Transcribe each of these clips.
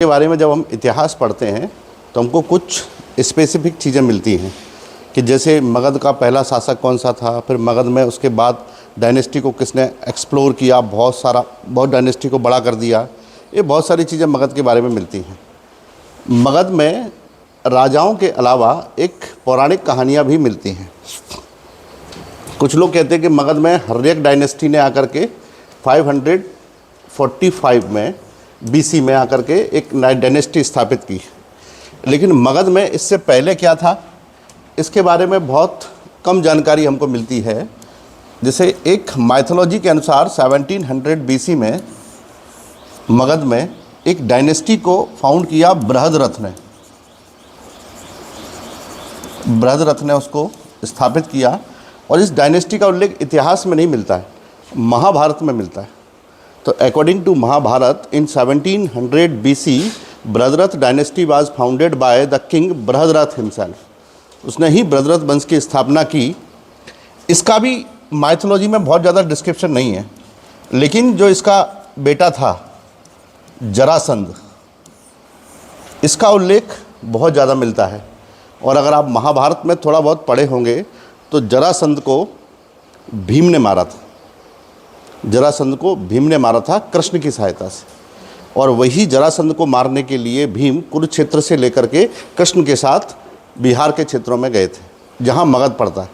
बारे में जब हम इतिहास पढ़ते हैं तो हमको कुछ स्पेसिफिक चीज़ें मिलती हैं कि जैसे मगध का पहला शासक कौन सा था, फिर मगध में उसके बाद डायनेस्टी को किसने एक्सप्लोर किया, बहुत डायनेस्टी को बड़ा कर दिया। ये बहुत सारी चीज़ें मगध के बारे में मिलती हैं। मगध में राजाओं के अलावा एक पौराणिक कहानियाँ भी मिलती हैं। कुछ लोग कहते हैं कि मगध में हर्यक डायनेस्टी ने आकर के 545 में BC में आकर के एक नई डायनेस्टी स्थापित की। लेकिन मगध में इससे पहले क्या था, इसके बारे में बहुत कम जानकारी हमको मिलती है। जैसे एक माइथोलॉजी के अनुसार 1700 BC में मगध में एक डायनेस्टी को फाउंड किया बृहद्रथ ने। बृहद्रथ ने उसको स्थापित किया और इस डायनेस्टी का उल्लेख इतिहास में नहीं मिलता है, महाभारत में मिलता है। तो according to Mahabharata in 1700 BC Brihadratha dynasty was founded by the king Brihadratha himself. उसने ही बृहद्रथ वंश की स्थापना की। इसका भी माइथोलॉजी में बहुत ज़्यादा डिस्क्रिप्शन नहीं है, लेकिन जो इसका बेटा था जरासंध, इसका उल्लेख बहुत ज़्यादा मिलता है। और अगर आप महाभारत में थोड़ा बहुत पढ़े होंगे तो जरासंध को भीम ने मारा था। जरासंध को भीम ने मारा था कृष्ण की सहायता से। और वही जरासंध को मारने के लिए भीम कुरुक्षेत्र से लेकर के कृष्ण के साथ बिहार के क्षेत्रों में गए थे, जहाँ मगध पड़ता है।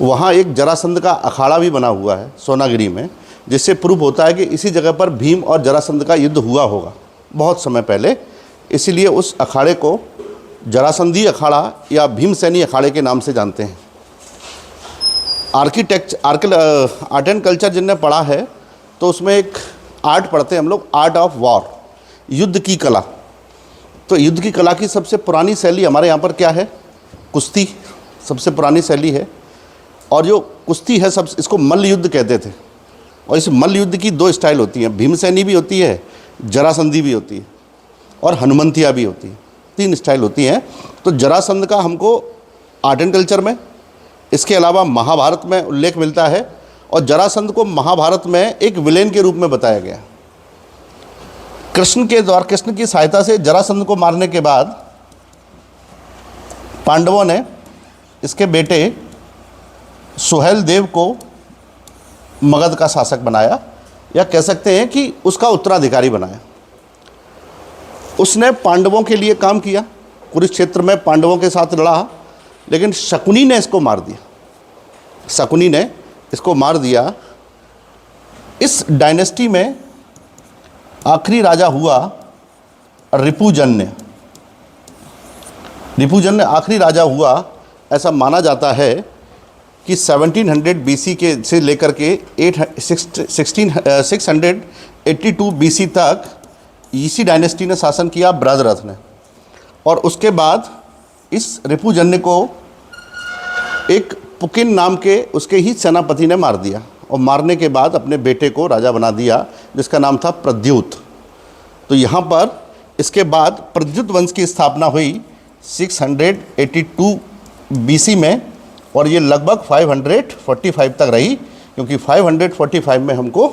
वहाँ एक जरासंध का अखाड़ा भी बना हुआ है सोनागिरी में, जिससे प्रूफ होता है कि इसी जगह पर भीम और जरासंध का युद्ध हुआ होगा बहुत समय पहले। इसीलिए उस अखाड़े को जरासंधी अखाड़ा या भीमसेनी अखाड़े के नाम से जानते हैं। आर्ट एंड कल्चर जिनने पढ़ा है तो उसमें एक आर्ट पढ़ते हैं हम लोग, आर्ट ऑफ वॉर, युद्ध की कला। तो युद्ध की कला की सबसे पुरानी शैली हमारे यहाँ पर क्या है, कुश्ती सबसे पुरानी शैली है। और जो कुश्ती है सब इसको मल्ल युद्ध कहते थे। और इस मल्ल युद्ध की 2 स्टाइल होती हैं, भीमसेनी भी होती है, जरासंधी भी होती है और हनुमंतिया भी होती है। 3 स्टाइल होती हैं। तो जरासंध का हमको आर्ट एंड कल्चर में, इसके अलावा महाभारत में उल्लेख मिलता है। और जरासंध को महाभारत में एक विलेन के रूप में बताया गया। कृष्ण की सहायता से जरासंध को मारने के बाद पांडवों ने इसके बेटे सुहेल देव को मगध का शासक बनाया, या कह सकते हैं कि उसका उत्तराधिकारी बनाया। उसने पांडवों के लिए काम किया, कुरुक्षेत्र में पांडवों के साथ लड़ा, लेकिन शकुनी ने इसको मार दिया। शकुनी ने इसको मार दिया। इस डायनेस्टी में आखिरी राजा हुआ रिपुजन्य। रिपुजन्य आखिरी राजा हुआ। ऐसा माना जाता है कि 1700 BC के से लेकर के 682 BC तक इसी डायनेस्टी ने शासन किया बृहद्रथ ने। और उसके बाद इस रिपुजन्य को एक पुकिन नाम के उसके ही सेनापति ने मार दिया। और मारने के बाद अपने बेटे को राजा बना दिया, जिसका नाम था प्रद्युत। तो यहाँ पर इसके बाद प्रद्युत वंश की स्थापना हुई 682 BC में, और ये लगभग 545 तक रही, क्योंकि 545 में हमको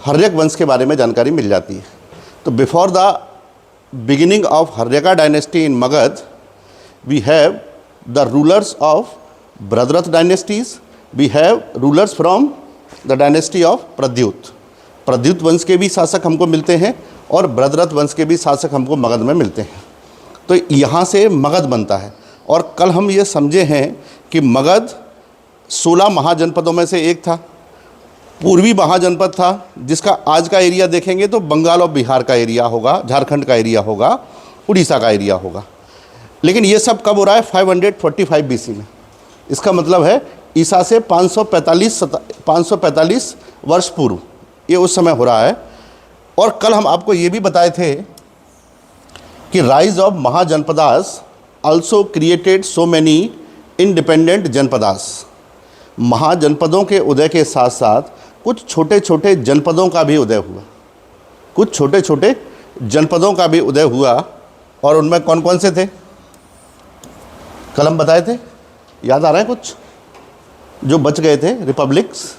हर्यक वंश के बारे में जानकारी मिल जाती है। तो before the beginning of Haryaka dynasty in Magad, we have the rulers of Bradarath dynasties, we have rulers from the dynasty of Pradyut। Pradyut वंश के भी शासक हमको मिलते हैं और बृहद्रथ वंश के भी शासक हमको मगध में मिलते हैं। तो यहाँ से मगध बनता है। और कल हम ये समझे हैं कि मगध 16 महाजनपदों में से एक था, पूर्वी महाजनपद था, जिसका आज का एरिया देखेंगे तो बंगाल और बिहार का एरिया होगा, झारखंड का एरिया होगा, उड़ीसा का एरिया होगा। लेकिन ये सब कब हो रहा है, 545 BC में। इसका मतलब है ईसा से 545 वर्ष पूर्व ये उस समय हो रहा है। और कल हम आपको ये भी बताए थे कि rise of mahajanapadas also created so many independent janapadas. महाजनपदों के उदय के साथ साथ कुछ छोटे छोटे जनपदों का भी उदय हुआ, कुछ छोटे छोटे जनपदों का भी उदय हुआ। और उनमें कौन कौन से थे, कल हम बताए थे, याद आ रहा है कुछ जो बच गए थे रिपब्लिक्स,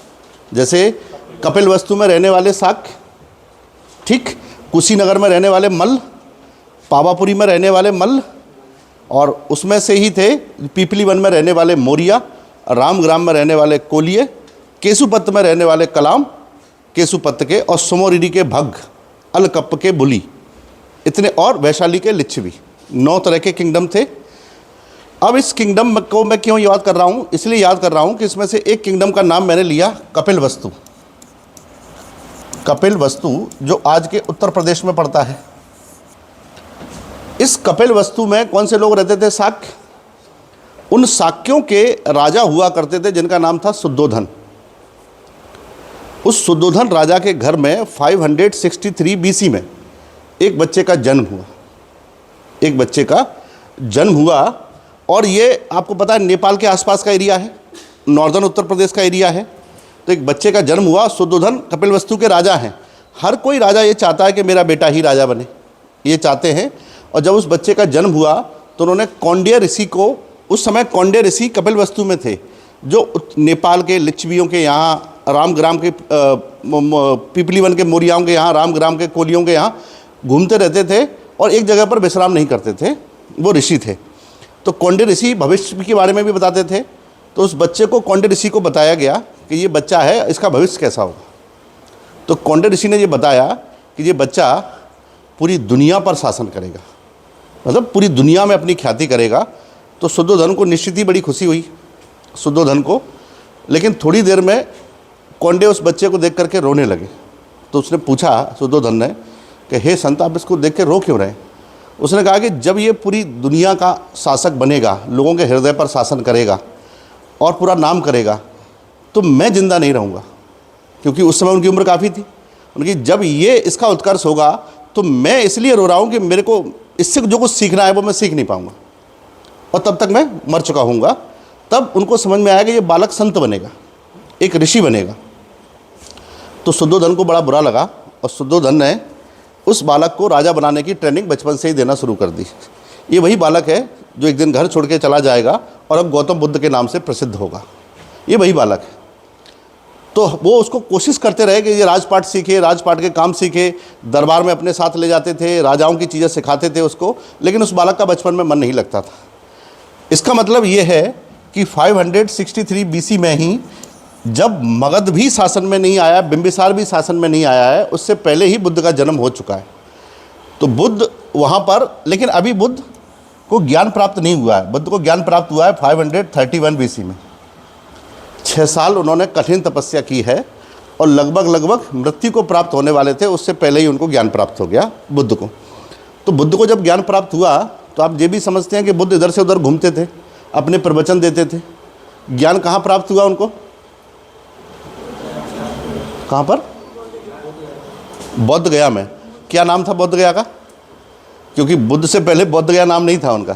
जैसे कपिलवस्तु में रहने वाले शाक्य, ठीक, कुशीनगर में रहने वाले मल्ल, पावापुरी में रहने वाले मल्ल, और उसमें से ही थे पीपली वन में रहने वाले मौर्या, रामग्राम में रहने वाले कोलिये, केसुपत्त में रहने वाले कलाम, केसुपत्त के, और सोमोरिरी के भग, अलकप्प के बुली, इतने, और वैशाली के लिच्छवी। 9 तरह के किंगडम थे। अब इस किंगडम को मैं क्यों याद कर रहा हूँ? इसलिए याद कर रहा हूँ कि इसमें से एक किंगडम का नाम मैंने लिया कपिलवस्तु। कपिलवस्तु जो आज के उत्तर प्रदेश में पड़ता है। इस कपिलवस्तु में कौन से लोग रहते थे? शाक्य। उन शाक्यों के राजा हुआ करते थे जिनका नाम था शुद्धोधन। उस शुद्धोधन राजा के घर में 563 बीसी में एक बच्चे का जन्म हुआ। एक बच्चे का जन्म हुआ, और ये आपको पता है नेपाल के आसपास का एरिया है, नॉर्दर्न उत्तर प्रदेश का एरिया है। तो एक बच्चे का जन्म हुआ। शुद्धोधन कपिलवस्तु के राजा हैं। हर कोई राजा ये चाहता है कि मेरा बेटा ही राजा बने, ये चाहते हैं। और जब उस बच्चे का जन्म हुआ तो उन्होंने कौंडिन्य ऋषि को, उस समय कौंडिन्य ऋषि कपिलवस्तु में थे, जो नेपाल के लिच्छवियों के यहाँ, रामग्राम के पीपली वन के मौर्याओं के यहाँ, रामग्राम के कोलियों के यहाँ घूमते रहते थे और एक जगह पर विश्राम नहीं करते थे। वो ऋषि थे। तो कौंडिन्य ऋषि भविष्य के बारे में भी बताते थे। तो उस बच्चे को कौंडिन्य ऋषि को बताया गया कि ये बच्चा है, इसका भविष्य कैसा होगा। तो कौंडिन्य ऋषि ने ये बताया कि ये बच्चा पूरी दुनिया पर शासन करेगा, मतलब पूरी दुनिया में अपनी ख्याति करेगा। तो शुद्धोधन को निश्चित ही बड़ी खुशी हुई, शुद्धोधन को। लेकिन थोड़ी देर में कौंडिन्य उस बच्चे को देख करके रोने लगे। तो उसने पूछा शुद्धोधन ने कि हे संत, आप इसको देख के रो क्यों रहे? उसने कहा कि जब ये पूरी दुनिया का शासक बनेगा, लोगों के हृदय पर शासन करेगा और पूरा नाम करेगा, तो मैं जिंदा नहीं रहूँगा। क्योंकि उस समय उनकी उम्र काफ़ी थी। उनकी जब ये इसका उत्कर्ष होगा तो मैं इसलिए रो रहा हूँ कि मेरे को इससे जो कुछ सीखना है वो मैं सीख नहीं पाऊँगा, और तब तक मैं मर चुका हूँगा। तब उनको समझ में आया कि ये बालक संत बनेगा, एक ऋषि बनेगा। तो शुद्धोधन को बड़ा बुरा लगा, और शुद्धोधन ने उस बालक को राजा बनाने की ट्रेनिंग बचपन से ही देना शुरू कर दी। ये वही बालक है जो एक दिन घर छोड़ के चला जाएगा और अब गौतम बुद्ध के नाम से प्रसिद्ध होगा। ये वही बालक है। तो वो उसको कोशिश करते रहे कि ये राजपाट सीखे, राजपाट के काम सीखे, दरबार में अपने साथ ले जाते थे, राजाओं की चीज़ें सिखाते थे उसको, लेकिन उस बालक का बचपन में मन नहीं लगता था। इसका मतलब ये है कि 563 बीसी में ही, जब मगध भी शासन में नहीं आया, बिंबिसार भी शासन में नहीं आया है, उससे पहले ही बुद्ध का जन्म हो चुका है। तो बुद्ध वहाँ पर, लेकिन अभी बुद्ध को ज्ञान प्राप्त नहीं हुआ है। बुद्ध को ज्ञान प्राप्त हुआ है 531 बीसी में। 6 साल उन्होंने कठिन तपस्या की है, और लगभग मृत्यु को प्राप्त होने वाले थे, उससे पहले ही उनको ज्ञान प्राप्त हो गया बुद्ध को। तो बुद्ध को जब ज्ञान प्राप्त हुआ तो आप ये भी समझते हैं कि बुद्ध इधर से उधर घूमते थे, अपने प्रवचन देते थे। ज्ञान कहाँ प्राप्त हुआ उनको? कहाँ पर? बोध गया में। क्या नाम था बोध गया का? क्योंकि बुद्ध से पहले बोध गया नाम नहीं था उनका।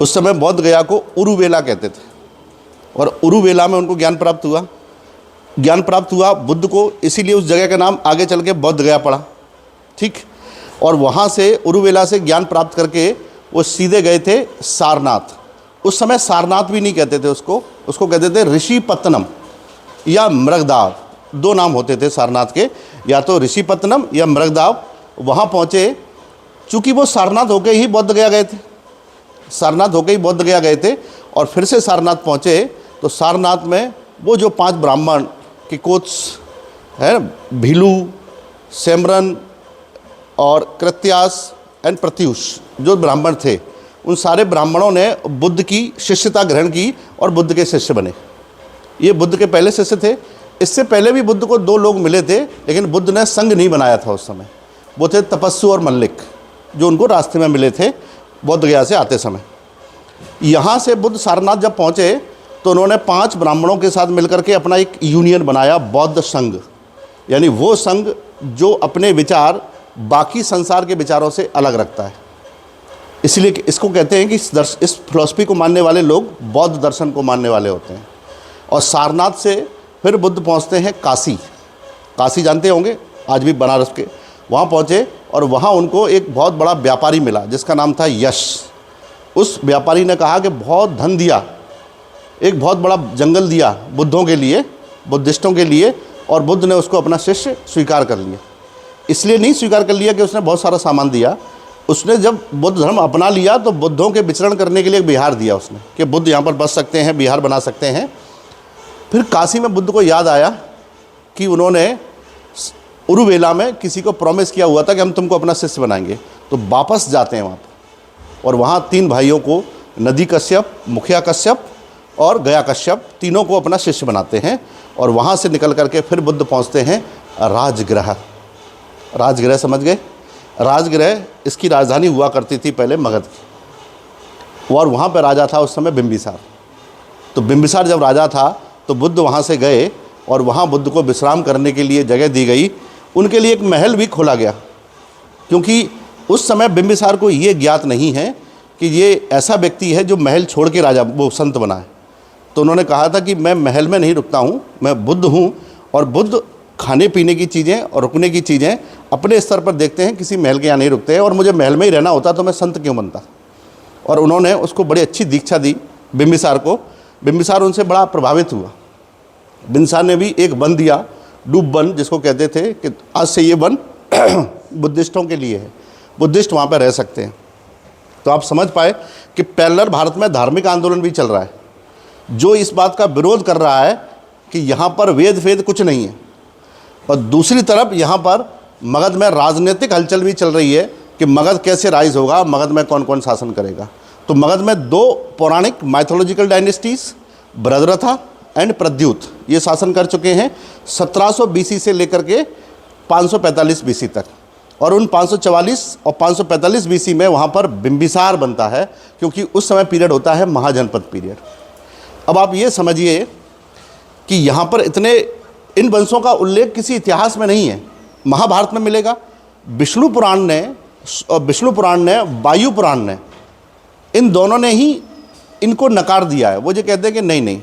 उस समय बोध गया को उरुवेला कहते थे, और उरुवेला में उनको ज्ञान प्राप्त हुआ। ज्ञान प्राप्त हुआ बुद्ध को, इसीलिए उस जगह का नाम आगे चल के बोध गया पड़ा। ठीक। और वहाँ से उरुवेला से ज्ञान प्राप्त करके वो सीधे गए थे सारनाथ। उस समय सारनाथ भी नहीं कहते थे उसको कहते थे ऋषिपत्तनम या मृगदाव। 2 नाम होते थे सारनाथ के, या तो ऋषिपत्तनम या मृगदाव। वहाँ पहुँचे, चूँकि वो सारनाथ होके ही बोध गया गए थे, सारनाथ होके ही बोध गया गए थे, और फिर से सारनाथ पहुँचे तो सारनाथ में वो जो 5 ब्राह्मण के कोच है, भीलू, सेमरन और कृत्यास एंड प्रत्युष, जो ब्राह्मण थे, उन सारे ब्राह्मणों ने बुद्ध की शिष्यता ग्रहण की और बुद्ध के शिष्य बने। ये बुद्ध के पहले शिष्य थे। इससे पहले भी बुद्ध को 2 लोग मिले थे, लेकिन बुद्ध ने संघ नहीं बनाया था उस समय। वो थे तपस्सु और मल्लिक, जो उनको रास्ते में मिले थे बोध गया से आते समय। यहाँ से बुद्ध सारनाथ जब पहुँचे तो उन्होंने 5 ब्राह्मणों के साथ मिलकर के अपना एक यूनियन बनाया, बौद्ध संघ। यानी वो संघ जो अपने विचार बाकी संसार के विचारों से अलग रखता है। इसलिए इसको कहते हैं कि इस फिलॉसफी को मानने वाले लोग बौद्ध दर्शन को मानने वाले होते हैं। और सारनाथ से फिर बुद्ध पहुंचते हैं काशी। काशी जानते होंगे, आज भी बनारस के। वहाँ पहुँचे और वहाँ उनको एक बहुत बड़ा व्यापारी मिला जिसका नाम था यश। उस व्यापारी ने कहा कि बहुत धन दिया, एक बहुत बड़ा जंगल दिया बुद्धों के लिए, बुद्धिस्टों के लिए, और बुद्ध ने उसको अपना शिष्य स्वीकार कर लिया। इसलिए नहीं स्वीकार कर लिया कि उसने बहुत सारा सामान दिया। उसने जब बुद्ध धर्म अपना लिया तो बुद्धों के विचरण करने के लिए एक बिहार दिया उसने कि बुद्ध यहाँ पर बस सकते हैं, बिहार बना सकते हैं। फिर काशी में बुद्ध को याद आया कि उन्होंने उरुवेला में किसी को प्रॉमिस किया हुआ था कि हम तुमको अपना शिष्य बनाएंगे। तो वापस जाते हैं वहाँ पर और वहाँ 3 भाइयों को, नदी कश्यप, मुखिया कश्यप और गया कश्यप, तीनों को अपना शिष्य बनाते हैं। और वहाँ से निकल करके फिर बुद्ध पहुँचते हैं राजगृह। राजगृह समझ गए? राजगृह इसकी राजधानी हुआ करती थी पहले मगध की, और वहाँ पर राजा था उस समय बिंबिसार। तो बिंबिसार जब राजा था तो बुद्ध वहाँ से गए और वहाँ बुद्ध को विश्राम करने के लिए जगह दी गई। उनके लिए एक महल भी खोला गया, क्योंकि उस समय बिंबिसार को ये ज्ञात नहीं है कि ये ऐसा व्यक्ति है जो महल छोड़ के राजा वो संत बना है। तो उन्होंने कहा था कि मैं महल में नहीं रुकता हूँ, मैं बुद्ध हूँ, और बुद्ध खाने पीने की चीज़ें और रुकने की चीज़ें अपने स्तर पर देखते हैं, किसी महल के यहाँ नहीं रुकते हैं, और मुझे महल में ही रहना होता तो मैं संत क्यों बनता। और उन्होंने उसको बड़ी अच्छी दीक्षा दी बिंबिसार को। बिंबिसार उनसे बड़ा प्रभावित हुआ। बिंबिसार ने भी एक वन दिया, डूब वन जिसको कहते थे, कि आज से ये वन बुद्धिस्टों के लिए है, बुद्धिस्ट वहाँ पर रह सकते हैं। तो आप समझ पाए कि पैरेलल भारत में धार्मिक आंदोलन भी चल रहा है जो इस बात का विरोध कर रहा है कि यहाँ पर वेद फेद कुछ नहीं है, और दूसरी तरफ यहाँ पर मगध में राजनीतिक हलचल भी चल रही है कि मगध कैसे राइज होगा, मगध में कौन कौन शासन करेगा। तो मगध में 2 पौराणिक माइथोलॉजिकल डायनेस्टीज, ब्रजरथा एंड प्रद्युत, ये शासन कर चुके हैं 1700 BC से लेकर के 545 BC तक। और उन 544 और 545 BC में वहाँ पर बिंबिसार बनता है, क्योंकि उस समय पीरियड होता है महाजनपद पीरियड। अब आप ये समझिए कि यहाँ पर इतने इन वंशों का उल्लेख किसी इतिहास में नहीं है। महाभारत में मिलेगा, विष्णु पुराण ने वायु पुराण ने, इन दोनों ने ही इनको नकार दिया है। वो जो कहते हैं कि नहीं,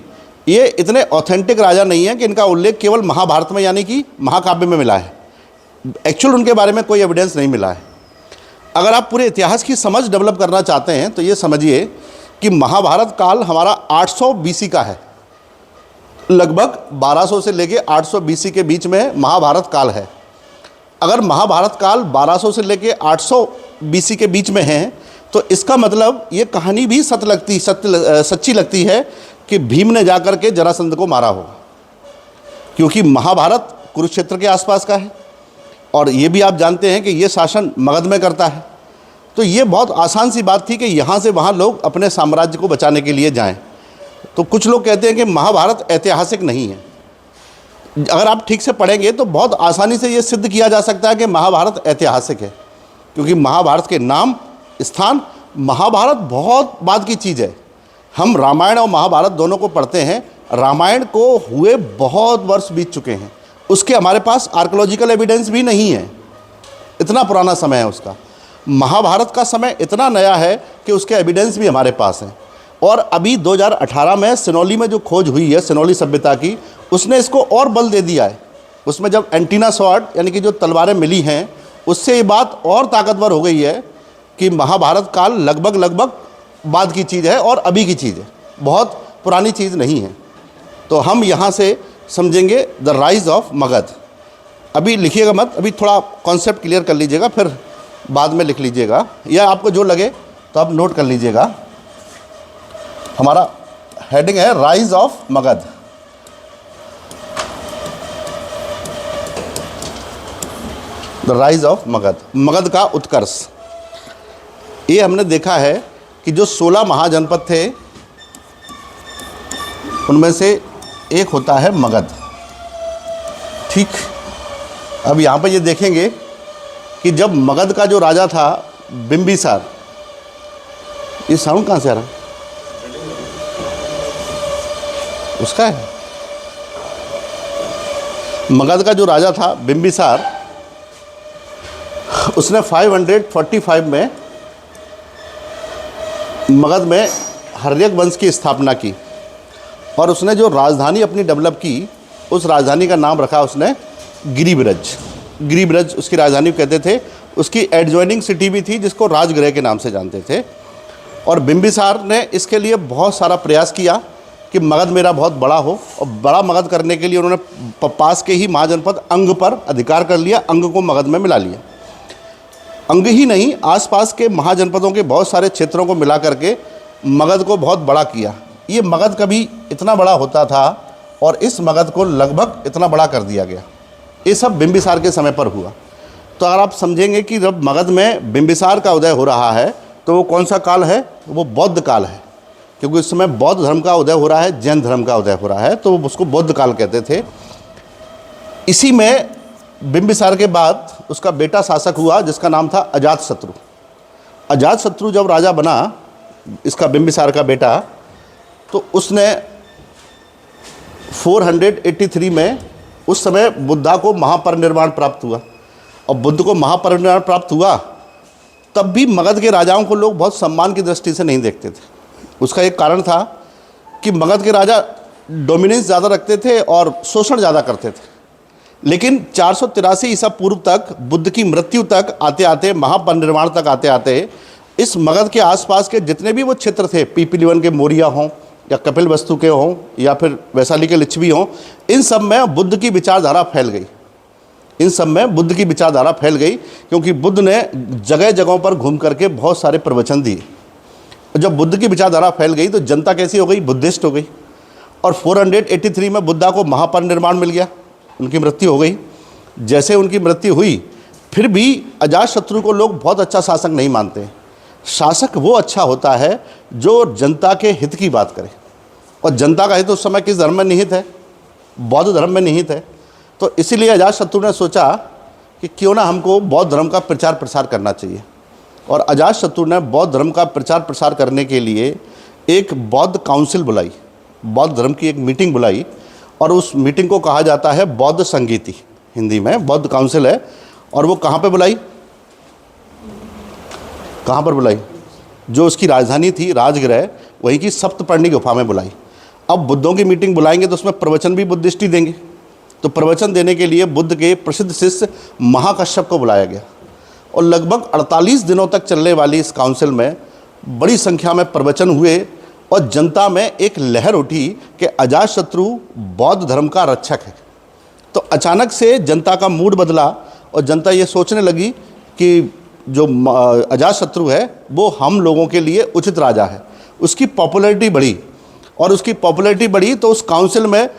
ये इतने ऑथेंटिक राजा नहीं है कि इनका उल्लेख केवल महाभारत में यानी कि महाकाव्य में मिला है। एक्चुअल उनके बारे में कोई एविडेंस नहीं मिला है। अगर आप पूरे इतिहास की समझ डेवलप करना चाहते हैं तो ये समझिए कि महाभारत काल हमारा 800 BC का है, लगभग 1200 से लेके 800 BC के बीच में महाभारत काल है। अगर महाभारत काल 1200 से लेके 800 BC के बीच में है तो इसका मतलब ये कहानी भी सच्ची लगती है कि भीम ने जाकर के जरासंध को मारा होगा, क्योंकि महाभारत कुरुक्षेत्र के आसपास का है और ये भी आप जानते हैं कि ये शासन मगध में करता है। तो ये बहुत आसान सी बात थी कि यहाँ से वहाँ लोग अपने साम्राज्य को बचाने के लिए जाएं। तो कुछ लोग कहते हैं कि महाभारत ऐतिहासिक नहीं है। अगर आप ठीक से पढ़ेंगे तो बहुत आसानी से ये सिद्ध किया जा सकता है कि महाभारत ऐतिहासिक है, क्योंकि महाभारत के नाम, स्थान, महाभारत बहुत बाद की चीज़ है। हम रामायण और महाभारत दोनों को पढ़ते हैं, रामायण को हुए बहुत वर्ष बीत चुके हैं, उसके हमारे पास आर्कोलॉजिकल एविडेंस भी नहीं है, इतना पुराना समय है उसका। महाभारत का समय इतना नया है कि उसके एविडेंस भी हमारे पास हैं। और अभी 2018 में सिनौली में जो खोज हुई है सिनौली सभ्यता की, उसने इसको और बल दे दिया है। उसमें जब एंटीना स्वॉर्ड यानी कि जो तलवारें मिली हैं, उससे ये बात और ताकतवर हो गई है कि महाभारत काल लगभग बाद की चीज़ है और अभी की चीज़ है, बहुत पुरानी चीज़ नहीं है। तो हम यहाँ से समझेंगे द राइज ऑफ मगध। अभी लिखिएगा मत, अभी थोड़ा कॉन्सेप्ट क्लियर कर लीजिएगा, फिर बाद में लिख लीजिएगा, या आपको जो लगे तो आप नोट कर लीजिएगा। हमारा हेडिंग है rise of Magadh. The rise of Magadh, Magadh का उत्कर्ष। ये हमने देखा है कि जो 16 महाजनपद थे उनमें से एक होता है मगध। ठीक, अब यहाँ पर ये देखेंगे कि जब मगध का जो राजा था बिंबिसार, ये साउंड कहाँ से आ रहा है? उसका है। मगध का जो राजा था बिंबिसार, उसने 545 में मगध में हर्यक वंश की स्थापना की और उसने जो राजधानी अपनी डेवलप की, उस राजधानी का नाम रखा उसने गिरिब्रज। गिरिब्रज उसकी राजधानी कहते थे। उसकी एडजॉइनिंग सिटी भी थी जिसको राजगृह के नाम से जानते थे। और बिंबिसार ने इसके लिए बहुत सारा प्रयास किया कि मगध मेरा बहुत बड़ा हो, और बड़ा मगध करने के लिए उन्होंने पास के ही महाजनपद अंग पर अधिकार कर लिया, अंग को मगध में मिला लिया। अंग ही नहीं, आसपास के महाजनपदों के बहुत सारे क्षेत्रों को मिला करके मगध को बहुत बड़ा किया। ये मगध कभी इतना बड़ा होता था और इस मगध को लगभग इतना बड़ा कर दिया गया। ये सब बिंबिसार के समय पर हुआ। तो अगर आप समझेंगे कि जब मगध में बिंबिसार का उदय हो रहा है तो वो कौन सा काल है? वो बौद्ध काल है, क्योंकि उस समय बौद्ध धर्म का उदय हो रहा है, जैन धर्म का उदय हो रहा है, तो उसको बौद्ध काल कहते थे। इसी में बिंबिसार के बाद उसका बेटा शासक हुआ जिसका नाम था अजातशत्रु। अजातशत्रु जब राजा बना, इसका बिंबिसार का बेटा, तो उसने 483 में उस समय बुद्धा को महापरिनिर्वाण प्राप्त हुआ। और बुद्ध को महापरिनिर्वाण प्राप्त हुआ तब भी मगध के राजाओं को लोग बहुत सम्मान की दृष्टि से नहीं देखते थे। उसका एक कारण था कि मगध के राजा डोमिनेंस ज़्यादा रखते थे और शोषण ज़्यादा करते थे। लेकिन 483 ईसा पूर्व तक, बुद्ध की मृत्यु तक आते आते, महापरिनिर्वाण तक आते आते, इस मगध के आसपास के जितने भी वो क्षेत्र थे, पीपीलीवन के मौर्य हों या कपिलवस्तु के हों या फिर वैशाली के लिच्छवी हों, इन सब में बुद्ध की विचारधारा फैल गई। इन सब में बुद्ध की विचारधारा फैल गई, क्योंकि बुद्ध ने जगह जगहों पर घूम करके बहुत सारे प्रवचन दिए। जब बुद्ध की विचारधारा फैल गई तो जनता कैसी हो गई? बुद्धिस्ट हो गई। और 483 में बुद्धा को महापरिनिर्वाण मिल गया, उनकी मृत्यु हो गई। जैसे उनकी मृत्यु हुई, फिर भी अजातशत्रु को लोग बहुत अच्छा शासक नहीं मानते। शासक वो अच्छा होता है जो जनता के हित की बात करे, और जनता का हित उस समय किस धर्म में निहित है? बौद्ध धर्म में निहित है। तो इसीलिए अजातशत्रु ने सोचा कि क्यों ना हमको बौद्ध धर्म का प्रचार प्रसार करना चाहिए। और अजातशत्रु ने बौद्ध धर्म का प्रचार प्रसार करने के लिए एक बौद्ध काउंसिल बुलाई, बौद्ध धर्म की एक मीटिंग बुलाई, और उस मीटिंग को कहा जाता है बौद्ध संगीति, हिंदी में बौद्ध काउंसिल है। और वो कहाँ पे बुलाई? कहाँ पर बुलाई? जो उसकी राजधानी थी राजगृह, वहीं की सप्तपर्णी गुफा में बुलाई। अब बुद्धों की मीटिंग बुलाएंगे तो उसमें प्रवचन भी बुद्धिस्ट ही देंगे, तो प्रवचन देने के लिए बुद्ध के प्रसिद्ध शिष्य महाकश्यप को बुलाया गया। और लगभग 48 दिनों तक चलने वाली इस काउंसिल में बड़ी संख्या में प्रवचन हुए, और जनता में एक लहर उठी कि अजातशत्रु बौद्ध धर्म का रक्षक है। तो अचानक से जनता का मूड बदला, और जनता ये सोचने लगी कि जो अजातशत्रु है वो हम लोगों के लिए उचित राजा है। उसकी पॉपुलैरिटी बढ़ी, और उसकी पॉपुलैरिटी बढ़ी तो उस काउंसिल में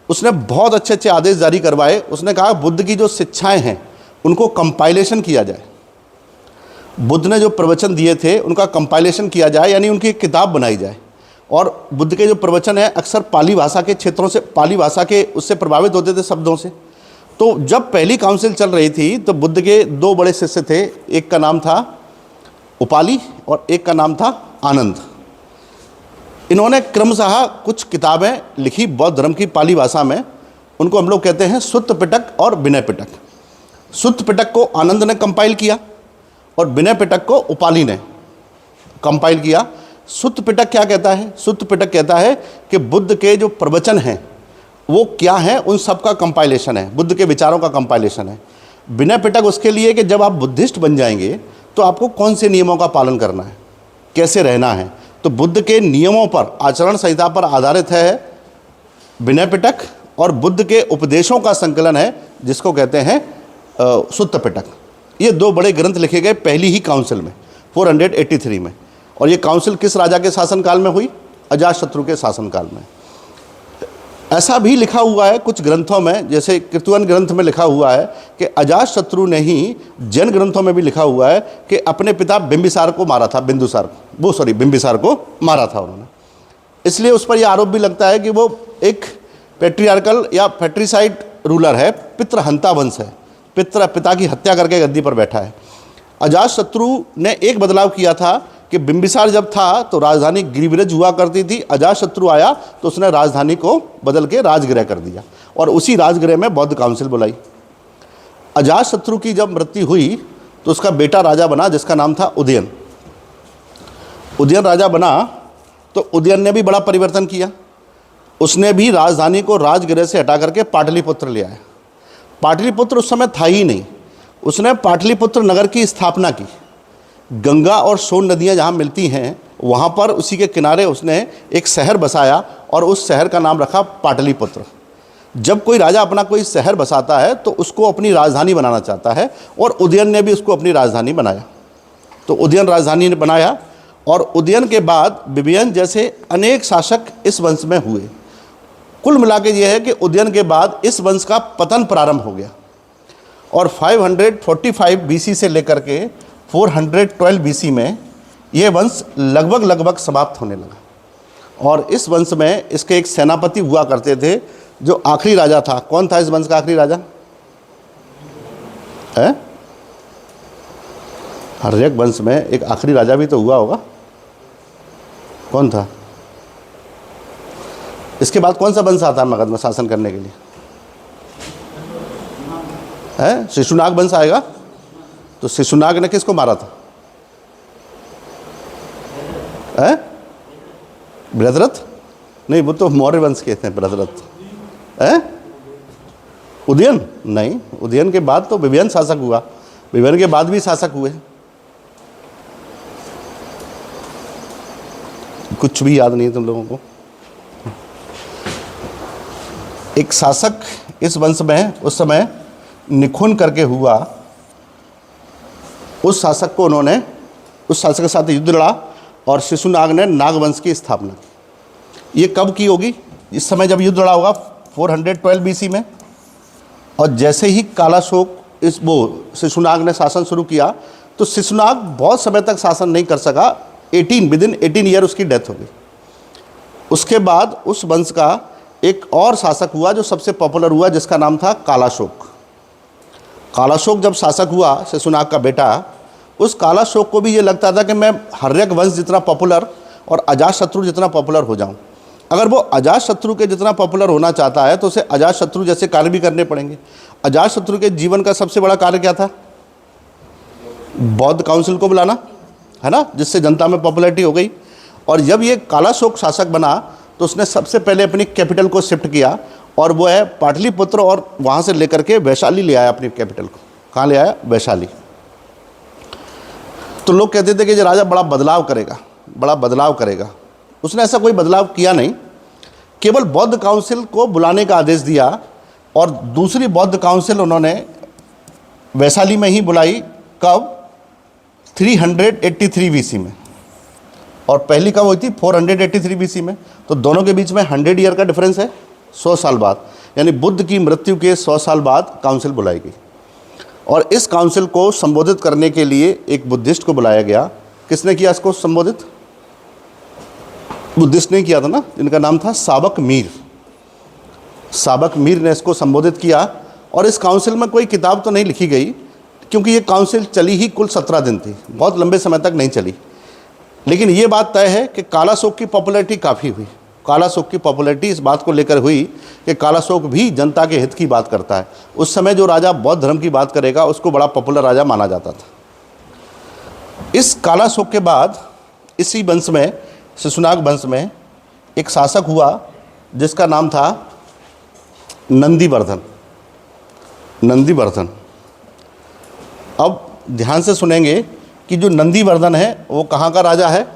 उसने बहुत अच्छे अच्छे आदेश जारी करवाए। उसने कहा बुद्ध की जो शिक्षाएं हैं उनको कंपाइलेशन किया जाए। बुद्ध ने जो प्रवचन दिए थे उनका कंपाइलेशन किया जाए, यानी उनकी एक किताब बनाई जाए। और बुद्ध के जो प्रवचन हैं अक्सर पाली भाषा के क्षेत्रों से, पाली भाषा के उससे प्रभावित होते थे शब्दों से। तो जब पहली काउंसिल चल रही थी तो बुद्ध के दो बड़े शिष्य थे, एक का नाम था उपाली और एक का नाम था आनंद। इन्होंने क्रमशः कुछ किताबें लिखी बौद्ध धर्म की पाली भाषा में। उनको हम लोग कहते हैं सुत्त पिटक और विनय पिटक। सुत्त पिटक को आनंद ने कंपाइल किया और विनय पिटक को उपाली ने कंपाइल किया। सुत्त पिटक क्या कहता है? सुत्त पिटक कहता है कि बुद्ध के जो प्रवचन हैं वो क्या हैं, उन सब का कंपाइलेशन है, बुद्ध के विचारों का कंपाइलेशन है। विनय पिटक उसके लिए कि जब आप बुद्धिस्ट बन जाएंगे तो आपको कौन से नियमों का पालन करना है, कैसे रहना है। तो बुद्ध के नियमों पर, आचरण संहिता पर आधारित है विनय पिटक, और बुद्ध के उपदेशों का संकलन है जिसको कहते हैं सुत्त पिटक। ये दो बड़े ग्रंथ लिखे गए पहली ही काउंसिल में 483 में। और ये काउंसिल किस राजा के शासनकाल में हुई? अजातशत्रु के शासनकाल में। ऐसा भी लिखा हुआ है कुछ ग्रंथों में, जैसे कीर्तवन ग्रंथ में लिखा हुआ है कि अजातशत्रु ने ही, जैन ग्रंथों में भी लिखा हुआ है कि अपने पिता बिंबिसार को मारा था, बिंबिसार को मारा था उन्होंने। इसलिए उस पर यह आरोप भी लगता है कि वो एक पैट्रियार्कल या पैट्रिसाइड रूलर है, पितृहंता वंश है, पिता की हत्या करके गद्दी पर बैठा है। अजातशत्रु ने एक बदलाव किया था कि बिंबिसार जब था तो राजधानी गिरिब्रज हुआ करती थी, अजातशत्रु आया तो उसने राजधानी को बदल के राजगृह कर दिया, और उसी राजगृह में बौद्ध काउंसिल बुलाई। अजातशत्रु की जब मृत्यु हुई तो उसका बेटा राजा बना जिसका नाम था उदयन। उदयन राजा बना तो उदयन ने भी बड़ा परिवर्तन किया। उसने भी राजधानी को राजगृह से हटा करके पाटलिपुत्र ले आया। पाटलिपुत्र उस समय था ही नहीं, उसने पाटलिपुत्र नगर की स्थापना की। गंगा और सोन नदियां जहां मिलती हैं वहां पर उसी के किनारे उसने एक शहर बसाया और उस शहर का नाम रखा पाटलिपुत्र। जब कोई राजा अपना कोई शहर बसाता है तो उसको अपनी राजधानी बनाना चाहता है, और उदयन ने भी उसको अपनी राजधानी बनाया। तो उदयन राजधानी ने बनाया, और उदयन के बाद विवियन जैसे अनेक शासक इस वंश में हुए। कुल मिला के ये है कि उदयन के बाद इस वंश का पतन प्रारंभ हो गया, और 545 बीसी से लेकर के 412 बीसी में ये वंश लगभग समाप्त होने लगा। और इस वंश में इसके एक सेनापति हुआ करते थे जो आखिरी राजा था। कौन था इस वंश का आखिरी राजा? है हर्यक वंश में एक आखिरी राजा भी तो हुआ होगा। कौन था? इसके बाद कौन सा वंश आता है मगध में शासन करने के लिए? है शिशुनाग वंश आएगा। तो शिशुनाग ने किसको मारा था? है बृहद्रथ? नहीं, वो तो मौर्य वंश के थे बृहद्रथ। है उदयन? नहीं, उदयन के बाद तो विवियन शासक हुआ। विवियन के बाद भी शासक हुए। कुछ भी याद नहीं है तुम लोगों को। एक शासक इस वंश में उस समय निखुन करके हुआ। उस शासक को उन्होंने उस शासक के साथ युद्ध लड़ा और शिशुनाग ने नागवंश की स्थापना की। ये कब की होगी? इस समय जब युद्ध लड़ा होगा 412 बीसी में। और जैसे ही कालाशोक इस शिशुनाग ने शासन शुरू किया तो शिशुनाग बहुत समय तक शासन नहीं कर सका। विदिन 18 ईयर उसकी डेथ हो गई। उसके बाद उस वंश का एक और शासक हुआ जो सबसे पॉपुलर हुआ, जिसका नाम था कालाशोक। कालाशोक जब शासक हुआ, शिशुनाग का बेटा, उस कालाशोक को भी ये लगता था कि मैं हर्यक वंश जितना पॉपुलर और अजातशत्रु जितना पॉपुलर हो जाऊं। अगर वो अजातशत्रु के जितना पॉपुलर होना चाहता है तो उसे अजातशत्रु जैसे कार्य भी करने पड़ेंगे। अजातशत्रु के जीवन का सबसे बड़ा कार्य क्या था? बौद्ध काउंसिल को बुलाना, है ना, जिससे जनता में पॉपुलैरिटी हो गई। और जब ये कालाशोक शासक बना तो उसने सबसे पहले अपनी कैपिटल को शिफ्ट किया, और वो है पाटलिपुत्र, और वहाँ से लेकर के वैशाली ले आया अपनी कैपिटल को। कहाँ ले आया? वैशाली। तो लोग कहते थे कि ये राजा बड़ा बदलाव करेगा। उसने ऐसा कोई बदलाव किया नहीं, केवल बौद्ध काउंसिल को बुलाने का आदेश दिया, और दूसरी बौद्ध काउंसिल उन्होंने वैशाली में ही बुलाई। कब? 383 बीसी में, और पहली कब हुई थी? 483 बीसी में। तो दोनों के बीच में 100 ईयर का डिफरेंस है, 100 साल बाद। यानी बुद्ध की मृत्यु के 100 साल बाद काउंसिल बुलाई गई, और इस काउंसिल को संबोधित करने के लिए एक बुद्धिस्ट को बुलाया गया। किसने किया इसको संबोधित? बुद्धिस्ट ने किया था ना, जिनका नाम था साबक मीर। साबक मीर ने इसको संबोधित किया। और इस काउंसिल में कोई किताब तो नहीं लिखी गई, क्योंकि ये काउंसिल चली ही कुल 17 दिन थी, बहुत लंबे समय तक नहीं चली। लेकिन ये बात तय है कि कालाशोक की पॉपुलैरिटी काफ़ी हुई। कालाशोक की पॉपुलैरिटी इस बात को लेकर हुई कि कालाशोक भी जनता के हित की बात करता है। उस समय जो राजा बौद्ध धर्म की बात करेगा उसको बड़ा पॉपुलर राजा माना जाता था। इस कालाशोक के बाद इसी वंश में, शिशुनाग वंश में, एक शासक हुआ जिसका नाम था नंदीवर्धन। अब ध्यान से सुनेंगे कि जो नंदीवर्धन है वो कहाँ का राजा है?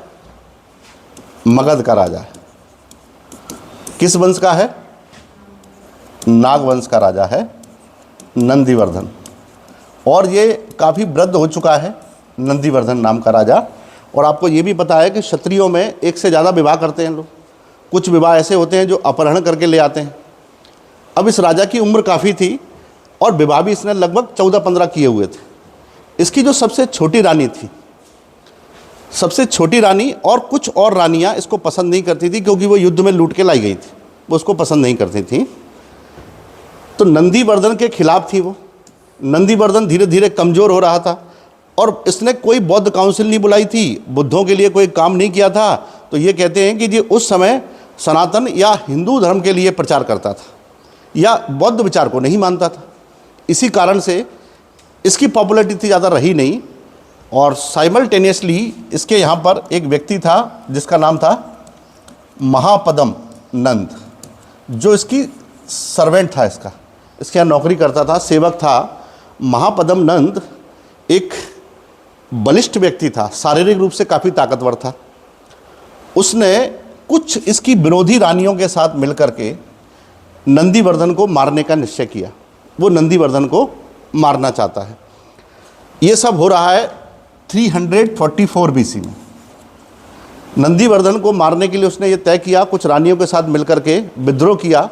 मगध का राजा है। किस वंश का है? नाग वंश का राजा है नंदीवर्धन। और ये काफ़ी वृद्ध हो चुका है नंदीवर्धन नाम का राजा। और आपको ये भी पता है कि क्षत्रियों में एक से ज़्यादा विवाह करते हैं लोग। कुछ विवाह ऐसे होते हैं जो अपहरण करके ले आते हैं। अब इस राजा की उम्र काफ़ी थी और विवाह भी इसने लगभग 14-15 किए हुए थे। इसकी जो सबसे छोटी रानी थी, सबसे छोटी रानी और कुछ और रानियां इसको पसंद नहीं करती थी, क्योंकि वो युद्ध में लूट के लाई गई थी, वो उसको पसंद नहीं करती थी। तो नंदीवर्धन के खिलाफ थी वो। नंदीवर्धन धीरे धीरे कमज़ोर हो रहा था और इसने कोई बौद्ध काउंसिल नहीं बुलाई थी, बुद्धों के लिए कोई काम नहीं किया था। तो ये कहते हैं कि ये उस समय सनातन या हिंदू धर्म के लिए प्रचार करता था या बौद्ध विचार को नहीं मानता था। इसी कारण से इसकी पॉपुलैरिटी ज़्यादा रही नहीं। और साइमल्टेनियसली इसके यहाँ पर एक व्यक्ति था जिसका नाम था महापदम नंद, जो इसकी सर्वेंट था, इसके यहाँ नौकरी करता था, सेवक था। महापदम नंद एक बलिष्ठ व्यक्ति था, शारीरिक रूप से काफ़ी ताकतवर था। उसने कुछ इसकी विरोधी रानियों के साथ मिलकर के नंदीवर्धन को मारने का निश्चय किया। वो नंदीवर्धन को मारना चाहता है। ये सब हो रहा है 344 बीसी में। नंदीवर्धन को मारने के लिए उसने ये तय किया, कुछ रानियों के साथ मिलकर के विद्रोह किया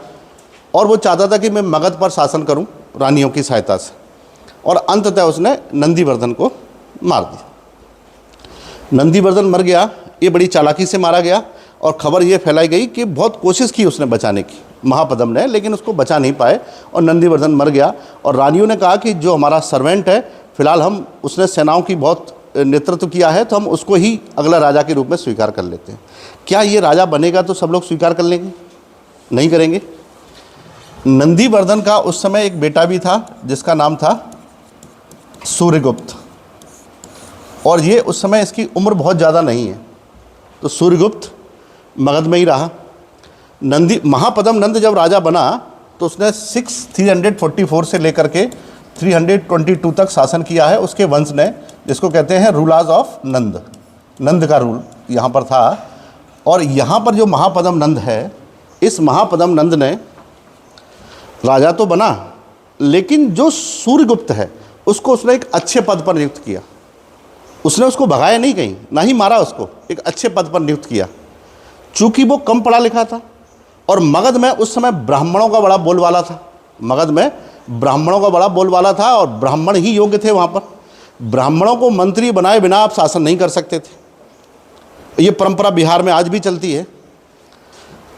और वो चाहता था कि मैं मगध पर शासन करूं रानियों की सहायता से, और अंततः उसने नंदीवर्धन को मार दिया। नंदीवर्धन मर गया, ये बड़ी चालाकी से मारा गया और खबर ये फैलाई गई कि बहुत कोशिश की उसने बचाने की, महापद्म ने, लेकिन उसको बचा नहीं पाए और नंदीवर्धन मर गया। और रानियों ने कहा कि जो हमारा सर्वेंट है, फिलहाल हम, उसने सेनाओं की बहुत नेतृत्व किया है तो हम उसको ही अगला राजा के रूप में स्वीकार कर लेते हैं। क्या ये राजा बनेगा तो सब लोग स्वीकार कर लेंगे? नहीं करेंगे। नंदीवर्धन का उस समय एक बेटा भी था जिसका नाम था सूर्यगुप्त, और ये उस समय इसकी उम्र बहुत ज़्यादा नहीं है, तो सूर्यगुप्त मगध में ही रहा। महापद्म नंद जब राजा बना तो उसने 344 से लेकर के 322 तक शासन किया है। उसके वंश ने, जिसको कहते हैं रूलर्स ऑफ नंद, नंद का रूल यहाँ पर था। और यहाँ पर जो महापद्म नंद है, इस महापद्म नंद ने राजा तो बना, लेकिन जो सूर्यगुप्त है उसको उसने एक अच्छे पद पर नियुक्त किया। उसने उसको भगाया नहीं कहीं, ना ही मारा उसको, एक अच्छे पद पर नियुक्त किया। चूँकि वो कम पढ़ा लिखा था और मगध में उस समय ब्राह्मणों का बड़ा बोलबाला था, मगध में ब्राह्मणों का बड़ा बोलबाला था और ब्राह्मण ही योग्य थे वहाँ पर। ब्राह्मणों को मंत्री बनाए बिना आप शासन नहीं कर सकते थे। ये परंपरा बिहार में आज भी चलती है।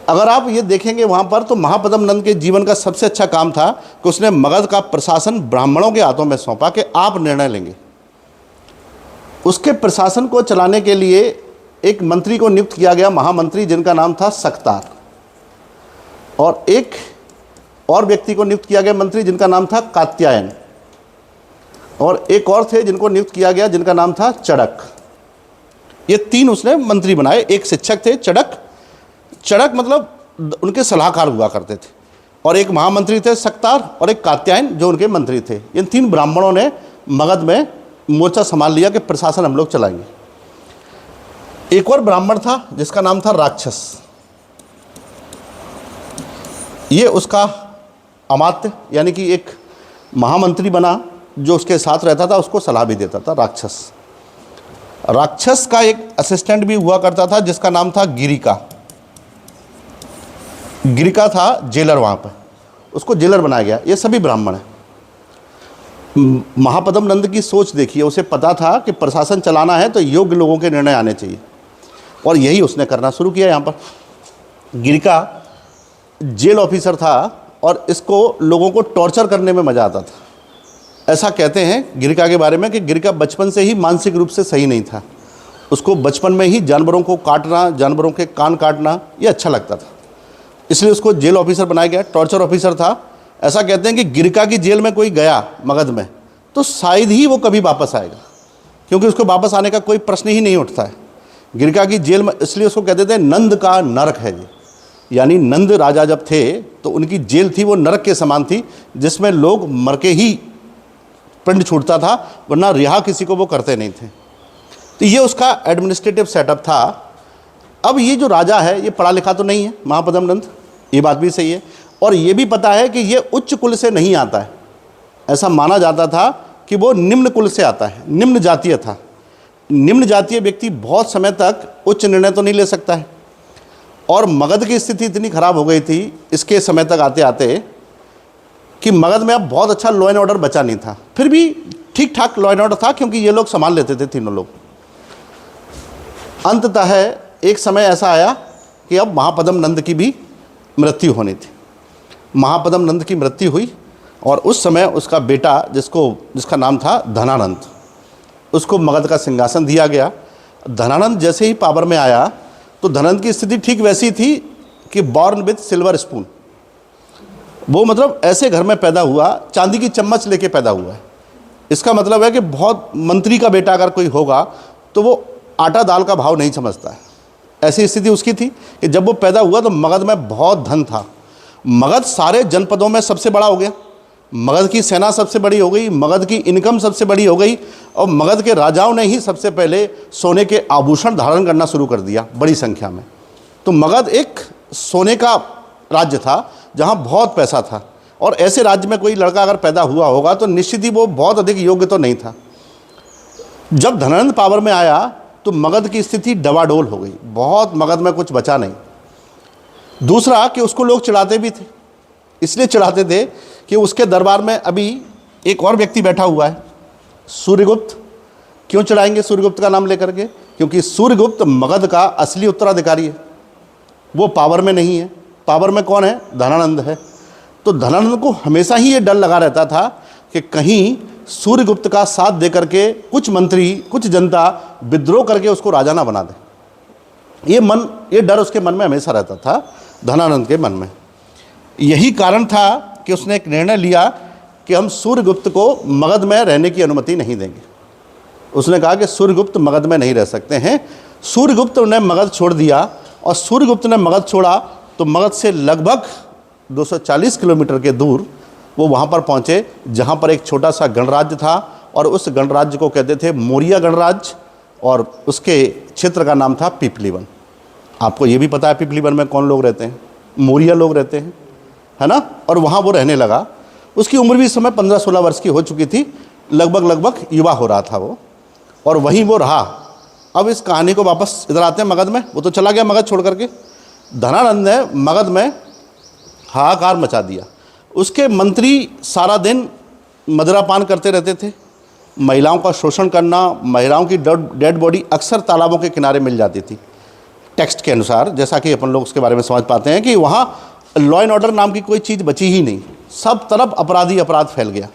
अगर आप ये देखेंगे वहाँ पर, तो महापद्म नंद के जीवन का सबसे अच्छा काम था कि उसने मगध का प्रशासन ब्राह्मणों के हाथों में सौंपा कि आप निर्णय लेंगे। उसके प्रशासन को चलाने के लिए एक मंत्री को नियुक्त किया गया, महामंत्री, जिनका नाम था सक्तार, और एक और व्यक्ति को नियुक्त किया गया मंत्री जिनका नाम था कात्यायन, और एक और थे जिनको नियुक्त किया गया जिनका नाम था चड़क। ये तीन उसने मंत्री बनाए। एक शिक्षक थे चड़क, चड़क मतलब उनके सलाहकार हुआ करते थे, और एक महामंत्री थे सक्तार, और एक कात्यायन जो उनके मंत्री थे। इन तीन ब्राह्मणों ने मगध में मोर्चा संभाल लिया कि प्रशासन हम लोग चलाएंगे। एक और ब्राह्मण था जिसका नाम था राक्षस। ये उसका अमात्य, यानी कि एक महामंत्री बना जो उसके साथ रहता था, उसको सलाह भी देता था। राक्षस का एक असिस्टेंट भी हुआ करता था जिसका नाम था गिरिका। गिरिका था जेलर वहाँ पर, उसको जेलर बनाया गया। ये सभी ब्राह्मण हैं। महापद्म नंद की सोच देखिए, उसे पता था कि प्रशासन चलाना है तो योग्य लोगों के निर्णय आने चाहिए, और यही उसने करना शुरू किया। यहाँ पर गिरिका जेल ऑफिसर था और इसको लोगों को टॉर्चर करने में मज़ा आता था। ऐसा कहते हैं गिरिका के बारे में कि गिरिका बचपन से ही मानसिक रूप से सही नहीं था। उसको बचपन में ही जानवरों को काटना, जानवरों के कान काटना, ये अच्छा लगता था, इसलिए उसको जेल ऑफिसर बनाया गया। टॉर्चर ऑफिसर था। ऐसा कहते हैं कि गिरिका की जेल में कोई गया मगध में तो शायद ही वो कभी वापस आएगा, क्योंकि उसको वापस आने का कोई प्रश्न ही नहीं उठता है। गिरिका की जेल में, इसलिए उसको कहते थे नंद का नरक है ये। यानी नंद राजा जब थे तो उनकी जेल थी वो नरक के समान थी, जिसमें लोग मर के ही पिंड छूटता था, वरना रिहा किसी को वो करते नहीं थे। तो ये उसका एडमिनिस्ट्रेटिव सेटअप था। अब ये जो राजा है ये पढ़ा लिखा तो नहीं है, महापद्म नंद, ये बात भी सही है, और ये भी पता है कि ये उच्च कुल से नहीं आता है। ऐसा माना जाता था कि वो निम्न कुल से आता है, निम्न जातीय था। निम्न जातीय व्यक्ति बहुत समय तक उच्च निर्णय तो नहीं ले सकता है, और मगध की स्थिति इतनी खराब हो गई थी इसके समय तक आते आते कि मगध में अब बहुत अच्छा लॉ एंड ऑर्डर बचा नहीं था। फिर भी ठीक ठाक लॉ एंड ऑर्डर था, क्योंकि ये लोग संभाल लेते थे, तीनों लोग। अंततः एक समय ऐसा आया कि अब महापद्म नंद की भी मृत्यु होनी थी। महापद्म नंद की मृत्यु हुई और उस समय उसका बेटा, जिसका नाम था धनानंद, उसको मगध का सिंहासन दिया गया। धनानंद जैसे ही पावर में आया तो धनानंद की स्थिति ठीक वैसी थी कि बॉर्न विथ सिल्वर स्पून। वो मतलब ऐसे घर में पैदा हुआ, चांदी की चम्मच लेके पैदा हुआ है। इसका मतलब है कि बहुत मंत्री का बेटा अगर कोई होगा तो वो आटा दाल का भाव नहीं समझता है। ऐसी स्थिति उसकी थी कि जब वो पैदा हुआ तो मगध में बहुत धन था। मगध सारे जनपदों में सबसे बड़ा हो गया, मगध की सेना सबसे बड़ी हो गई, मगध की इनकम सबसे बड़ी हो गई, और मगध के राजाओं ने ही सबसे पहले सोने के आभूषण धारण करना शुरू कर दिया बड़ी संख्या में। तो मगध एक सोने का राज्य था जहाँ बहुत पैसा था, और ऐसे राज्य में कोई लड़का अगर पैदा हुआ होगा तो निश्चित ही वो बहुत अधिक योग्य तो नहीं था। जब धनानंद पावर में आया तो मगध की स्थिति डवाडोल हो गई, बहुत मगध में कुछ बचा नहीं। दूसरा कि उसको लोग चिढ़ाते भी थे, इसलिए चिढ़ाते थे कि उसके दरबार में अभी एक और व्यक्ति बैठा हुआ है, सूर्यगुप्त। क्यों चिढ़ाएंगे सूर्यगुप्त का नाम लेकर के? क्योंकि सूर्यगुप्त मगध का असली उत्तराधिकारी है, वो पावर में नहीं है। पावर में कौन है? धनानंद है। तो धनानंद को हमेशा ही ये डर लगा रहता था कि कहीं सूर्यगुप्त का साथ देकर के कुछ मंत्री, कुछ जनता विद्रोह करके उसको राजा ना बना दे। ये डर उसके मन में हमेशा रहता था, धनानंद के मन में। यही कारण था कि उसने एक निर्णय लिया कि हम सूर्यगुप्त को मगध में रहने की अनुमति नहीं देंगे। उसने कहा कि सूर्यगुप्त मगध में नहीं रह सकते हैं। सूर्यगुप्त ने मगध छोड़ दिया, और सूर्यगुप्त ने मगध छोड़ा तो मगध से लगभग 240 किलोमीटर के दूर वो वहाँ पर पहुँचे, जहाँ पर एक छोटा सा गणराज्य था, और उस गणराज्य को कहते थे मौर्य गणराज्य, और उसके क्षेत्र का नाम था पीपलीवन। आपको ये भी पता है पीपलीवन में कौन लोग रहते हैं? मौर्य लोग रहते हैं, है ना। और वहाँ वो रहने लगा। उसकी उम्र भी इस समय 15-16 वर्ष की हो चुकी थी, लगभग युवा हो रहा था वो, और वहीं वो रहा। अब इस कहानी को वापस इधर आते हैं मगध में। वो तो चला गया मगध छोड़ करके। धनानंद ने मगध में हाहाकार मचा दिया। उसके मंत्री सारा दिन मदिरापान करते रहते थे, महिलाओं का शोषण करना, महिलाओं की डेड बॉडी अक्सर तालाबों के किनारे मिल जाती थी। टेक्स्ट के अनुसार, जैसा कि अपन लोग उसके बारे में समझ पाते हैं कि वहाँ लॉ एंड ऑर्डर नाम की कोई चीज़ बची ही नहीं, सब तरफ अपराध फैल गया।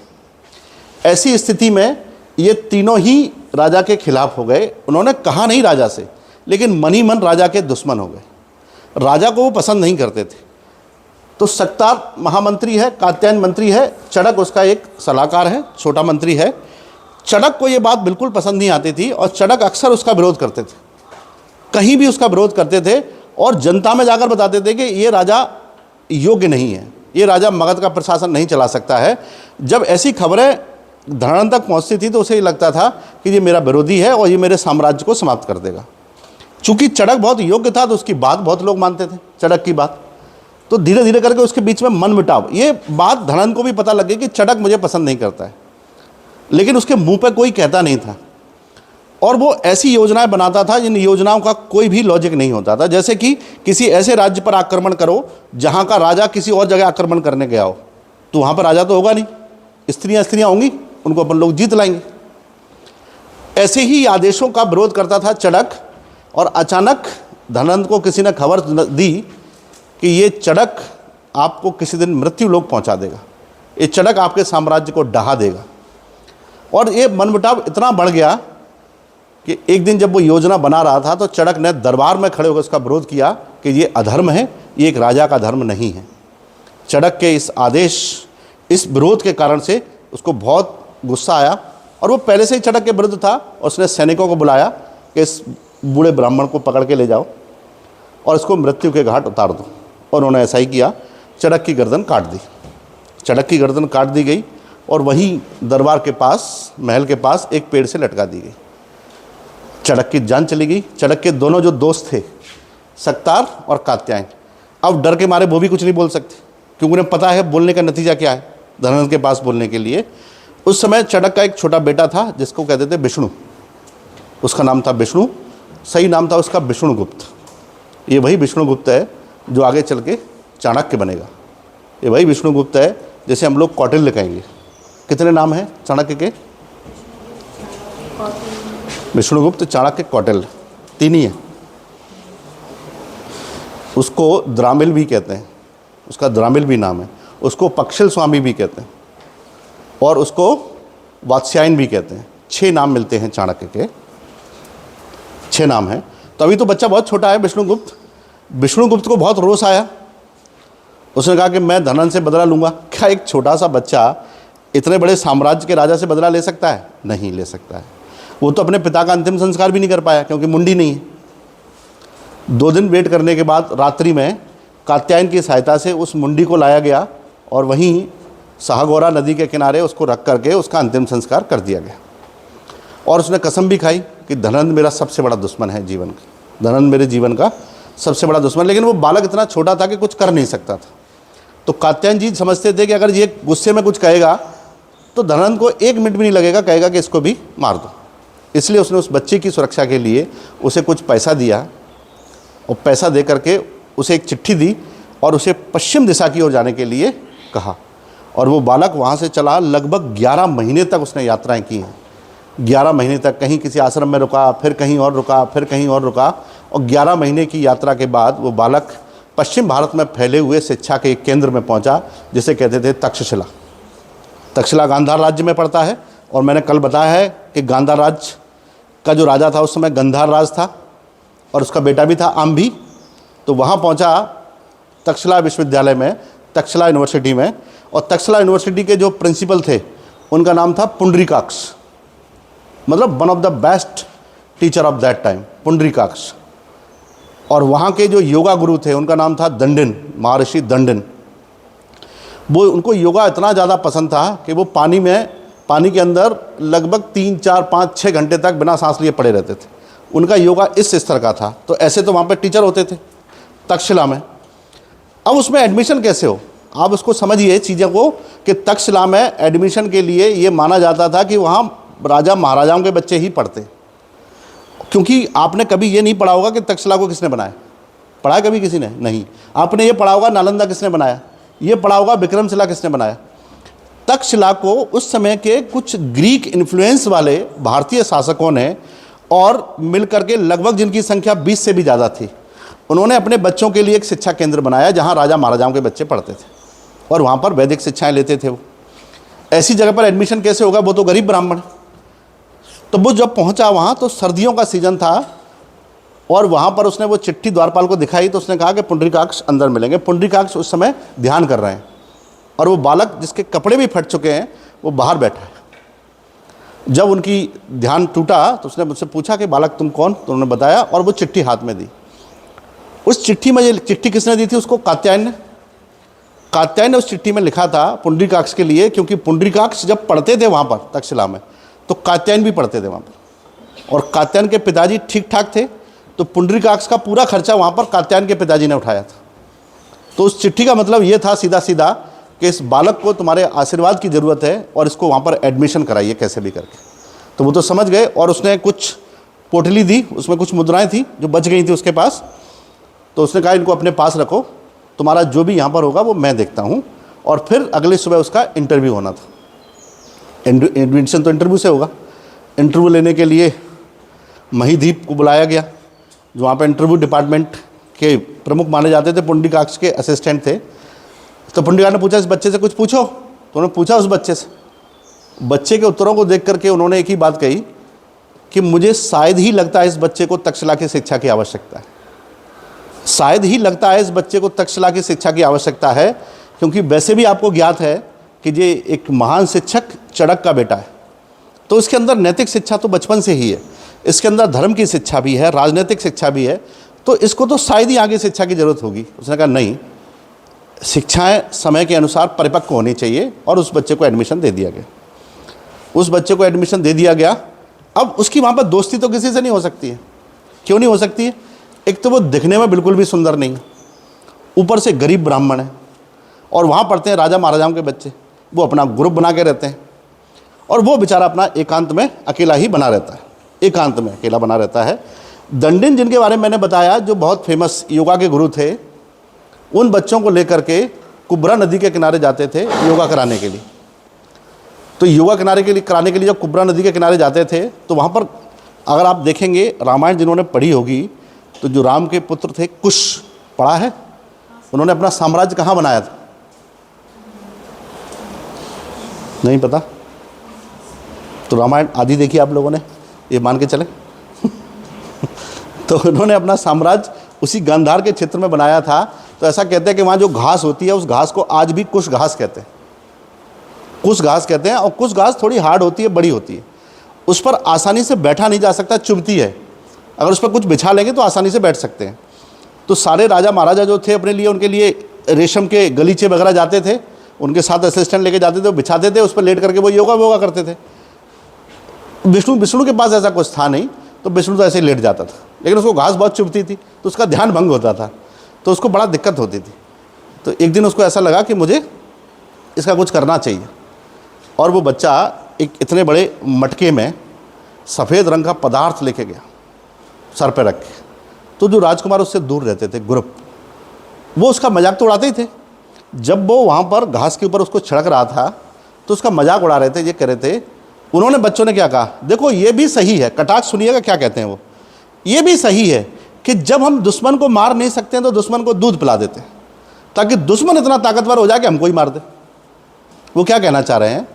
ऐसी स्थिति में ये तीनों ही राजा के खिलाफ हो गए। उन्होंने कहा नहीं राजा से, लेकिन मन ही मन राजा के दुश्मन हो गए। राजा को वो पसंद नहीं करते थे। तो सक्तार महामंत्री है, कात्यायन मंत्री है, चड़क उसका एक सलाहकार है, छोटा मंत्री है। चड़क को ये बात बिल्कुल पसंद नहीं आती थी, और चड़क अक्सर उसका विरोध करते थे, कहीं भी उसका विरोध करते थे, और जनता में जाकर बताते थे कि ये राजा योग्य नहीं है, ये राजा मगध का प्रशासन नहीं चला सकता है। जब ऐसी खबरें धनानंद तक पहुंचती थी तो उसे ये लगता था कि ये मेरा विरोधी है और ये मेरे साम्राज्य को समाप्त कर देगा। चूंकि चड़क बहुत योग्य था तो उसकी बात बहुत लोग मानते थे, चड़क की बात। तो धीरे धीरे करके उसके बीच में मन मिटाव, ये बात धनानंद को भी पता लग गई कि चड़क मुझे पसंद नहीं करता है, लेकिन उसके मुंह पर कोई कहता नहीं था। और वो ऐसी योजनाएं बनाता था जिन योजनाओं का कोई भी लॉजिक नहीं होता था। जैसे कि किसी ऐसे राज्य पर आक्रमण करो जहां का राजा किसी और जगह आक्रमण करने गया हो, तो वहां पर राजा तो होगा नहीं, स्त्रियां होंगी, उनको अपन लोग जीत लाएंगे। ऐसे ही आदेशों का विरोध करता था चड़क। और अचानक धनानंद को किसी ने खबर दी कि ये चड़क आपको किसी दिन मृत्यु लोक पहुंचा देगा, ये चड़क आपके साम्राज्य को ढहा देगा। और ये मनमुटाव इतना बढ़ गया कि एक दिन जब वो योजना बना रहा था तो चड़क ने दरबार में खड़े होकर उसका विरोध किया कि ये अधर्म है, ये एक राजा का धर्म नहीं है। चड़क के इस आदेश, इस विरोध के कारण से उसको बहुत गुस्सा आया, और वो पहले से ही चड़क के विरुद्ध था। उसने सैनिकों को बुलाया कि इस बूढ़े ब्राह्मण को पकड़ के ले जाओ और इसको मृत्यु के घाट उतार दो। और उन्होंने ऐसा ही किया, चड़क की गर्दन काट दी। चड़क की गर्दन काट दी गई और वहीं दरबार के पास, महल के पास एक पेड़ से लटका दी गई। चड़क की जान चली गई। चड़क के दोनों जो दोस्त थे, सक्तार और कात्यायन, अब डर के मारे वो भी कुछ नहीं बोल सकते, क्योंकि उन्हें पता है बोलने का नतीजा क्या है धनानंद के पास बोलने के लिए। उस समय चड़क का एक छोटा बेटा था जिसको कहते थे विष्णु, उसका नाम था विष्णु, सही नाम था उसका विष्णुगुप्त। ये वही विष्णुगुप्त है जो आगे चल के चाणक्य बनेगा। ये वही विष्णुगुप्त है जैसे हम लोग कौटिल्य कहेंगे। कितने नाम हैं चाणक्य के? विष्णुगुप्त, चाणक्य, कौटिल्य, तीन ही हैं। उसको द्रामिल भी कहते हैं, उसका द्रामिल भी नाम है। उसको पक्षिल स्वामी भी कहते हैं, और उसको वात्स्यायन भी कहते हैं। 6 नाम मिलते हैं चाणक्य के, 6 नाम हैं। तो अभी तो बच्चा बहुत छोटा है विष्णुगुप्त। विष्णुगुप्त को बहुत रोष आया। उसने कहा कि मैं धनानंद से बदला लूँगा। क्या एक छोटा सा बच्चा इतने बड़े साम्राज्य के राजा से बदला ले सकता है? नहीं ले सकता है। वो तो अपने पिता का अंतिम संस्कार भी नहीं कर पाया क्योंकि मुंडी नहीं है। 2 दिन वेट करने के बाद रात्रि में कात्यायन की सहायता से उस मुंडी को लाया गया और वहीं साहगौरा नदी के किनारे उसको रख करके उसका अंतिम संस्कार कर दिया गया। और उसने कसम भी खाई कि धनानंद मेरा सबसे बड़ा दुश्मन है जीवन का, धनानंद मेरे जीवन का सबसे बड़ा दुश्मन, लेकिन वो बालक इतना छोटा था कि कुछ कर नहीं सकता था। तो कात्यायन जी समझते थे कि अगर ये गुस्से में कुछ कहेगा तो धनंजय को 1 मिनट भी नहीं लगेगा, कहेगा कि इसको भी मार दो। इसलिए उसने उस बच्चे की सुरक्षा के लिए उसे कुछ पैसा दिया और पैसा दे करके उसे एक चिट्ठी दी और उसे पश्चिम दिशा की ओर जाने के लिए कहा। और वो बालक वहाँ से चला। लगभग 11 महीने तक उसने यात्राएं की हैं। 11 महीने तक कहीं किसी आश्रम में रुका, फिर कहीं और रुका, फिर कहीं और रुका, और 11 महीने की यात्रा के बाद वो बालक पश्चिम भारत में फैले हुए शिक्षा के एक केंद्र में पहुंचा, जिसे कहते थे तक्षशिला। तक्षशिला गांधार राज्य में पड़ता है। और मैंने कल बताया है कि गांधार राज्य का जो राजा था उस समय गंधार राज था, और उसका बेटा भी था आम्भी। तो वहाँ पहुँचा तक्षशिला विश्वविद्यालय में, तक्षशिला यूनिवर्सिटी में। और तक्षशिला यूनिवर्सिटी के जो प्रिंसिपल थे उनका नाम था पुंडरीकाक्ष, मतलब one of the best teacher of that time, Pundarikaksha. और वहाँ के जो योगा गुरु थे उनका नाम था दंडिन, महर्षि दंडिन। वो उनको योगा इतना ज़्यादा पसंद था कि वो पानी के अंदर लगभग 3, 4, 5, 6 घंटे तक बिना सांस लिए पड़े रहते थे। उनका योगा इस स्तर का था। तो ऐसे तो वहाँ पे टीचर होते थे तक्षशिला में। अब उसमें एडमिशन कैसे हो, आप उसको समझिए चीज़ों को, कि तक्षशिला में एडमिशन के लिए ये माना जाता था कि वहाँ राजा महाराजाओं के बच्चे ही पढ़ते। क्योंकि आपने कभी ये नहीं पढ़ा होगा कि तक्षशिला को किसने बनाया, पढ़ा है कभी किसी ने? नहीं। आपने ये पढ़ा होगा नालंदा किसने बनाया, ये पढ़ा होगा विक्रमशिला किसने बनाया। तक्षशिला को उस समय के कुछ ग्रीक इन्फ्लुएंस वाले भारतीय शासकों ने और मिल करके, लगभग जिनकी संख्या 20 से भी ज़्यादा थी, उन्होंने अपने बच्चों के लिए एक शिक्षा केंद्र बनाया जहाँ राजा महाराजाओं के बच्चे पढ़ते थे और वहाँ पर वैदिक शिक्षाएँ लेते थे। वो ऐसी जगह पर एडमिशन कैसे होगा, वो तो गरीब ब्राह्मण। तो वो जब पहुंचा वहाँ तो सर्दियों का सीजन था, और वहाँ पर उसने वो चिट्ठी द्वारपाल को दिखाई तो उसने कहा कि पुंडरीकाक्ष अंदर मिलेंगे। पुंडरीकाक्ष उस समय ध्यान कर रहे हैं, और वो बालक जिसके कपड़े भी फट चुके हैं वो बाहर बैठा है। जब उनकी ध्यान टूटा तो उसने मुझसे पूछा कि बालक तुम कौन, तो उन्होंने बताया और वो चिट्ठी हाथ में दी। उस चिट्ठी में, ये चिट्ठी किसने दी थी उसको? कात्यायन ने। कात्यायन ने उस चिट्ठी में लिखा था पुंडरीकाक्ष के लिए, क्योंकि पुंडरीकाक्ष जब पढ़ते थे वहाँ पर तक्षशिला में तो कात्यायन भी पढ़ते थे वहाँ पर, और कात्यायन के पिताजी ठीक ठाक थे, तो पुंडरीकाक्ष का पूरा खर्चा वहाँ पर कात्यायन के पिताजी ने उठाया था। तो उस चिट्ठी का मतलब ये था सीधा सीधा कि इस बालक को तुम्हारे आशीर्वाद की ज़रूरत है और इसको वहाँ पर एडमिशन कराइए कैसे भी करके। तो वो तो समझ गए, और उसने कुछ पोटली दी, उसमें कुछ मुद्राएं थी जो बच गई थी उसके पास। तो उसने कहा इनको अपने पास रखो, तुम्हारा जो भी यहाँ पर होगा वो मैं देखता हूँ। और फिर अगले सुबह उसका इंटरव्यू होना था। एडमिशन तो इंटरव्यू से होगा। इंटरव्यू लेने के लिए महीदीप को बुलाया गया, जो वहाँ पर इंटरव्यू डिपार्टमेंट के प्रमुख माने जाते थे, पुंडरीकाक्ष के असिस्टेंट थे। तो पुंडरीकाक्ष ने पूछा इस बच्चे से कुछ पूछो, तो उन्होंने पूछा उस बच्चे से। बच्चे के उत्तरों को देख करके उन्होंने एक ही बात कही कि मुझे शायद ही लगता है इस बच्चे को तक्षशिला की शिक्षा की आवश्यकता है। शायद ही लगता है इस बच्चे को तक्षशिला की शिक्षा की आवश्यकता है, क्योंकि वैसे भी आपको ज्ञात है कि ये एक महान शिक्षक चड़क का बेटा है, तो इसके अंदर नैतिक शिक्षा तो बचपन से ही है, इसके अंदर धर्म की शिक्षा भी है, राजनीतिक शिक्षा भी है, तो इसको तो शायद ही आगे शिक्षा की ज़रूरत होगी। उसने कहा नहीं, शिक्षाएं समय के अनुसार परिपक्व होनी चाहिए, और उस बच्चे को एडमिशन दे दिया गया। उस बच्चे को एडमिशन दे दिया गया। अब उसकी वहाँ पर दोस्ती तो किसी से नहीं हो सकती है। क्यों नहीं हो सकती है? एक तो वो दिखने में बिल्कुल भी सुंदर नहीं है, ऊपर से गरीब ब्राह्मण है, और वहाँ पढ़ते हैं राजा महाराजाओं के बच्चे। वो अपना ग्रुप बना के रहते हैं, और वो बेचारा अपना एकांत में अकेला ही बना रहता है, एकांत में अकेला बना रहता है। दंडिन जिनके बारे में मैंने बताया, जो बहुत फेमस योगा के गुरु थे, उन बच्चों को लेकर के कुब्रा नदी के किनारे जाते थे योगा कराने के लिए। तो योगा कराने के लिए जब कुब्रा नदी के किनारे जाते थे, तो वहाँ पर अगर आप देखेंगे, रामायण जिन्होंने पढ़ी होगी, तो जो राम के पुत्र थे कुश, पढ़ा है, उन्होंने अपना साम्राज्य कहाँ बनाया था? नहीं पता? तो रामायण आदि देखी आप लोगों ने, ये मान के चले। तो उन्होंने अपना साम्राज्य उसी गांधार के क्षेत्र में बनाया था। तो ऐसा कहते हैं कि वहाँ जो घास होती है उस घास को आज भी कुश घास कहते हैं, कुश घास कहते हैं। और कुश घास थोड़ी हार्ड होती है, बड़ी होती है, उस पर आसानी से बैठा नहीं जा सकता, चुभती है। अगर उस पर कुछ बिछा लेंगे तो आसानी से बैठ सकते हैं। तो सारे राजा महाराजा जो थे अपने लिए, उनके लिए रेशम के गलीचे वगैरह जाते थे, उनके साथ असिस्टेंट लेके जाते थे, वो बिछाते थे, उस पर लेट करके वो योगा वोगा करते थे। विष्णु के पास ऐसा कुछ था नहीं, तो विष्णु तो ऐसे ही लेट जाता था। लेकिन उसको घास बहुत चुभती थी तो उसका ध्यान भंग होता था, तो उसको बड़ा दिक्कत होती थी। तो एक दिन उसको ऐसा लगा कि मुझे इसका कुछ करना चाहिए, और वो बच्चा एक इतने बड़े मटके में सफ़ेद रंग का पदार्थ लेके गया सर पे रख के। तो जो राजकुमार उससे दूर रहते थे, ग्रुप, वो उसका मजाक तो उड़ाते ही थे। जब वो वहाँ पर घास के ऊपर उसको छिड़क रहा था तो उसका मजाक उड़ा रहे थे, ये कह रहे थे, उन्होंने बच्चों ने क्या कहा, देखो ये भी सही है, कटाक्ष सुनिएगा क्या कहते हैं वो, ये भी सही है कि जब हम दुश्मन को मार नहीं सकते हैं तो दुश्मन को दूध पिला देते हैं, ताकि दुश्मन इतना ताकतवर हो जाए कि हमको ही मार दे। वो क्या कहना चाह रहे हैं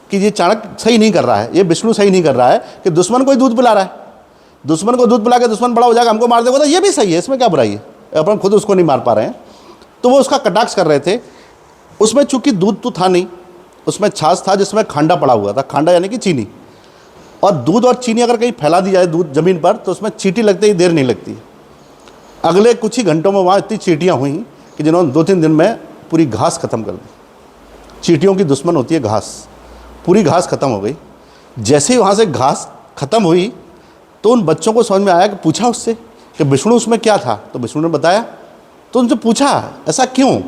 कि ये चाणक्य सही नहीं कर रहा है, ये विष्णु सही नहीं कर रहा है कि दुश्मन को ही दूध पिला रहा है, दुश्मन को दूध पिला के दुश्मन बड़ा हो जाएगा, हमको मार देगा, तो ये भी सही है, इसमें क्या बुराई है, अपन खुद उसको नहीं मार पा रहे हैं। तो वो उसका कटाक्ष कर रहे थे। उसमें चूंकि दूध तो था नहीं, उसमें छाछ था जिसमें खांडा पड़ा हुआ था, खांडा यानी कि चीनी, और दूध और चीनी अगर कहीं फैला दी जाए दूध ज़मीन पर तो उसमें चींटी लगते ही देर नहीं लगती। अगले कुछ ही घंटों में वहाँ इतनी चींटियाँ हुई कि जिन्होंने 2-3 दिन में पूरी घास ख़त्म कर दी। चींटियों की दुश्मन होती है घास, पूरी घास ख़त्म हो गई। जैसे ही वहाँ से घास ख़त्म हुई तो उन बच्चों को समझ में आया कि पूछा उससे कि विष्णु उसमें क्या था, तो विष्णु ने बताया। तो उनसे पूछा ऐसा क्यों,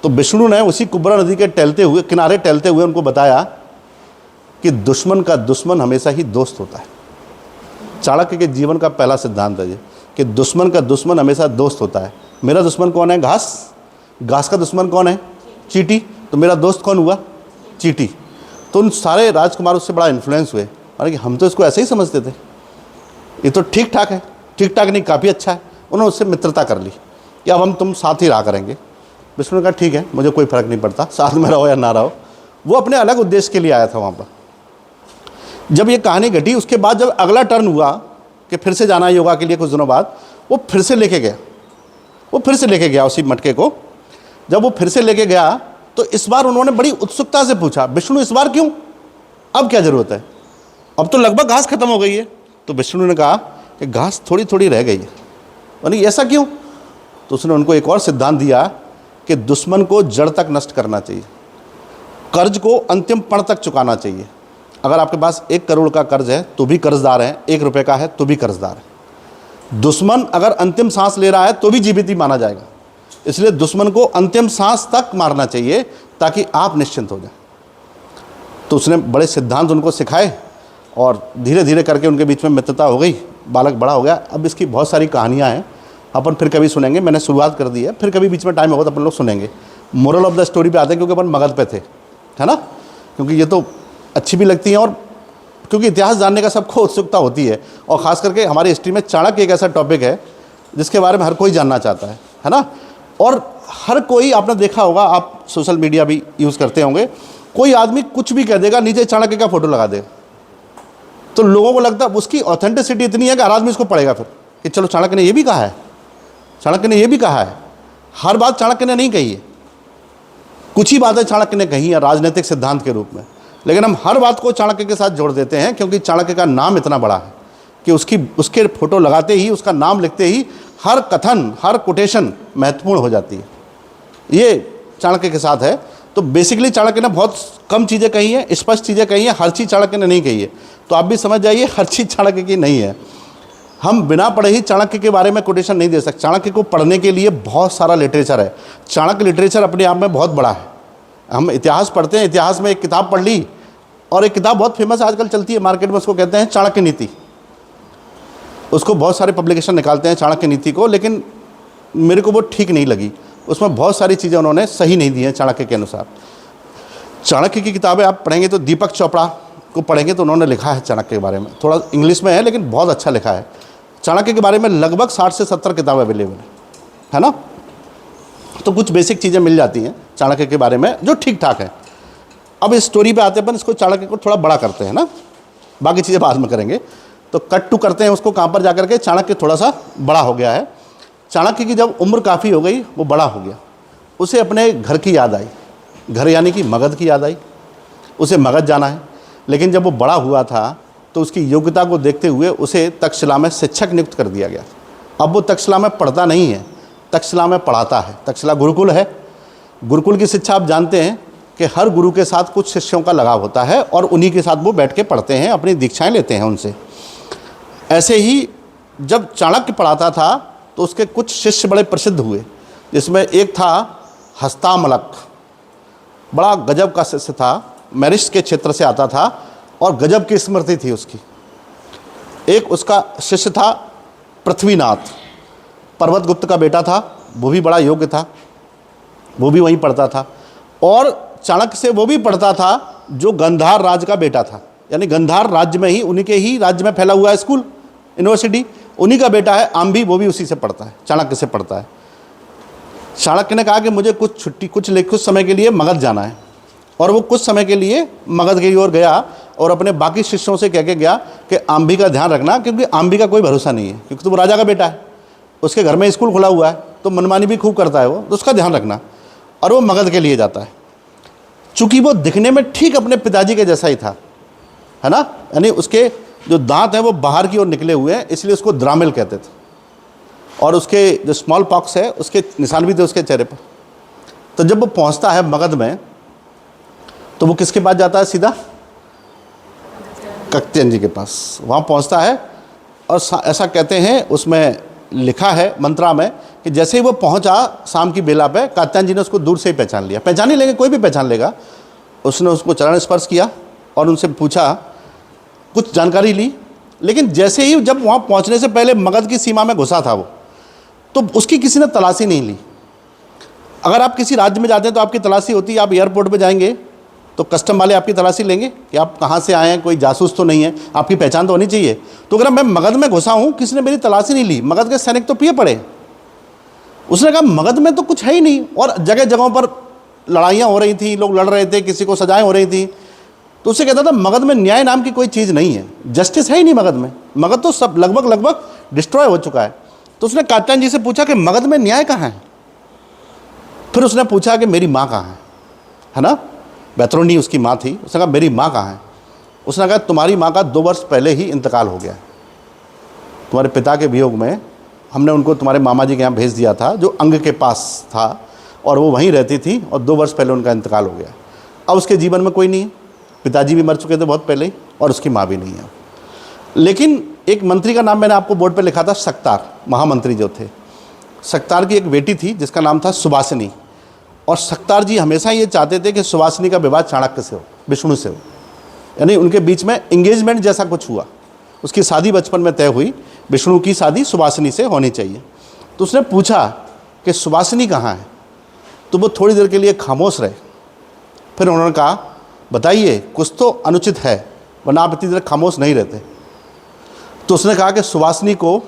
तो विष्णु ने उसी कुब्रा नदी के किनारे टहलते हुए उनको बताया कि दुश्मन का दुश्मन हमेशा ही दोस्त होता है। चाणक्य के जीवन का पहला सिद्धांत है ये कि दुश्मन का दुश्मन हमेशा दोस्त होता है। मेरा दुश्मन कौन है? घास। घास का दुश्मन कौन है? चींटी। तो मेरा दोस्त कौन हुआ? चींटी। तो उन सारे राजकुमार उससे बड़ा इन्फ्लुएंस हुए, माना कि हम तो इसको ऐसे ही समझते थे, ये तो ठीक ठाक है, ठीक ठाक नहीं काफ़ी अच्छा है। उन्होंने उससे मित्रता कर ली कि अब हम तुम साथ ही रहा करेंगे। विष्णु ने कहा ठीक है, मुझे कोई फ़र्क नहीं पड़ता, साथ में रहो या ना रहो। वो अपने अलग उद्देश्य के लिए आया था वहाँ पर। जब ये कहानी घटी उसके बाद जब अगला टर्न हुआ कि फिर से जाना है योगा के लिए कुछ दिनों बाद, वो फिर से लेके गया उसी मटके को। जब वो फिर से लेके गया तो इस बार उन्होंने बड़ी उत्सुकता से पूछा, विष्णु इस बार क्यों, अब क्या ज़रूरत है, अब तो लगभग घास खत्म हो गई है। तो विष्णु ने कहा कि घास थोड़ी थोड़ी रह गई है। यानी ऐसा क्यों? तो उसने उनको एक और सिद्धांत दिया कि दुश्मन को जड़ तक नष्ट करना चाहिए, कर्ज को अंतिम पण तक चुकाना चाहिए। अगर आपके पास 1 करोड़ का कर्ज है तो भी कर्जदार है, 1 रुपये का है तो भी कर्जदार है। दुश्मन अगर अंतिम सांस ले रहा है तो भी जीवित ही माना जाएगा। इसलिए दुश्मन को अंतिम सांस तक मारना चाहिए ताकि आप निश्चिंत हो जाए। तो उसने बड़े सिद्धांत उनको सिखाए और धीरे धीरे करके उनके बीच में मित्रता हो गई, बालक बड़ा हो गया। अब इसकी बहुत सारी कहानियाँ हैं, अपन फिर कभी सुनेंगे, मैंने शुरुआत कर दी है, फिर कभी बीच में टाइम होगा तो अपन लोग सुनेंगे। मोरल ऑफ द स्टोरी पे आते हैं क्योंकि अपन मगध पे थे, है ना, क्योंकि ये तो अच्छी भी लगती हैं और क्योंकि इतिहास जानने का सबको उत्सुकता होती है। और ख़ास करके हमारी हिस्ट्री में चाणक्य एक ऐसा टॉपिक है जिसके बारे में हर कोई जानना चाहता है ना। और हर कोई, आपने देखा होगा, आप सोशल मीडिया भी यूज़ करते होंगे, कोई आदमी कुछ भी कह देगा, नीचे चाणक्य का फोटो लगा देगा, तो लोगों को लगता है उसकी ऑथेंटिसिटी इतनी है कि हर आदमी इसको पढ़ेगा फिर कि चलो चाणक्य ने ये भी कहा है, चाणक्य ने ये भी कहा है। हर बात चाणक्य ने नहीं कही है, कुछ ही बातें चाणक्य ने कही है राजनीतिक सिद्धांत के रूप में, लेकिन हम हर बात को चाणक्य के साथ जोड़ देते हैं क्योंकि चाणक्य का नाम इतना बड़ा है कि उसके फोटो लगाते ही, उसका नाम लिखते ही हर कथन, हर कोटेशन महत्वपूर्ण हो जाती है। ये चाणक्य के साथ है। तो बेसिकली चाणक्य ने बहुत कम चीज़ें कही हैं, स्पष्ट चीज़ें कही हैं, हर चीज़ चाणक्य ने नहीं कही है। तो आप भी समझ जाइए हर चीज़ चाणक्य की नहीं है। हम बिना पढ़े ही चाणक्य के बारे में कोटेशन नहीं दे सकते। चाणक्य को पढ़ने के लिए बहुत सारा लिटरेचर है। चाणक्य लिटरेचर अपने आप में बहुत बड़ा है। हम इतिहास पढ़ते हैं, इतिहास में एक किताब पढ़ ली, और एक किताब बहुत फेमस आजकल चलती है मार्केट में, उसको कहते हैं चाणक्य नीति। उसको बहुत सारे पब्लिकेशन निकालते हैं चाणक्य नीति को, लेकिन मेरे को वो ठीक नहीं लगी। उसमें बहुत सारी चीज़ें उन्होंने सही नहीं दी हैं चाणक्य के अनुसार। चाणक्य की किताबें आप पढ़ेंगे तो दीपक चोपड़ा को पढ़ेंगे तो उन्होंने लिखा है चाणक्य के बारे में, थोड़ा इंग्लिश में है लेकिन बहुत अच्छा लिखा है। चाणक्य के बारे में लगभग 60 से 70 किताबें अवेलेबल है ना। तो कुछ बेसिक चीज़ें मिल जाती हैं चाणक्य के बारे में जो ठीक ठाक है। अब इस स्टोरी पे आते अपन इसको चाणक्य को थोड़ा बड़ा करते हैं ना, बाकी चीज़ें बाद में करेंगे। तो कट टू करते हैं उसको, कहाँ पर जाकर के चाणक्य थोड़ा सा बड़ा हो गया है। चाणक्य की जब उम्र काफ़ी हो गई, वो बड़ा हो गया, उसे अपने घर की याद आई, घर यानी कि मगध की याद आई, उसे मगध जाना है। लेकिन जब वो बड़ा हुआ था तो उसकी योग्यता को देखते हुए उसे तक्षशिला में शिक्षक नियुक्त कर दिया गया। अब वो तक्षशिला में पढ़ता नहीं है, तक्षशिला में पढ़ाता है। तक्षशिला गुरुकुल है। गुरुकुल की शिक्षा आप जानते हैं कि हर गुरु के साथ कुछ शिष्यों का लगाव होता है और उन्हीं के साथ वो बैठ के पढ़ते हैं, अपनी दीक्षाएं लेते हैं उनसे। ऐसे ही जब चाणक्य पढ़ाता था तो उसके कुछ शिष्य बड़े प्रसिद्ध हुए, जिसमें एक था हस्तामलक, बड़ा गजब का शिष्य था, मैरिश के क्षेत्र से आता था और गजब की स्मृति थी उसकी। एक उसका शिष्य था पृथ्वीनाथ, पर्वतगुप्त का बेटा था, वो भी बड़ा योग्य था, वो भी वहीं पढ़ता था। और चाणक्य से वो भी पढ़ता था जो गंधार राज्य का बेटा था, यानी गंधार राज्य में ही, उन्हीं के ही राज्य में फैला हुआ है स्कूल यूनिवर्सिटी, उन्हीं का बेटा है आम्भी, वो भी उसी से पढ़ता है, चाणक्य से पढ़ता है। चाणक्य ने कहा कि मुझे कुछ समय के लिए मगध जाना है, और वो कुछ समय के लिए मगध की ओर गया और अपने बाकी शिष्यों से कह के गया कि आम्भी का ध्यान रखना, क्योंकि आम्भी का कोई भरोसा नहीं है, क्योंकि तो वो राजा का बेटा है, उसके घर में स्कूल खुला हुआ है, तो मनमानी भी खूब करता है वो, तो उसका ध्यान रखना। और वो मगध के लिए जाता है। चूँकि वो दिखने में ठीक अपने पिताजी के जैसा ही था, है ना, यानी उसके जो दांत हैं वो बाहर की ओर निकले हुए हैं, इसलिए उसको द्रामिल कहते थे, और उसके जो स्मॉल पॉक्स है उसके निशान भी थे उसके चेहरे पर। तो जब वो पहुंचता है मगध में, तो वो किसके पास जाता है? सीधा कात्यायन जी के पास। वहाँ पहुँचता है और ऐसा कहते हैं, उसमें लिखा है मंत्रा में, कि जैसे ही वो पहुँचा शाम की बेला पे, कात्यायन जी ने उसको दूर से ही पहचान लिया। पहचान ही लेंगे, कोई भी पहचान लेगा। उसने उसको चरण स्पर्श किया और उनसे पूछा, कुछ जानकारी ली, लेकिन जैसे ही जब वहाँ पहुँचने से पहले मगध की सीमा में घुसा था वो, तो उसकी किसी ने तलाशी नहीं ली। अगर आप किसी राज्य में जाते हैं तो आपकी तलाशी होती है, आप एयरपोर्ट पे जाएंगे तो कस्टम वाले आपकी तलाशी लेंगे कि आप कहाँ से आए हैं, कोई जासूस तो नहीं है, आपकी पहचान तो होनी चाहिए। तो अगर मैं मगध में घुसा हूँ, किसी ने मेरी तलाशी नहीं ली, मगध के सैनिक तो पिए पड़े। उसने कहा मगध में तो कुछ है ही नहीं, और जगह जगहों पर लड़ाइयाँ हो रही थी, लोग लड़ रहे थे, किसी को सजाएं हो रही थी। तो उससे कहता था मगध में न्याय नाम की कोई चीज़ नहीं है, जस्टिस है ही नहीं मगध में, मगध तो सब लगभग डिस्ट्रॉय हो चुका है। तो उसने कात्यायन जी से पूछा कि मगध में न्याय कहाँ है? फिर उसने पूछा कि मेरी माँ कहाँ है ना, बैतरणी उसकी माँ थी। उसने कहा मेरी माँ कहाँ है? उसने कहा तुम्हारी माँ का 2 वर्ष पहले ही इंतकाल हो गया, तुम्हारे पिता के वियोग में हमने उनको तुम्हारे मामा जी के यहाँ भेज दिया था, जो अंग के पास था, और वो वहीं रहती थी, और 2 वर्ष पहले उनका इंतकाल हो गया। अब उसके जीवन में कोई नहीं है, पिताजी भी मर चुके थे बहुत पहले ही, और उसकी माँ भी नहीं है। लेकिन एक मंत्री का नाम मैंने आपको बोर्ड पर लिखा था, सक्तार, महामंत्री जो थे। सक्तार की एक बेटी थी जिसका नाम था सुवासिनी, और सक्तार जी हमेशा ये चाहते थे कि सुवासिनी का विवाह चाणक्य से हो, विष्णु से हो, यानी उनके बीच में एंगेजमेंट जैसा कुछ हुआ। उसकी शादी बचपन में तय हुई, विष्णु की शादी सुवासिनी से होनी चाहिए। तो उसने पूछा कि सुवासिनी कहाँ है? तो वो थोड़ी देर के लिए खामोश रहे। फिर उन्होंने कहा बताइए, कुछ तो अनुचित है, वरना आप इतनी देर खामोश नहीं रहते। तो उसने कहा कि सुवासिनी को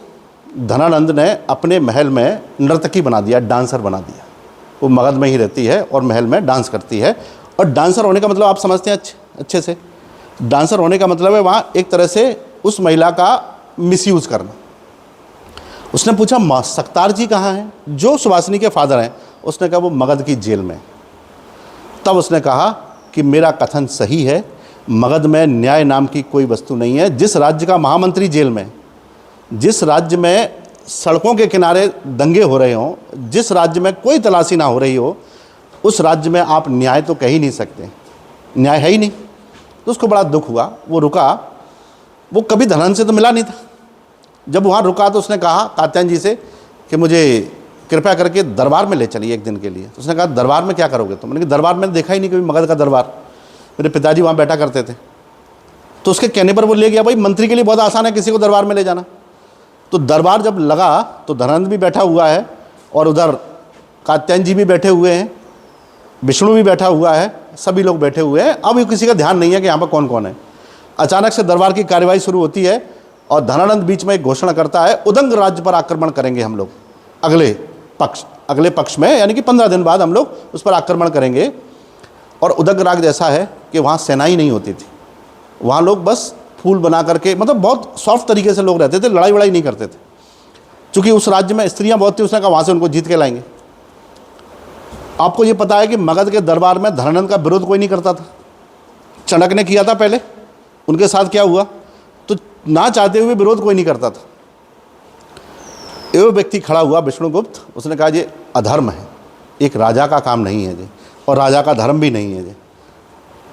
धनानंद ने अपने महल में नर्तकी बना दिया, डांसर बना दिया। वो मगध में ही रहती है और महल में डांस करती है। और डांसर होने का मतलब आप समझते हैं अच्छे से, डांसर होने का मतलब है वहाँ एक तरह से उस महिला का मिसयूज़ करना। उसने पूछा सक्तार जी कहाँ हैं, जो सुवासिनी के फादर हैं? उसने कहा वो मगध की जेल में। तब उसने कहा कि मेरा कथन सही है, मगध में न्याय नाम की कोई वस्तु नहीं है। जिस राज्य का महामंत्री जेल में, जिस राज्य में सड़कों के किनारे दंगे हो रहे हों, जिस राज्य में कोई तलाशी ना हो रही हो, उस राज्य में आप न्याय तो कह ही नहीं सकते, न्याय है ही नहीं। तो उसको बड़ा दुख हुआ, वो रुका। वो कभी धनानंद से तो मिला नहीं था। जब वहाँ रुका तो उसने कहा कात्यायन जी से कि मुझे कृपया करके दरबार में ले चलिए एक दिन के लिए। तो उसने कहा दरबार में क्या करोगे तुम? मैंने कहा दरबार में देखा ही नहीं कभी, मगध का दरबार, मेरे पिताजी वहाँ बैठा करते थे। तो उसके कहने पर वो ले गया। भाई मंत्री के लिए बहुत आसान है किसी को दरबार में ले जाना। तो दरबार जब लगा तो धनानंद भी बैठा हुआ है, और उधर कात्यायन जी भी बैठे हुए हैं, विष्णु भी बैठा हुआ है, सभी लोग बैठे हुए हैं। अब किसी का ध्यान नहीं है कि यहाँ पर कौन कौन है। अचानक से दरबार की कार्यवाही शुरू होती है, और धनानंद बीच में एक घोषणा करता है, उदंग राज्य पर आक्रमण करेंगे हम लोग अगले पक्ष में, यानी कि 15 दिन बाद हम लोग उस पर आक्रमण करेंगे। और उदंग राज्य ऐसा है कि वहाँ सेना ही नहीं होती थी, वहाँ लोग बस फूल बना करके, मतलब बहुत सॉफ्ट तरीके से लोग रहते थे, लड़ाई वड़ाई नहीं करते थे। चूँकि उस राज्य में स्त्रियाँ बहुत थी, उसने कहा वहाँ से उनको जीत के लाएंगे। आपको ये पता है कि मगध के दरबार में धनानंद का विरोध कोई नहीं करता था। चाणक्य ने किया था पहले, उनके साथ क्या हुआ, तो ना चाहते हुए विरोध कोई नहीं करता था। एवं व्यक्ति खड़ा हुआ विष्णुगुप्त, उसने कहा ये अधर्म है, एक राजा का काम नहीं है जी, और राजा का धर्म भी नहीं है जी।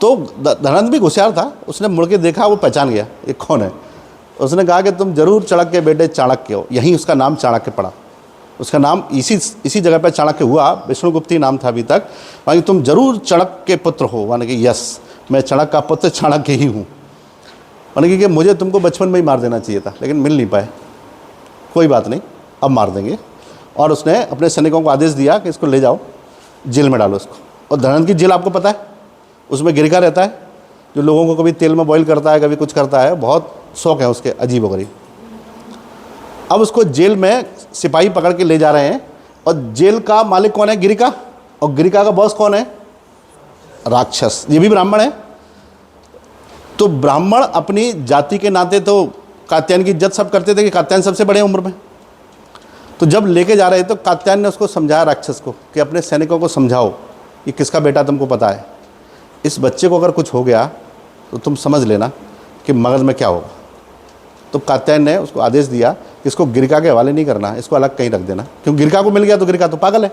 तो धनानंद भी होशियार था, उसने मुड़ के देखा, वो पहचान गया ये कौन है। उसने कहा कि तुम जरूर चाणक्य के बेटे चाणक्य हो, यहीं उसका नाम चाणक्य पड़ा। उसका नाम इसी जगह पर चाणक्य हुआ, विष्णुगुप्त ही नाम था अभी तक। मानी तुम जरूर चाणक्य के पुत्र हो, माने कि यस मैं चाणक्य का पुत्र चाणक्य ही हूँ। माने कि मुझे तुमको बचपन में ही मार देना चाहिए था, लेकिन मिल नहीं पाए। कोई बात नहीं, अब मार देंगे। और उसने अपने सैनिकों को आदेश दिया कि इसको ले जाओ, जेल में डालो इसको। और धनंद की जेल आपको पता है, उसमें गिरका रहता है, जो लोगों को कभी तेल में बॉईल करता है, कभी कुछ करता है, बहुत शौक है उसके अजीब वगैरह। अब उसको जेल में सिपाही पकड़ के ले जा रहे हैं, और जेल का मालिक कौन है? गिरिका। और गिरिका का बॉस कौन है? राक्षस। ये भी ब्राह्मण है। तो ब्राह्मण अपनी जाति के नाते तो कात्यायन की इज्जत सब करते थे कि कात्यायन सबसे बड़े उम्र में। तो जब लेके जा रहे तो कात्यायन ने उसको समझाया, राक्षस को, कि अपने सैनिकों को समझाओ ये किसका बेटा तुमको पता है, इस बच्चे को अगर कुछ हो गया तो तुम समझ लेना कि मगध में क्या होगा। तो कात्यायन ने उसको आदेश दिया कि इसको गिरिका के हवाले नहीं करना, इसको अलग कहीं रख देना, क्योंकि गिरिका को मिल गया तो गिरिका तो पागल है,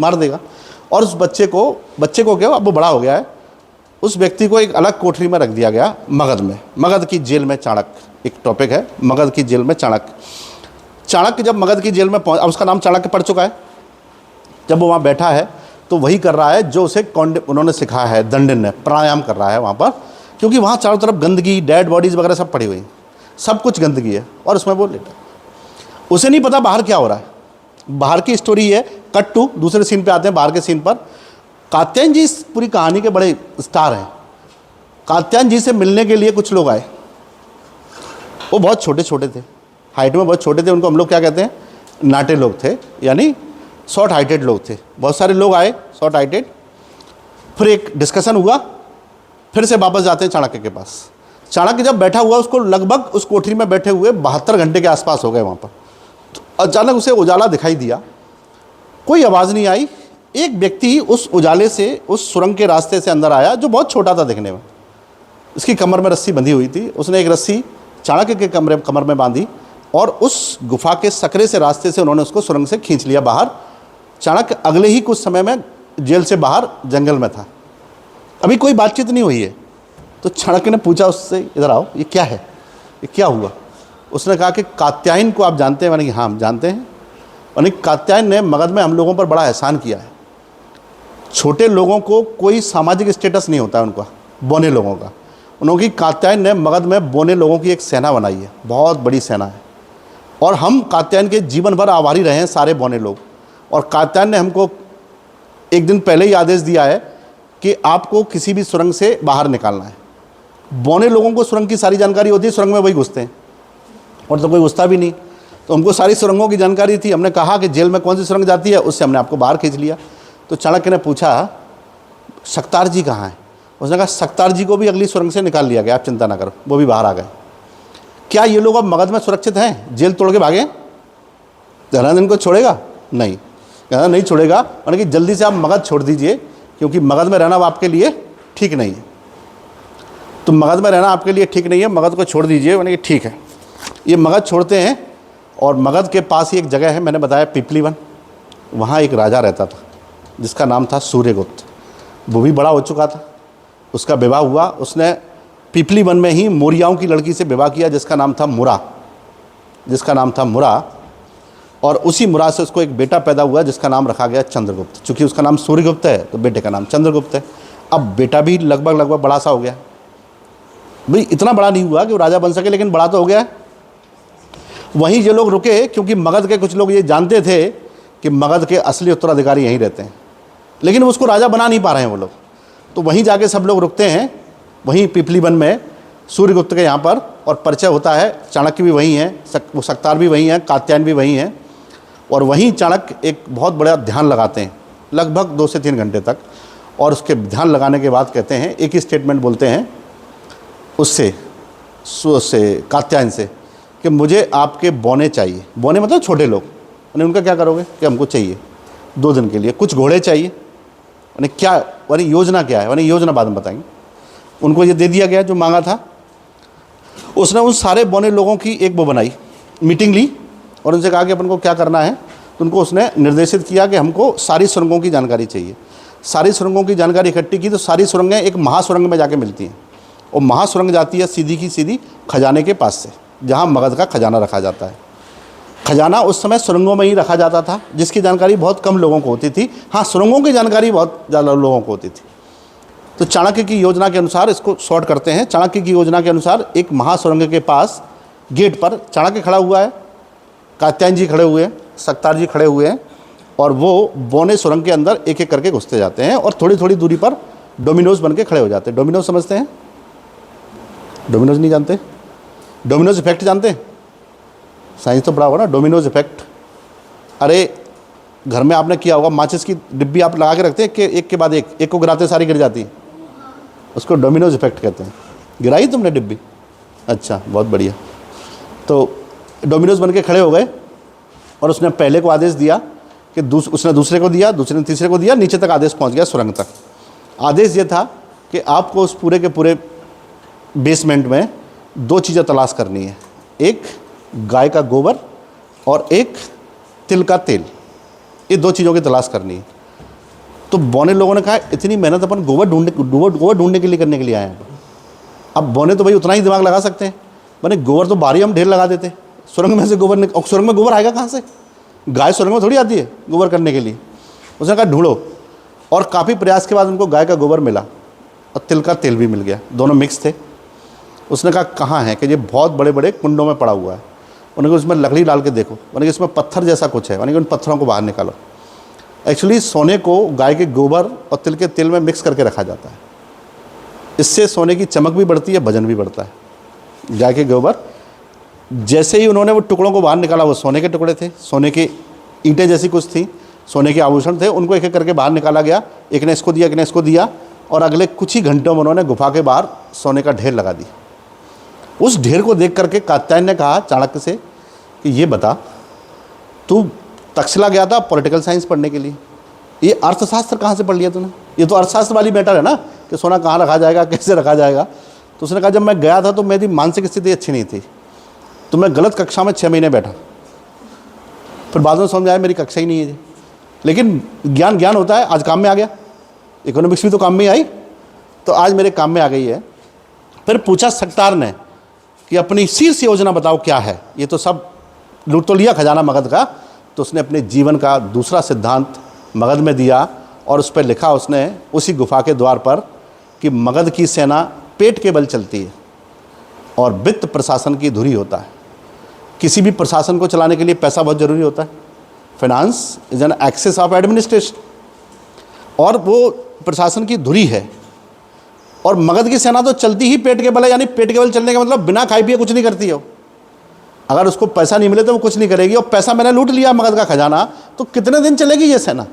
मार देगा। और उस बच्चे को क्या, अब वो बड़ा हो गया है, उस व्यक्ति को एक अलग कोठरी में रख दिया गया मगध में, मगध की जेल में। चाणक्य एक टॉपिक है, मगध की जेल में चाणक्य। चाणक्य जब मगध की जेल में पहुंच, अब उसका नाम चाणक्य पड़ चुका है। जब वो वहाँ बैठा है तो वही कर रहा है जो उसे उन्होंने सिखाया है, दंडन ने प्राणायाम कर रहा है वहाँ पर, क्योंकि वहाँ चारों तरफ गंदगी, डेड बॉडीज़ वगैरह सब पड़ी हुई, सब कुछ गंदगी है, और उसमें वो लेटा। उसे नहीं पता बाहर क्या हो रहा है। बाहर की स्टोरी है, कट टू दूसरे सीन पे आते हैं, बाहर के सीन पर। कात्यायन जी इस पूरी कहानी के बड़े स्टार हैं। कात्यायन जी से मिलने के लिए कुछ लोग आए, वो बहुत छोटे छोटे थे, हाइट में बहुत छोटे थे, उनको हम लोग क्या कहते हैं, नाटे लोग थे, यानी शॉर्ट हाइटेड लोग थे। बहुत सारे लोग आए शॉर्ट हाइटेड, फिर एक डिस्कशन हुआ, फिर से वापस जाते हैं चाणक्य के पास। चाणक्य जब बैठा हुआ, उसको लगभग उस कोठरी में बैठे हुए 72 घंटे के आसपास हो गए वहाँ पर। तो अचानक उसे उजाला दिखाई दिया, कोई आवाज़ नहीं आई। एक व्यक्ति उस उजाले से, उस सुरंग के रास्ते से अंदर आया, जो बहुत छोटा था दिखने में। इसकी कमर में रस्सी बंधी हुई थी, उसने एक रस्सी चाणक्य के कमर में बांधी, और उस गुफा के सकरे से रास्ते से उन्होंने उसको सुरंग से खींच लिया बाहर। चाणक्य अगले ही कुछ समय में जेल से बाहर जंगल में था। अभी कोई बातचीत नहीं हुई है। तो चाणक्य ने पूछा उससे, इधर आओ, ये क्या है, ये क्या हुआ? उसने कहा कि कात्यायन को आप जानते हैं? मैंने कहा हाँ हम जानते हैं। मैंने कात्यायन ने मगध में हम लोगों पर बड़ा एहसान किया है। छोटे लोगों को कोई सामाजिक स्टेटस नहीं होता है उनका, बौने लोगों का। उन्होंने कात्यायन ने मगध में बौने लोगों की एक सेना बनाई है, बहुत बड़ी सेना है, और हम कात्यायन के जीवन भर आभारी रहे हैं सारे बौने लोग। और कात्यायन ने हमको एक दिन पहले ही आदेश दिया है कि आपको किसी भी सुरंग से बाहर निकालना है। बौने लोगों को सुरंग की सारी जानकारी होती है, सुरंग में वही घुसते हैं, और तो कोई घुसता भी नहीं। तो हमको सारी सुरंगों की जानकारी थी। हमने कहा कि जेल में कौन सी सुरंग जाती है, उससे हमने आपको बाहर खींच लिया। तो चाणक्य ने पूछा सक्तार जी कहाँ हैं? उसने कहा सक्तार जी को भी अगली सुरंग से निकाल लिया गया, आप चिंता ना करो, वो भी बाहर आ गए। क्या ये लोग अब मगध में सुरक्षित हैं? जेल तोड़ के भागे? धनंद इनको छोड़ेगा? नहीं, कहना नहीं छोड़ेगा। मैंने कि जल्दी से आप मगध छोड़ दीजिए, क्योंकि मगध में रहना आपके लिए ठीक नहीं है। तो मगध में रहना आपके लिए ठीक नहीं है, मगध को छोड़ दीजिए। मैंने कि ठीक है। ये मगध छोड़ते हैं, और मगध के पास ही एक जगह है, मैंने बताया पिपलीवन, वहाँ एक राजा रहता था जिसका नाम था सूर्यगुप्त। वो भी बड़ा हो चुका था, उसका विवाह हुआ। उसने पिपलीवन में ही मौर्याओं की लड़की से विवाह किया जिसका नाम था मुरा, और उसी मुरा से उसको एक बेटा पैदा हुआ जिसका नाम रखा गया चंद्रगुप्त। चूँकि उसका नाम सूर्यगुप्त है तो बेटे का नाम चंद्रगुप्त है। अब बेटा भी लगभग बड़ा सा हो गया, भाई इतना बड़ा नहीं हुआ कि वो राजा बन सके, लेकिन बड़ा तो हो गया। वहीं ये लोग रुके, क्योंकि मगध के कुछ लोग ये जानते थे कि मगध के असली उत्तराधिकारी यहीं रहते हैं, लेकिन उसको राजा बना नहीं पा रहे हैं वो लोग। तो वहीं जाके सब लोग रुकते हैं, वहीं पिपलीवन में सूर्यगुप्त के यहाँ पर, और परिचय होता है। चाणक्य भी वहीं हैं, वो सक्तार भी वहीं हैं, कात्यायन भी वहीं हैं, और वहीं चाणक्य एक बहुत बड़ा ध्यान लगाते हैं, लगभग 2 से 3 घंटे तक। और उसके ध्यान लगाने के बाद कहते हैं, एक ही स्टेटमेंट बोलते हैं उससे कात्यायन से, कि मुझे आपके बौने चाहिए। बौने मतलब छोटे लोग। यानी उनका क्या करोगे? कि हमको चाहिए 2 दिन के लिए कुछ घोड़े चाहिए। यानी क्या, यानी योजना क्या है? यानी योजना बाद में बताएंगे। उनको ये दे दिया गया जो मांगा था। उसने उन सारे बौने लोगों की एक वो बनाई, मीटिंग ली, और उनसे कहा कि अपन को क्या करना है। तो उनको उसने निर्देशित किया कि हमको सारी सुरंगों की जानकारी चाहिए। सारी सुरंगों की जानकारी इकट्ठी की, तो सारी सुरंगें एक महासुरंग में जाके मिलती हैं, और महासुरंग जाती है सीधी की सीधी खजाने के पास से, जहाँ मगध का खजाना रखा जाता है। खजाना उस समय सुरंगों में ही रखा जाता था, जिसकी जानकारी बहुत कम लोगों को होती थी। हाँ, सुरंगों की जानकारी बहुत ज़्यादा लोगों को होती थी। तो चाणक्य की योजना के अनुसार, इसको शॉर्ट करते हैं, चाणक्य की योजना के अनुसार एक महासुरंग के पास गेट पर चाणक्य खड़ा हुआ है, कात्यायन जी खड़े हुए हैं, सक्तार जी खड़े हुए हैं, और वो बौने सुरंग के अंदर एक एक करके घुसते जाते हैं और थोड़ी थोड़ी दूरी पर डोमिनोज बन के खड़े हो जाते हैं। डोमिनोज समझते हैं? डोमिनोज नहीं जानते? डोमिनोज इफेक्ट जानते हैं? साइंस तो पढ़ा होगा ना, डोमिनोज इफेक्ट। अरे घर में आपने किया होगा, माचिस की डिब्बी आप लगा के रखते हैं कि एक के बाद एक को गिराते सारी गिर जाती है, उसको डोमिनोज इफेक्ट कहते हैं। गिराई तुमने डिब्बी? अच्छा, बहुत बढ़िया। तो डोमिनोज बन के खड़े हो गए और उसने पहले को आदेश दिया कि उसने दूसरे को दिया, दूसरे ने तीसरे को दिया, नीचे तक आदेश पहुंच गया, सुरंग तक। आदेश ये था कि आपको उस पूरे के पूरे बेसमेंट में दो चीज़ें तलाश करनी है, एक गाय का गोबर और एक तिल का तेल। ये दो चीज़ों की तलाश करनी है। तो बौने लोगों ने कहा, इतनी मेहनत अपन गोबर ढूंढने के लिए करने के लिए आए हैं। अब बौने तो भाई उतना ही दिमाग लगा सकते हैं, मैंने गोबर तो बारी हम ढेर लगा देते, सुरंग में से गोबर और सुरंग में गोबर आएगा कहाँ से? गाय सुरंग में थोड़ी आती है गोबर करने के लिए। उसने कहा ढूंढो, और काफ़ी प्रयास के बाद उनको गाय का गोबर मिला और तिल का तेल भी मिल गया, दोनों मिक्स थे। उसने कहा कहाँ है? कि ये बहुत बड़े बड़े कुंडों में पड़ा हुआ है। उन्होंने कहा उसमें लकड़ी डाल के देखो, उन्होंने कहा इसमें पत्थर जैसा कुछ है, उन्होंने कहा उन पत्थरों को बाहर निकालो। एक्चुअली सोने को गाय के गोबर और तिल के तेल में मिक्स करके रखा जाता है, इससे सोने की चमक भी बढ़ती है, वजन भी बढ़ता है। गाय के गोबर, जैसे ही उन्होंने वो टुकड़ों को बाहर निकाला, वो सोने के टुकड़े थे, सोने की ईंटें जैसी कुछ थी, सोने के आभूषण थे, उनको एक एक करके बाहर निकाला गया। एक ने इसको दिया, एक ने इसको दिया, और अगले कुछ ही घंटों में उन्होंने गुफा के बाहर सोने का ढेर लगा दिया। उस ढेर को देख करके कात्यायन ने कहा चाणक्य से कि ये बता, तू तक्षशिला गया था पॉलिटिकल साइंस पढ़ने के लिए, ये अर्थशास्त्र कहाँ से पढ़ लिया तूने? ये तो अर्थशास्त्र वाली मैटर है ना, कि सोना कहाँ रखा जाएगा, कैसे रखा जाएगा। तो उसने कहा जब मैं गया था तो मेरी मानसिक स्थिति अच्छी नहीं थी, तो मैं गलत कक्षा में 6 महीने बैठा, फिर बाद में समझ आया मेरी कक्षा ही नहीं है। लेकिन ज्ञान होता है, आज काम में आ गया। इकोनॉमिक्स भी तो काम में ही आई, तो आज मेरे काम में आ गई है। फिर पूछा सक्तार ने कि अपनी शीर्ष योजना बताओ क्या है, ये तो सब लूट तो लिया खजाना मगध का। तो उसने अपने जीवन का दूसरा सिद्धांत मगध में दिया और उस पर लिखा उसने उसी गुफा के द्वार पर कि मगध की सेना पेट के बल चलती है और वित्त प्रशासन की धुरी होता है। किसी भी प्रशासन को चलाने के लिए पैसा बहुत ज़रूरी होता है। Finance is an access of administration, और वो प्रशासन की धुरी है। और मगध की सेना तो चलती ही पेट के बल है, यानी पेट के बल चलने का मतलब बिना खाए पिए कुछ नहीं करती हो। अगर उसको पैसा नहीं मिले तो वो कुछ नहीं करेगी। और पैसा मैंने लूट लिया मगध का खजाना, तो कितने दिन चलेगी ये सेना?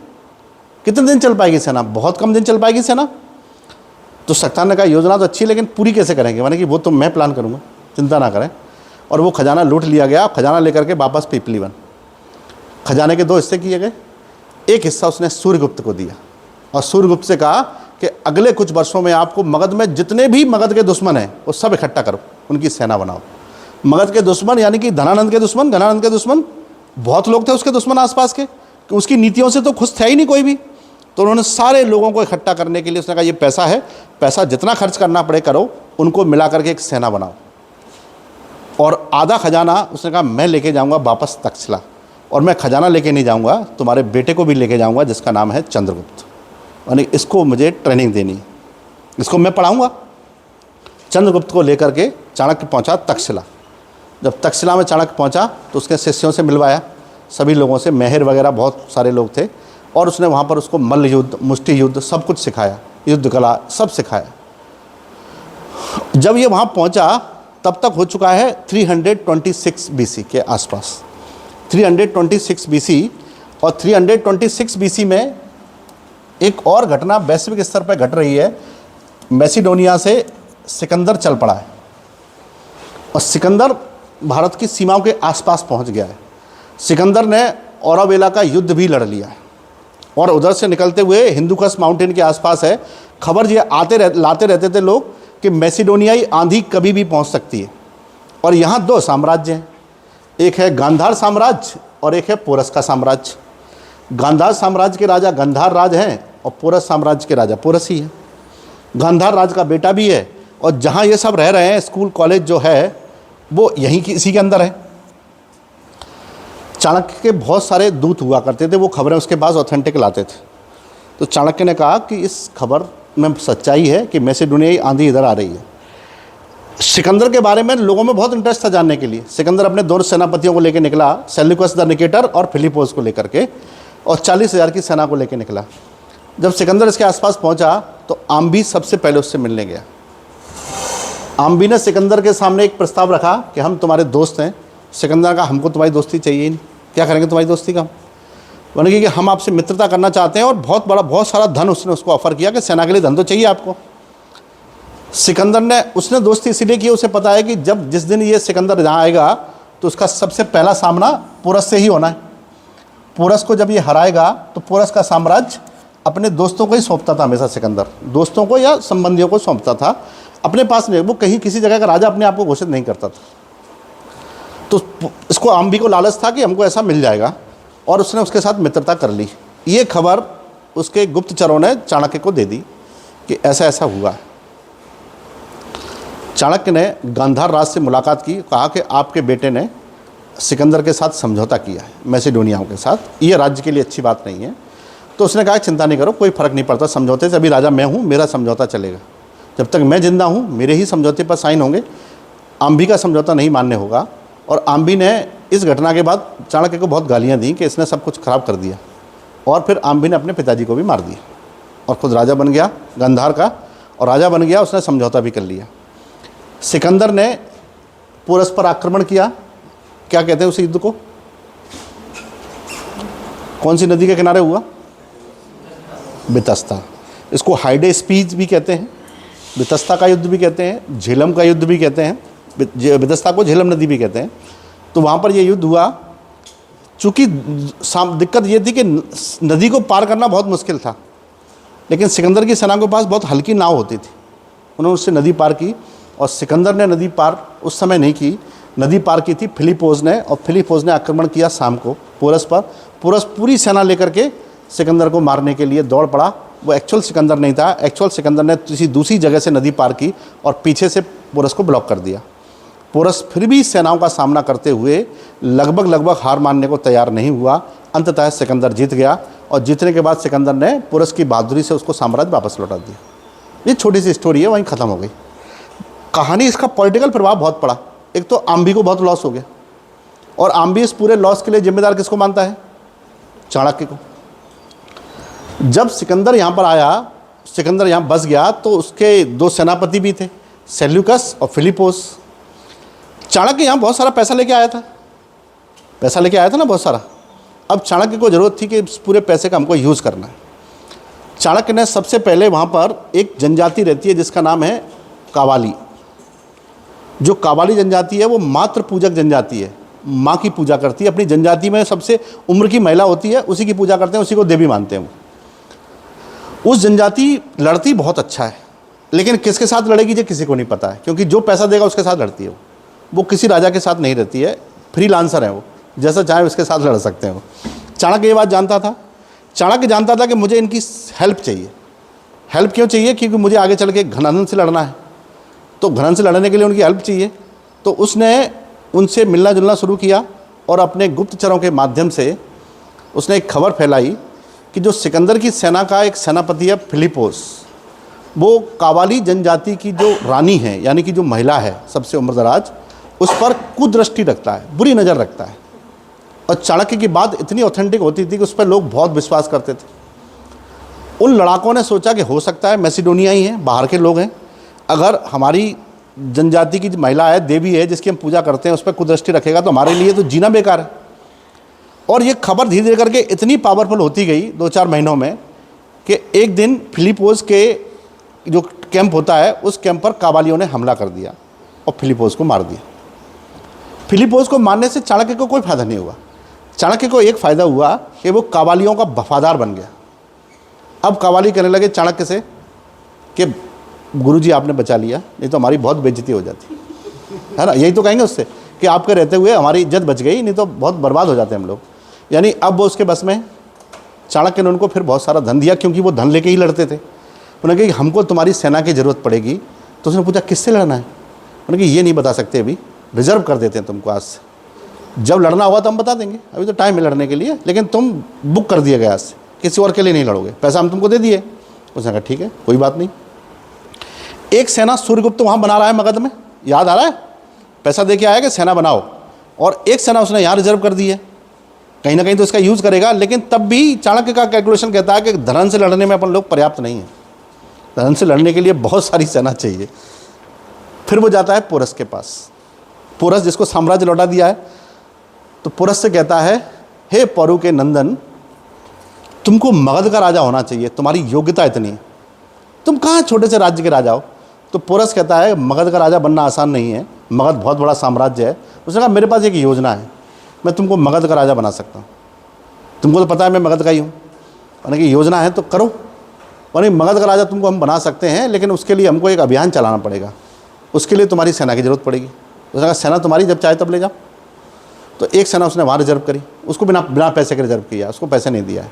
कितने दिन चल पाएगी सेना? बहुत कम दिन चल पाएगी सेना। तो सक्तार ने कहा योजना तो अच्छी, लेकिन पूरी कैसे करेंगे? मैंने कि वो तो मैं प्लान करूँगा, चिंता ना करें। और वो खजाना लूट लिया गया। खजाना लेकर के वापस पीपली वन। खजाने के 2 हिस्से किए गए। एक हिस्सा उसने सूर्यगुप्त को दिया और सूर्यगुप्त से कहा कि अगले कुछ वर्षों में आपको मगध में जितने भी मगध के दुश्मन हैं वो सब इकट्ठा करो, उनकी सेना बनाओ। मगध के दुश्मन यानी कि धनानंद के दुश्मन, घनानंद के दुश्मन, बहुत लोग थे उसके दुश्मन आसपास के, कि उसकी नीतियों से तो खुश था ही नहीं कोई भी। तो उन्होंने सारे लोगों को इकट्ठा करने के लिए उसने कहा ये पैसा है, पैसा जितना खर्च करना पड़े करो, उनको मिला करके एक सेना बनाओ। और आधा खजाना उसने कहा मैं लेके जाऊंगा वापस तक्षशिला, और मैं खजाना लेके नहीं जाऊंगा, तुम्हारे बेटे को भी लेके जाऊंगा जिसका नाम है चंद्रगुप्त, यानी इसको मुझे ट्रेनिंग देनी है, इसको मैं पढ़ाऊंगा। चंद्रगुप्त को लेकर के चाणक्य पहुंचा तक्षशिला। जब तक्षशिला में चाणक्य पहुंचा तो उसके शिष्यों से मिलवाया, सभी लोगों से, मेहर वगैरह बहुत सारे लोग थे, और उसने वहाँ पर उसको मल्ल युद्ध, मुष्टि युद्ध सब कुछ सिखाया, युद्ध कला सब सिखाया। जब ये वहाँ पहुँचा तब तक हो चुका है 326 BC के आसपास, 326 BC। और 326 BC में एक और घटना वैश्विक स्तर पर घट रही है। मैसिडोनिया से सिकंदर चल पड़ा है और सिकंदर भारत की सीमाओं के आसपास पहुंच गया है। सिकंदर ने औरवेला का युद्ध भी लड़ लिया है और उधर से निकलते हुए हिंदुकश माउंटेन के आसपास है। खबर ये लाते रहते थे लोग कि मैसिडोनियाई आंधी कभी भी पहुंच सकती है। और यहाँ 2 साम्राज्य हैं, एक है गांधार साम्राज्य और एक है पोरस का साम्राज्य। गांधार साम्राज्य के राजा गंधार राज हैं और पोरस साम्राज्य के राजा पोरस ही है। गांधार राज का बेटा भी है, और जहाँ ये सब रह रहे हैं स्कूल कॉलेज जो है वो यहीं की इसी के अंदर है। चाणक्य के बहुत सारे दूत हुआ करते थे, वो खबरें उसके पास ऑथेंटिक लाते थे। तो चाणक्य ने कहा कि इस खबर में सच्चाई है कि मैसेडोनियाई आंधी इधर आ रही है। सिकंदर के बारे में लोगों में बहुत इंटरेस्ट था जानने के लिए। सिकंदर अपने दोनों सेनापतियों को लेकर निकला, सेल्यूकस द निकेटर और फिलिपोस को लेकर के, और 40,000 की सेना को लेकर निकला। जब सिकंदर इसके आसपास पहुंचा तो आम्बी सबसे पहले उससे मिलने गया। आम्बी ने सिकंदर के सामने एक प्रस्ताव रखा कि हम तुम्हारे दोस्त हैं। सिकंदर का हमको तुम्हारी दोस्ती चाहिए ही नहीं, क्या करेंगे तुम्हारी दोस्ती का? बोले कि हम आपसे मित्रता करना चाहते हैं, और बहुत सारा धन उसने उसको ऑफर किया कि सेना के लिए धन तो चाहिए आपको। सिकंदर ने उसने दोस्ती इसीलिए की, उसे पता है कि जिस दिन ये सिकंदर यहाँ आएगा तो उसका सबसे पहला सामना पोरस से ही होना है। पोरस को जब ये हराएगा तो पोरस का साम्राज्य अपने दोस्तों को ही सौंपता था हमेशा। सिकंदर दोस्तों को या संबंधियों को सौंपता था, अपने पास नहीं। वो कहीं किसी जगह का राजा अपने आप को घोषित नहीं करता था। तो इसको आम्बी को लालच था कि हमको ऐसा मिल जाएगा, और उसने उसके साथ मित्रता कर ली। ये खबर उसके गुप्तचरों ने चाणक्य को दे दी कि ऐसा ऐसा हुआ है। चाणक्य ने गांधार राज से मुलाकात की, कहा कि आपके बेटे ने सिकंदर के साथ समझौता किया है, मैसेडोनियाओं के साथ, ये राज्य के लिए अच्छी बात नहीं है। तो उसने कहा चिंता नहीं करो, कोई फ़र्क नहीं पड़ता समझौते से, अभी राजा मैं हूँ, मेरा समझौता चलेगा। जब तक मैं जिंदा हूँ मेरे ही समझौते पर साइन होंगे, आम्बी का समझौता नहीं मान्य होगा। और आम्बी ने इस घटना के बाद चाणक्य को बहुत गालियाँ दी कि इसने सब कुछ खराब कर दिया, और फिर आम्बी ने अपने पिताजी को भी मार दिया और खुद राजा बन गया गांधार का, और राजा बन गया, उसने समझौता भी कर लिया। सिकंदर ने पोरस पर आक्रमण किया। क्या कहते हैं उस युद्ध को? कौन सी नदी के किनारे हुआ? बितस्ता। इसको हाइडे स्पीच भी कहते हैं, बितस्ता का युद्ध भी कहते हैं, झेलम का युद्ध भी कहते हैं, बितस्ता को झेलम नदी भी कहते हैं। तो वहाँ पर ये युद्ध हुआ। चूँकि दिक्कत ये थी कि नदी को पार करना बहुत मुश्किल था, लेकिन सिकंदर की सेना के पास बहुत हल्की नाव होती थी, उन्होंने उससे नदी पार की। और सिकंदर ने नदी पार उस समय नहीं की, नदी पार की थी फिलिपोस ने, और फिलिपोस ने आक्रमण किया शाम को पोरस पर। पोरस पूरी सेना लेकर के सिकंदर को मारने के लिए दौड़ पड़ा। वो एक्चुअल सिकंदर नहीं था, एक्चुअल सिकंदर ने किसी दूसरी जगह से नदी पार की और पीछे से पोरस को ब्लॉक कर दिया। पोरस फिर भी सेनाओं का सामना करते हुए लगभग हार मानने को तैयार नहीं हुआ। अंततः सिकंदर जीत गया, और जीतने के बाद सिकंदर ने पोरस की बहादुरी से उसको साम्राज्य वापस लौटा दिया। ये छोटी सी स्टोरी है, वहीं ख़त्म हो गई कहानी। इसका पॉलिटिकल प्रभाव बहुत पड़ा। एक तो आम्बी को बहुत लॉस हो गया, और आम्बी इस पूरे लॉस के लिए जिम्मेदार किसको मानता है? चाणक्य को। जब सिकंदर यहाँ पर आया, सिकंदर यहाँ बस गया, तो उसके दो सेनापति भी थे, सेल्यूकस और फिलिपोस। चाणक्य यहाँ बहुत सारा पैसा लेके आया था, ना बहुत सारा। अब चाणक्य को ज़रूरत थी कि इस पूरे पैसे का हमको यूज़ करना है। चाणक्य ने सबसे पहले वहाँ पर एक जनजाति रहती है जिसका नाम है कावाली। जो कावाली जनजाति है वो मातृ पूजक जनजाति है, माँ की पूजा करती है। अपनी जनजाति में सबसे उम्र की महिला होती है, उसी की पूजा करते हैं, उसी को देवी मानते हैं। उस जनजाति लड़ती बहुत अच्छा है, लेकिन किसके साथ लड़ेगी ये किसी को नहीं पता है, क्योंकि जो पैसा देगा उसके साथ लड़ती है। वो किसी राजा के साथ नहीं रहती है, फ्रीलांसर है वो, जैसा चाहे उसके साथ लड़ सकते हैं वो। चाणक्य ये बात जानता था। चाणक्य जानता था कि मुझे इनकी हेल्प चाहिए। हेल्प क्यों चाहिए? क्योंकि मुझे आगे चल के घनानंद से लड़ना है, तो घनानंद से लड़ने के लिए उनकी हेल्प चाहिए। तो उसने उनसे मिलना जुलना शुरू किया, और अपने गुप्तचरों के माध्यम से उसने एक खबर फैलाई कि जो सिकंदर की सेना का एक सेनापति है फिलिपोस, वो कावाली जनजाति की जो रानी है, यानी कि जो महिला है सबसे उम्रदराज, उस पर कुदृष्टि रखता है, बुरी नज़र रखता है। और चाणक्य की बात इतनी ऑथेंटिक होती थी कि उस पर लोग बहुत विश्वास करते थे। उन लड़ाकों ने सोचा कि हो सकता है मैसेडोनिया ही हैं, बाहर के लोग हैं, अगर हमारी जनजाति की महिला है, देवी है जिसकी हम पूजा करते हैं, उस पर कुदृष्टि रखेगा तो हमारे लिए तो जीना बेकार है। और ये खबर धीरे धीरे करके इतनी पावरफुल होती गई 2-4 महीनों में कि एक दिन फिलिपोस के जो कैंप होता है उस कैंप पर कावालियों ने हमला कर दिया और फिलिपोस को मार दिया। फिलिपोस को मारने से चाणक्य को कोई फ़ायदा नहीं हुआ। चाणक्य को एक फ़ायदा हुआ कि वो कावालियों का वफादार बन गया। अब कावाली कहने लगे चाणक्य से कि गुरुजी आपने बचा लिया, नहीं तो हमारी बहुत बेइज्जती हो जाती है ना। यही तो कहेंगे उससे कि आपके रहते हुए हमारी इज्जत बच गई, नहीं तो बहुत बर्बाद हो जाते हम लोग। यानी अब वो उसके बस में। चाणक्य ने उनको फिर बहुत सारा धन दिया, क्योंकि वो धन लेके ही लड़ते थे। उन्होंने कहा कि हमको तुम्हारी सेना की ज़रूरत पड़ेगी। तो उसने पूछा किससे लड़ना है? उन्होंने कहा ये नहीं बता सकते अभी, रिजर्व कर देते हैं तुमको आज से। जब लड़ना होगा तो हम बता देंगे, अभी तो टाइम है लड़ने के लिए, लेकिन तुम बुक कर दिए गए आज से, किसी और के लिए नहीं लड़ोगे, पैसा हम तुमको दे दिए। उसने कहा ठीक है कोई बात नहीं। एक सेना सूर्यगुप्त वहाँ बना रहा है मगध में, याद आ रहा है, पैसा दे के आया कि सेना बनाओ, और एक सेना उसने यहाँ रिजर्व कर दी है, कहीं ना कहीं तो इसका यूज़ करेगा। लेकिन तब भी चाणक्य का कैलकुलेशन कहता है कि धन से लड़ने में अपन लोग पर्याप्त नहीं है, धन से लड़ने के लिए बहुत सारी सेना चाहिए। फिर वो जाता है पोरस के पास, पोरस जिसको साम्राज्य लौटा दिया है, तो पोरस से कहता है हे पौरु के नंदन, तुमको मगध का राजा होना चाहिए, तुम्हारी योग्यता इतनी है, तुम कहाँ छोटे से राज्य के राजा हो। तो पोरस कहता है मगध का राजा बनना आसान नहीं है, मगध बहुत बड़ा साम्राज्य है। उसने कहा मेरे पास एक योजना है, मैं तुमको मगध का राजा बना सकता हूँ, तुमको तो पता है मैं मगध का ही हूँ, यानी कि योजना है तो करो। यानी मगध का राजा तुमको हम बना सकते हैं, लेकिन उसके लिए हमको एक अभियान चलाना पड़ेगा, उसके लिए तुम्हारी सेना की ज़रूरत पड़ेगी। उसने कहा सेना तुम्हारी, जब चाहे तब ले जाओ। तो एक सेना उसने वहाँ रिजर्व करी, उसको बिना पैसे के रिजर्व किया, उसको पैसे नहीं दिया है,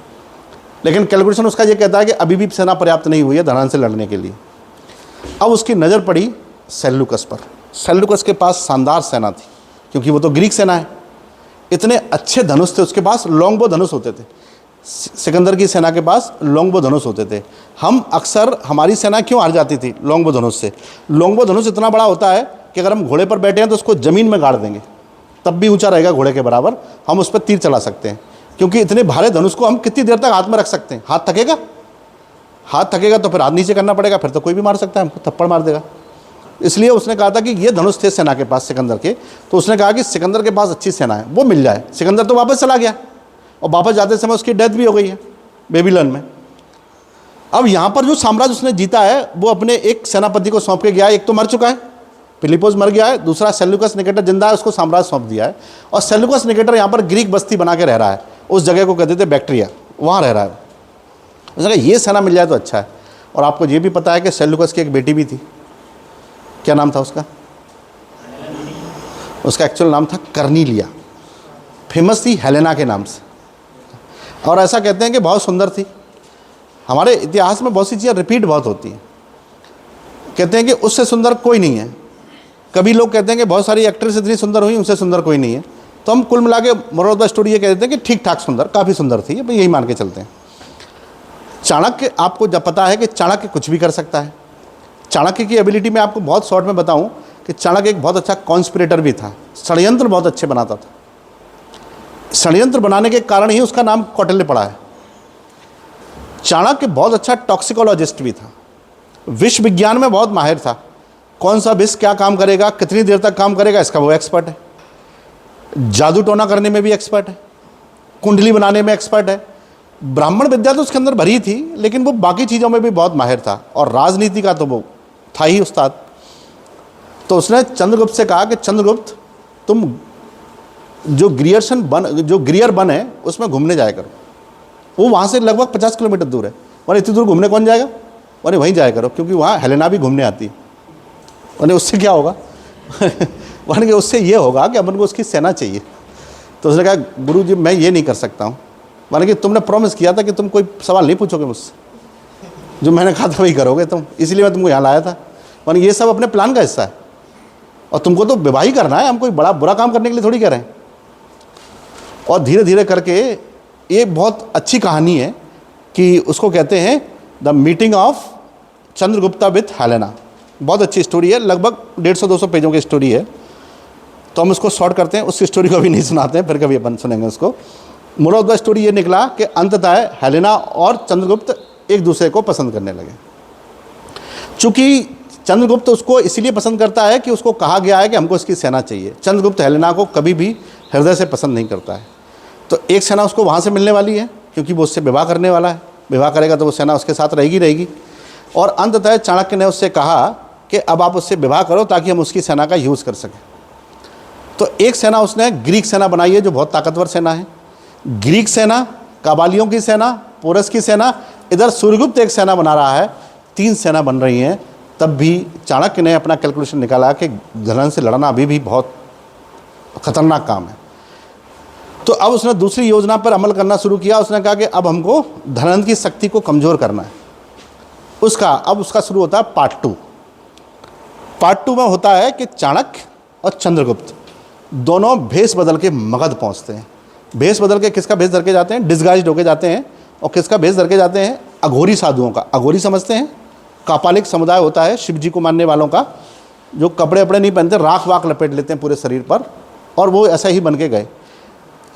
लेकिन कैलकुलेशन उसका ये कहता है कि अभी भी सेना पर्याप्त नहीं हुई है धनान से लड़ने के लिए। अब उसकी नज़र पड़ी सेल्यूकस पर। सेल्यूकस के पास शानदार सेना थी, क्योंकि वो तो ग्रीक सेना है, इतने अच्छे धनुष थे उसके पास, लॉन्गबो धनुष होते थे। सिकंदर की सेना के पास लॉन्गबो धनुष होते थे। हम अक्सर, हमारी सेना क्यों हार जाती थी लॉन्गबो धनुष से? लॉन्गबो धनुष इतना बड़ा होता है कि अगर हम घोड़े पर बैठे हैं तो उसको ज़मीन में गाड़ देंगे, तब भी ऊंचा रहेगा घोड़े के बराबर, हम उस पर तीर चला सकते हैं, क्योंकि इतने भारे धनुष को हम कितनी देर तक हाथ में रख सकते हैं? हाथ थकेगा, हाथ थकेगा तो फिर हाथ नीचे करना पड़ेगा, फिर तो कोई भी मार सकता है हमको, थप्पड़ मार देगा। इसलिए उसने कहा था कि ये धनुष थे सेना के पास सिकंदर के, तो उसने कहा कि सिकंदर के पास अच्छी सेना है, वो मिल जाए। सिकंदर तो वापस चला गया, और वापस जाते समय उसकी डेथ भी हो गई है बेबीलोन में। अब यहाँ पर जो साम्राज्य उसने जीता है वो अपने एक सेनापति को सौंप के गया है। एक तो मर चुका है, फिलिपोस मर गया है, दूसरा सेल्यूकस निकेटर जिंदा है, उसको साम्राज्य सौंप दिया है। और सेल्यूकस निकेटर यहाँ पर ग्रीक बस्ती बना के रह रहा है, उस जगह को कहते थे बैक्ट्रिया, वहाँ रह रहा है। उसने कहा ये सेना मिल जाए तो अच्छा है। और आपको ये भी पता है कि सेल्यूकस की एक बेटी भी थी, क्या नाम था उसका? उसका एक्चुअल नाम था कर्नीलिया, फेमस थी हेलेना के नाम से। और ऐसा कहते हैं कि बहुत सुंदर थी। हमारे इतिहास में बहुत सी चीज़ें रिपीट बहुत होती हैं। कहते हैं कि उससे सुंदर कोई नहीं है। कभी लोग कहते हैं कि बहुत सारी एक्ट्रेस इतनी सुंदर हुई, उनसे सुंदर कोई नहीं है। तो हम कुल मिला के मोरल ऑफ द स्टोरी ये कह देते हैं कि ठीक ठाक सुंदर, काफ़ी सुंदर थी, अब यही मान के चलते हैं। चाणक्य, आपको जब पता है कि चाणक्य कुछ भी कर सकता है। चाणक्य की एबिलिटी में आपको बहुत शॉर्ट में बताऊं कि चाणक्य एक बहुत अच्छा कॉन्स्पिरेटर भी था, षड्यंत्र बहुत अच्छे बनाता था। षड्यंत्र बनाने के कारण ही उसका नाम कौटिल्य पड़ा है। चाणक्य बहुत अच्छा टॉक्सिकोलॉजिस्ट भी था, विष विज्ञान में बहुत माहिर था। कौन सा विष क्या काम करेगा, कितनी देर तक काम करेगा, इसका वो एक्सपर्ट है। जादू टोना करने में भी एक्सपर्ट है, कुंडली बनाने में एक्सपर्ट है। ब्राह्मण विद्या तो उसके अंदर भरी थी, लेकिन वो बाकी चीज़ों में भी बहुत माहिर था, और राजनीति का तो वो था ही उस्ताद। तो उसने चंद्रगुप्त से कहा कि चंद्रगुप्त, तुम जो ग्रियर बन है उसमें घूमने जाया करो। वो वहाँ से लगभग 50 किलोमीटर दूर है, वहाँ इतनी दूर घूमने कौन जाएगा, वहाँ वहीं जाया करो, क्योंकि वहाँ हेलेना भी घूमने आती है। वहाँ उससे क्या होगा वहाँ कि उससे ये होगा कि अपन को उसकी सेना चाहिए। तो उसने कहा गुरु जी मैं ये नहीं कर सकता हूँ, माने कि तुमने प्रॉमिस किया था कि तुम कोई सवाल नहीं पूछोगे मुझसे, जो मैंने कहा था वही करोगे तुम, इसलिए मैं तुमको यहाँ लाया था। माने ये सब अपने प्लान का हिस्सा है, और तुमको तो विवाह ही करना है, हम कोई बड़ा बुरा काम करने के लिए थोड़ी कह रहे हैं। और धीरे धीरे करके ये बहुत अच्छी कहानी है कि उसको कहते हैं the meeting of Chandragupta with Helena. बहुत अच्छी स्टोरी है, लगभग 150-200 पेजों की स्टोरी है। तो हम उसको शॉर्ट करते हैं, उस स्टोरी को भी नहीं सुनाते हैं, फिर कभी अपन सुनेंगे उसको। मोरल ऑफ द स्टोरी ये निकला कि अंततः हेलेना और चंद्रगुप्त एक दूसरे को पसंद करने लगे। चूँकि चंद्रगुप्त उसको इसीलिए पसंद करता है कि उसको कहा गया है कि हमको इसकी सेना चाहिए। चंद्रगुप्त हेलेना को कभी भी हृदय से पसंद नहीं करता है। तो एक सेना उसको वहाँ से मिलने वाली है, क्योंकि वो उससे विवाह करने वाला है, विवाह करेगा तो वो सेना उसके साथ रहेगी। और अंततः चाणक्य ने उससे कहा कि अब आप उससे विवाह करो ताकि हम उसकी सेना का यूज़ कर सकें। तो एक सेना उसने ग्रीक सेना बनाई है, जो बहुत ताकतवर सेना है। ग्रीक सेना, काबालियों की सेना, पोरस की सेना, इधर सूर्यगुप्त एक सेना बना रहा है, 3 सेना बन रही हैं। तब भी चाणक्य ने अपना कैलकुलेशन निकाला कि धन से लड़ना अभी भी बहुत खतरनाक काम है। तो अब उसने दूसरी योजना पर अमल करना शुरू किया। उसने कहा कि अब हमको धनंद की शक्ति को कमज़ोर करना है। अब उसका शुरू होता है पार्ट 2। पार्ट 2 में होता है कि चाणक्य और चंद्रगुप्त दोनों भेष बदल के मगध पहुंचते हैं। भेष बदल के किसका भेष धर के जाते हैं? डिस्गाइज्ड होके जाते हैं। और किसका भेष धर के जाते हैं? अघोरी साधुओं का। अघोरी समझते हैं? कापालिक समुदाय होता है शिव जी को मानने वालों का, जो कपड़े वपड़े नहीं पहनते, राख वाख लपेट लेते हैं पूरे शरीर पर, और वो ऐसा ही बन के गए।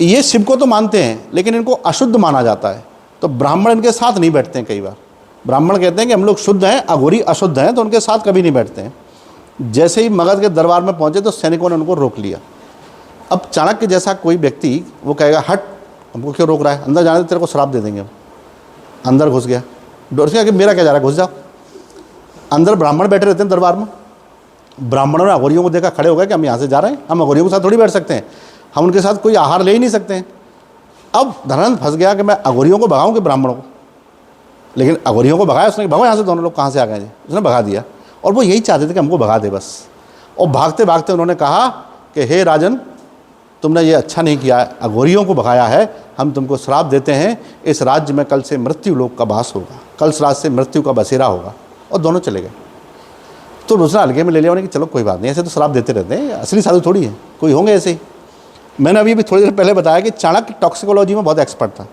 ये शिव को तो मानते हैं लेकिन इनको अशुद्ध माना जाता है, तो ब्राह्मण इनके साथ नहीं बैठते हैं। कई बार ब्राह्मण कहते हैं कि हम लोग शुद्ध हैं, अघोरी अशुद्ध हैं, तो उनके साथ कभी नहीं बैठते हैं। जैसे ही मगध के दरबार में पहुंचे तो सैनिकों ने उनको रोक लिया। अब चाणक्य जैसा कोई व्यक्ति वो कहेगा हट, हमको क्यों रोक रहा है, अंदर जाने दे, तेरे को श्राप दे देंगे हम। अंदर घुस गया, डर से कि मेरा क्या जा रहा है, घुस जाओ। अंदर ब्राह्मण बैठे रहते हैं दरबार में। ब्राह्मणों ने अघोरियों को देखा, खड़े हो गए कि हम यहाँ से जा रहे हैं, हम अघोरियों के साथ थोड़ी बैठ सकते हैं, हम उनके साथ कोई आहार ले ही नहीं सकते हैं। अब धनानंद फंस गया कि मैं अघोरियों को भगाऊँ कि ब्राह्मणों को। लेकिन अघोरियों को भगाया उसने, भगो यहाँ से, दोनों लोग कहाँ से आ गए जी, उसने भगा दिया। और वो यही चाहते थे कि हमको भगा दे बस। और भागते भागते उन्होंने कहा कि हे राजन, तुमने ये अच्छा नहीं किया, अघोरियों को भगाया है, हम तुमको श्राप देते हैं, इस राज्य में कल से मृत्यु लोक का वास होगा, कल रात से मृत्यु का बसेरा होगा। और दोनों चले गए। तो दूसरा हल्के में ले लिया उन्हें कि चलो कोई बात नहीं, ऐसे तो श्राप देते रहते हैं, असली साधु थोड़ी है, कोई होंगे ऐसे ही। मैंने अभी भी थोड़ी देर पहले बताया कि चाणक्य टॉक्सिकोलॉजी में बहुत एक्सपर्ट था।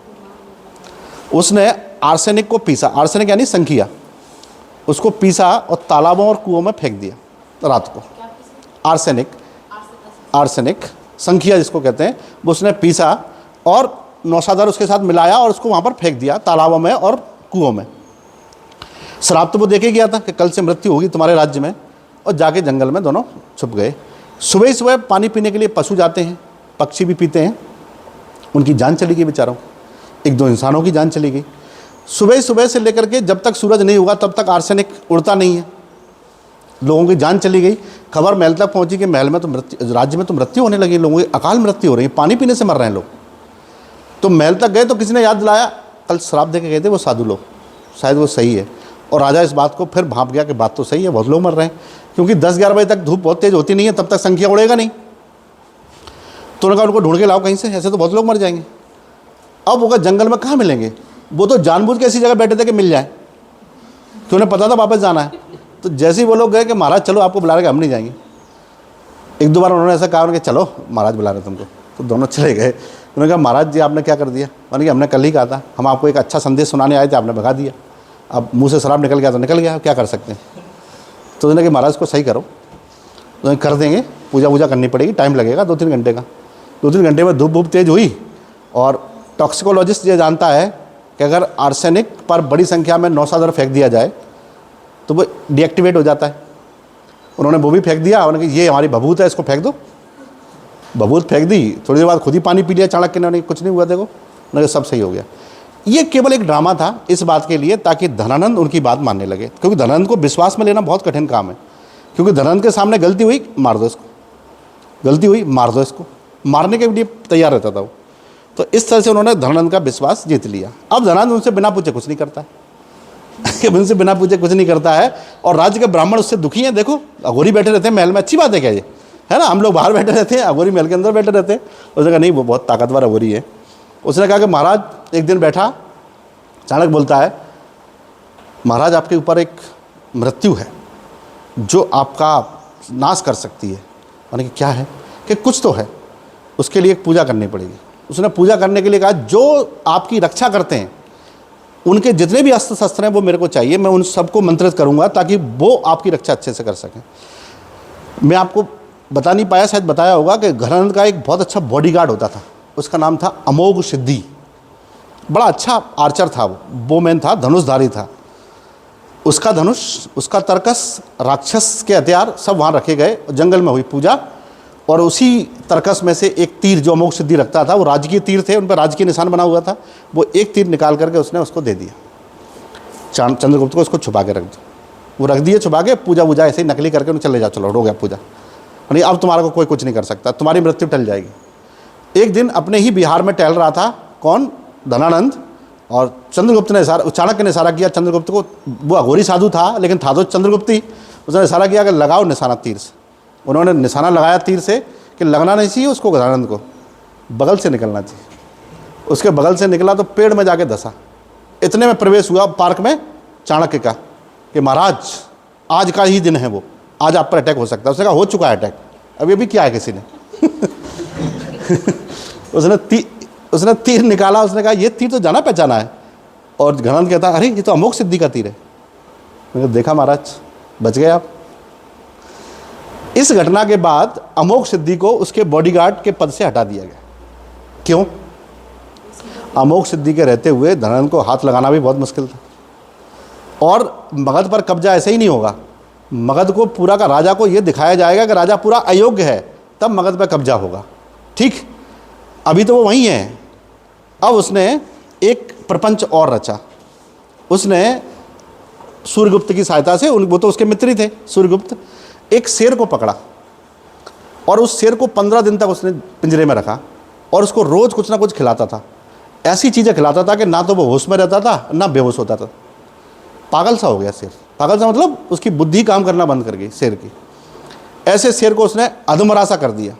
उसने आर्सेनिक को पीसा, आर्सेनिक यानी संखिया, उसको पीसा और तालाबों और कुओं में फेंक दिया रात को। आर्सेनिक, आर्सेनिक संखिया जिसको कहते हैं, वो उसने पीसा और नौशादर उसके साथ मिलाया और उसको वहाँ पर फेंक दिया तालाबों में और कुओं में। श्राप तो वो देके गया था कि कल से मृत्यु होगी तुम्हारे राज्य में। और जाके जंगल में दोनों छुप गए। सुबह सुबह पानी पीने के लिए पशु जाते हैं, पक्षी भी पीते हैं, उनकी जान चली गई बेचारों, एक दो इंसानों की जान चली गई। सुबह सुबह से लेकर के जब तक सूरज नहीं हुआ तब तक आर्सेनिक उड़ता नहीं है, लोगों की जान चली गई। खबर महल तक पहुंची कि महल में तो मृत्यु, राज्य में तो मृत्यु होने लगी, लोगों की अकाल मृत्यु हो रही है, पानी पीने से मर रहे हैं लोग। तो महल तक गए तो किसी ने याद दिलाया, कल श्राप दे के गए थे वो साधु लोग, शायद वो सही है। और राजा इस बात को फिर भांप गया कि बात तो सही है, बहुत लोग मर रहे हैं, क्योंकि 10-11 बजे तक धूप बहुत तेज होती नहीं है, तब तक संख्या उड़ेगा नहीं। तो उन्होंने कहा उनको ढूंढ के लाओ कहीं से, ऐसे तो बहुत लोग मर जाएंगे। अब वो जंगल में कहाँ मिलेंगे, वो तो जानबूझ के ऐसी जगह बैठे थे कि मिल जाए, कि उन्हें पता था वापस जाना है। तो जैसे ही वो लोग गए कि महाराज चलो आपको बुला रहे, हम नहीं जाएंगे। एक दो बार उन्होंने ऐसा कहा कि चलो महाराज बुला रहे तुमको, तो दोनों चले गए। उन्होंने कहा महाराज जी आपने क्या कर दिया? मैंने कहा हमने कल ही कहा था, हम आपको एक अच्छा संदेश सुनाने आए थे, आपने भगा दिया। अब मुंह से शराब निकल गया तो निकल गया, क्या कर सकते हैं। तो उन्होंने कहा महाराज को सही करो, तो कर देंगे, पूजा वूजा करनी पड़ेगी, टाइम लगेगा 2-3 घंटे का। 2-3 घंटे में धूप तेज हुई। और टॉक्सिकोलॉजिस्ट ये जानता है कि अगर आर्सेनिक पर बड़ी संख्या में नौशादर फेंक दिया जाए तो वो डीएक्टिवेट हो जाता है। उन्होंने वो भी फेंक दिया, उन्होंने कहा ये हमारी भभूत है, इसको फेंक दो। भभूत फेंक दी, थोड़ी देर बाद खुद ही पानी पी लिया चाणक्य ने, कुछ नहीं हुआ, देखो उन्होंने सब सही हो गया। ये केवल एक ड्रामा था इस बात के लिए ताकि धनानंद उनकी बात मानने लगे, क्योंकि धनानंद को विश्वास में लेना बहुत कठिन काम है। क्योंकि धनानंद के सामने गलती हुई, मार दो इसको, गलती हुई मार दो इसको, मारने के लिए तैयार रहता था वो। तो इस तरह से उन्होंने धनानंद का विश्वास जीत लिया। अब धनानंद उनसे बिना पूछे कुछ नहीं करता है उनसे बिना पूछे कुछ नहीं करता है। और राज्य के ब्राह्मण उससे दुखी हैं। देखो अघोरी बैठे रहते हैं महल में, अच्छी बात है क्या ये, है ना, हम लोग बाहर बैठे रहते हैं, अघोरी महल के अंदर बैठे रहते हैं। उसने कहा नहीं, वो बहुत ताकतवर अघोरी है। उसने कहा कि महाराज, एक दिन बैठा, चाणक्य बोलता है महाराज आपके ऊपर एक मृत्यु है जो आपका नाश कर सकती है। मैंने कहा क्या है? कि कुछ तो है, उसके लिए एक पूजा करनी पड़ेगी। उसने पूजा करने के लिए कहा जो आपकी रक्षा करते हैं उनके जितने भी अस्त्र शस्त्र हैं वो मेरे को चाहिए, मैं उन सबको मंत्रित करूंगा ताकि वो आपकी रक्षा अच्छे से कर सकें। मैं आपको बता नहीं पाया, शायद बताया होगा कि धनानंद का एक बहुत अच्छा बॉडीगार्ड होता था, उसका नाम था अमोघ सिद्धि। बड़ा अच्छा आर्चर था, वो बोमैन था, धनुषधारी था। उसका धनुष, उसका तर्कस, राक्षस के हथियार सब वहाँ रखे गए। जंगल में हुई पूजा और उसी तर्कस में से एक तीर जो अमोघ सिद्धि रखता था, वो राजकीय तीर थे, उन पर राजकीय निशान बना हुआ था, वो एक तीर निकाल करके उसने उसको दे दिया चंद्रगुप्त को, उसको छुपा के रख दो। वो रख दिए छुपा के, पूजा वूजा ऐसे ही नकली करके उन्हें चले जाओ, चलो हो गया पूजा, नहीं अब तुम्हारा को कोई कुछ नहीं कर सकता, तुम्हारी मृत्यु टल जाएगी। एक दिन अपने ही बिहार में टहल रहा था, कौन? धनानंद। और चंद्रगुप्त ने इशारा, चाणक्य ने इशारा किया चंद्रगुप्त को, वो अघोरी साधु था लेकिन था तो चंद्रगुप्त ही। उसने इशारा किया कि लगाओ निशाना तीर से। उन्होंने निशाना लगाया तीर से कि लगना नहीं चाहिए उसको, धनानंद को बगल से निकलना चाहिए। उसके बगल से निकला तो पेड़ में जाके धंसा। इतने में प्रवेश हुआ पार्क में चाणक्य का कि महाराज आज का ही दिन है, वो आज आप पर अटैक हो सकता है। उसने कहा हो चुका है अटैक, अभी अभी किया है किसी ने उसने तीर निकाला, उसने कहा ये तीर तो जाना पहचाना है, और घनानंद कहता अरे ये तो अमोघ सिद्धि का तीर है। मैंने देखा महाराज बच गए आप। इस घटना के बाद अमोघ सिद्धि को उसके बॉडीगार्ड के पद से हटा दिया गया। क्यों? अमोघ सिद्धि के रहते हुए धनानंद को हाथ लगाना भी बहुत मुश्किल था, और मगध पर कब्जा ऐसे ही नहीं होगा। मगध को पूरा का राजा को यह दिखाया जाएगा कि राजा पूरा अयोग्य है, तब मगध पर कब्जा होगा। ठीक, अभी तो वो वहीं है। अब उसने एक प्रपंच और रचा। उसने सूर्यगुप्त की सहायता से, वो तो उसके मित्र ही थे, सूर्यगुप्त, एक शेर को पकड़ा और उस शेर को 15 दिन तक उसने पिंजरे में रखा और उसको रोज़ कुछ ना कुछ खिलाता था। ऐसी चीज़ें खिलाता था कि ना तो वो होश में रहता था ना बेहोश होता था। पागल सा हो गया शेर। पागल सा मतलब उसकी बुद्धि काम करना बंद कर गई शेर की। ऐसे शेर को उसने अधमरा सा कर दिया।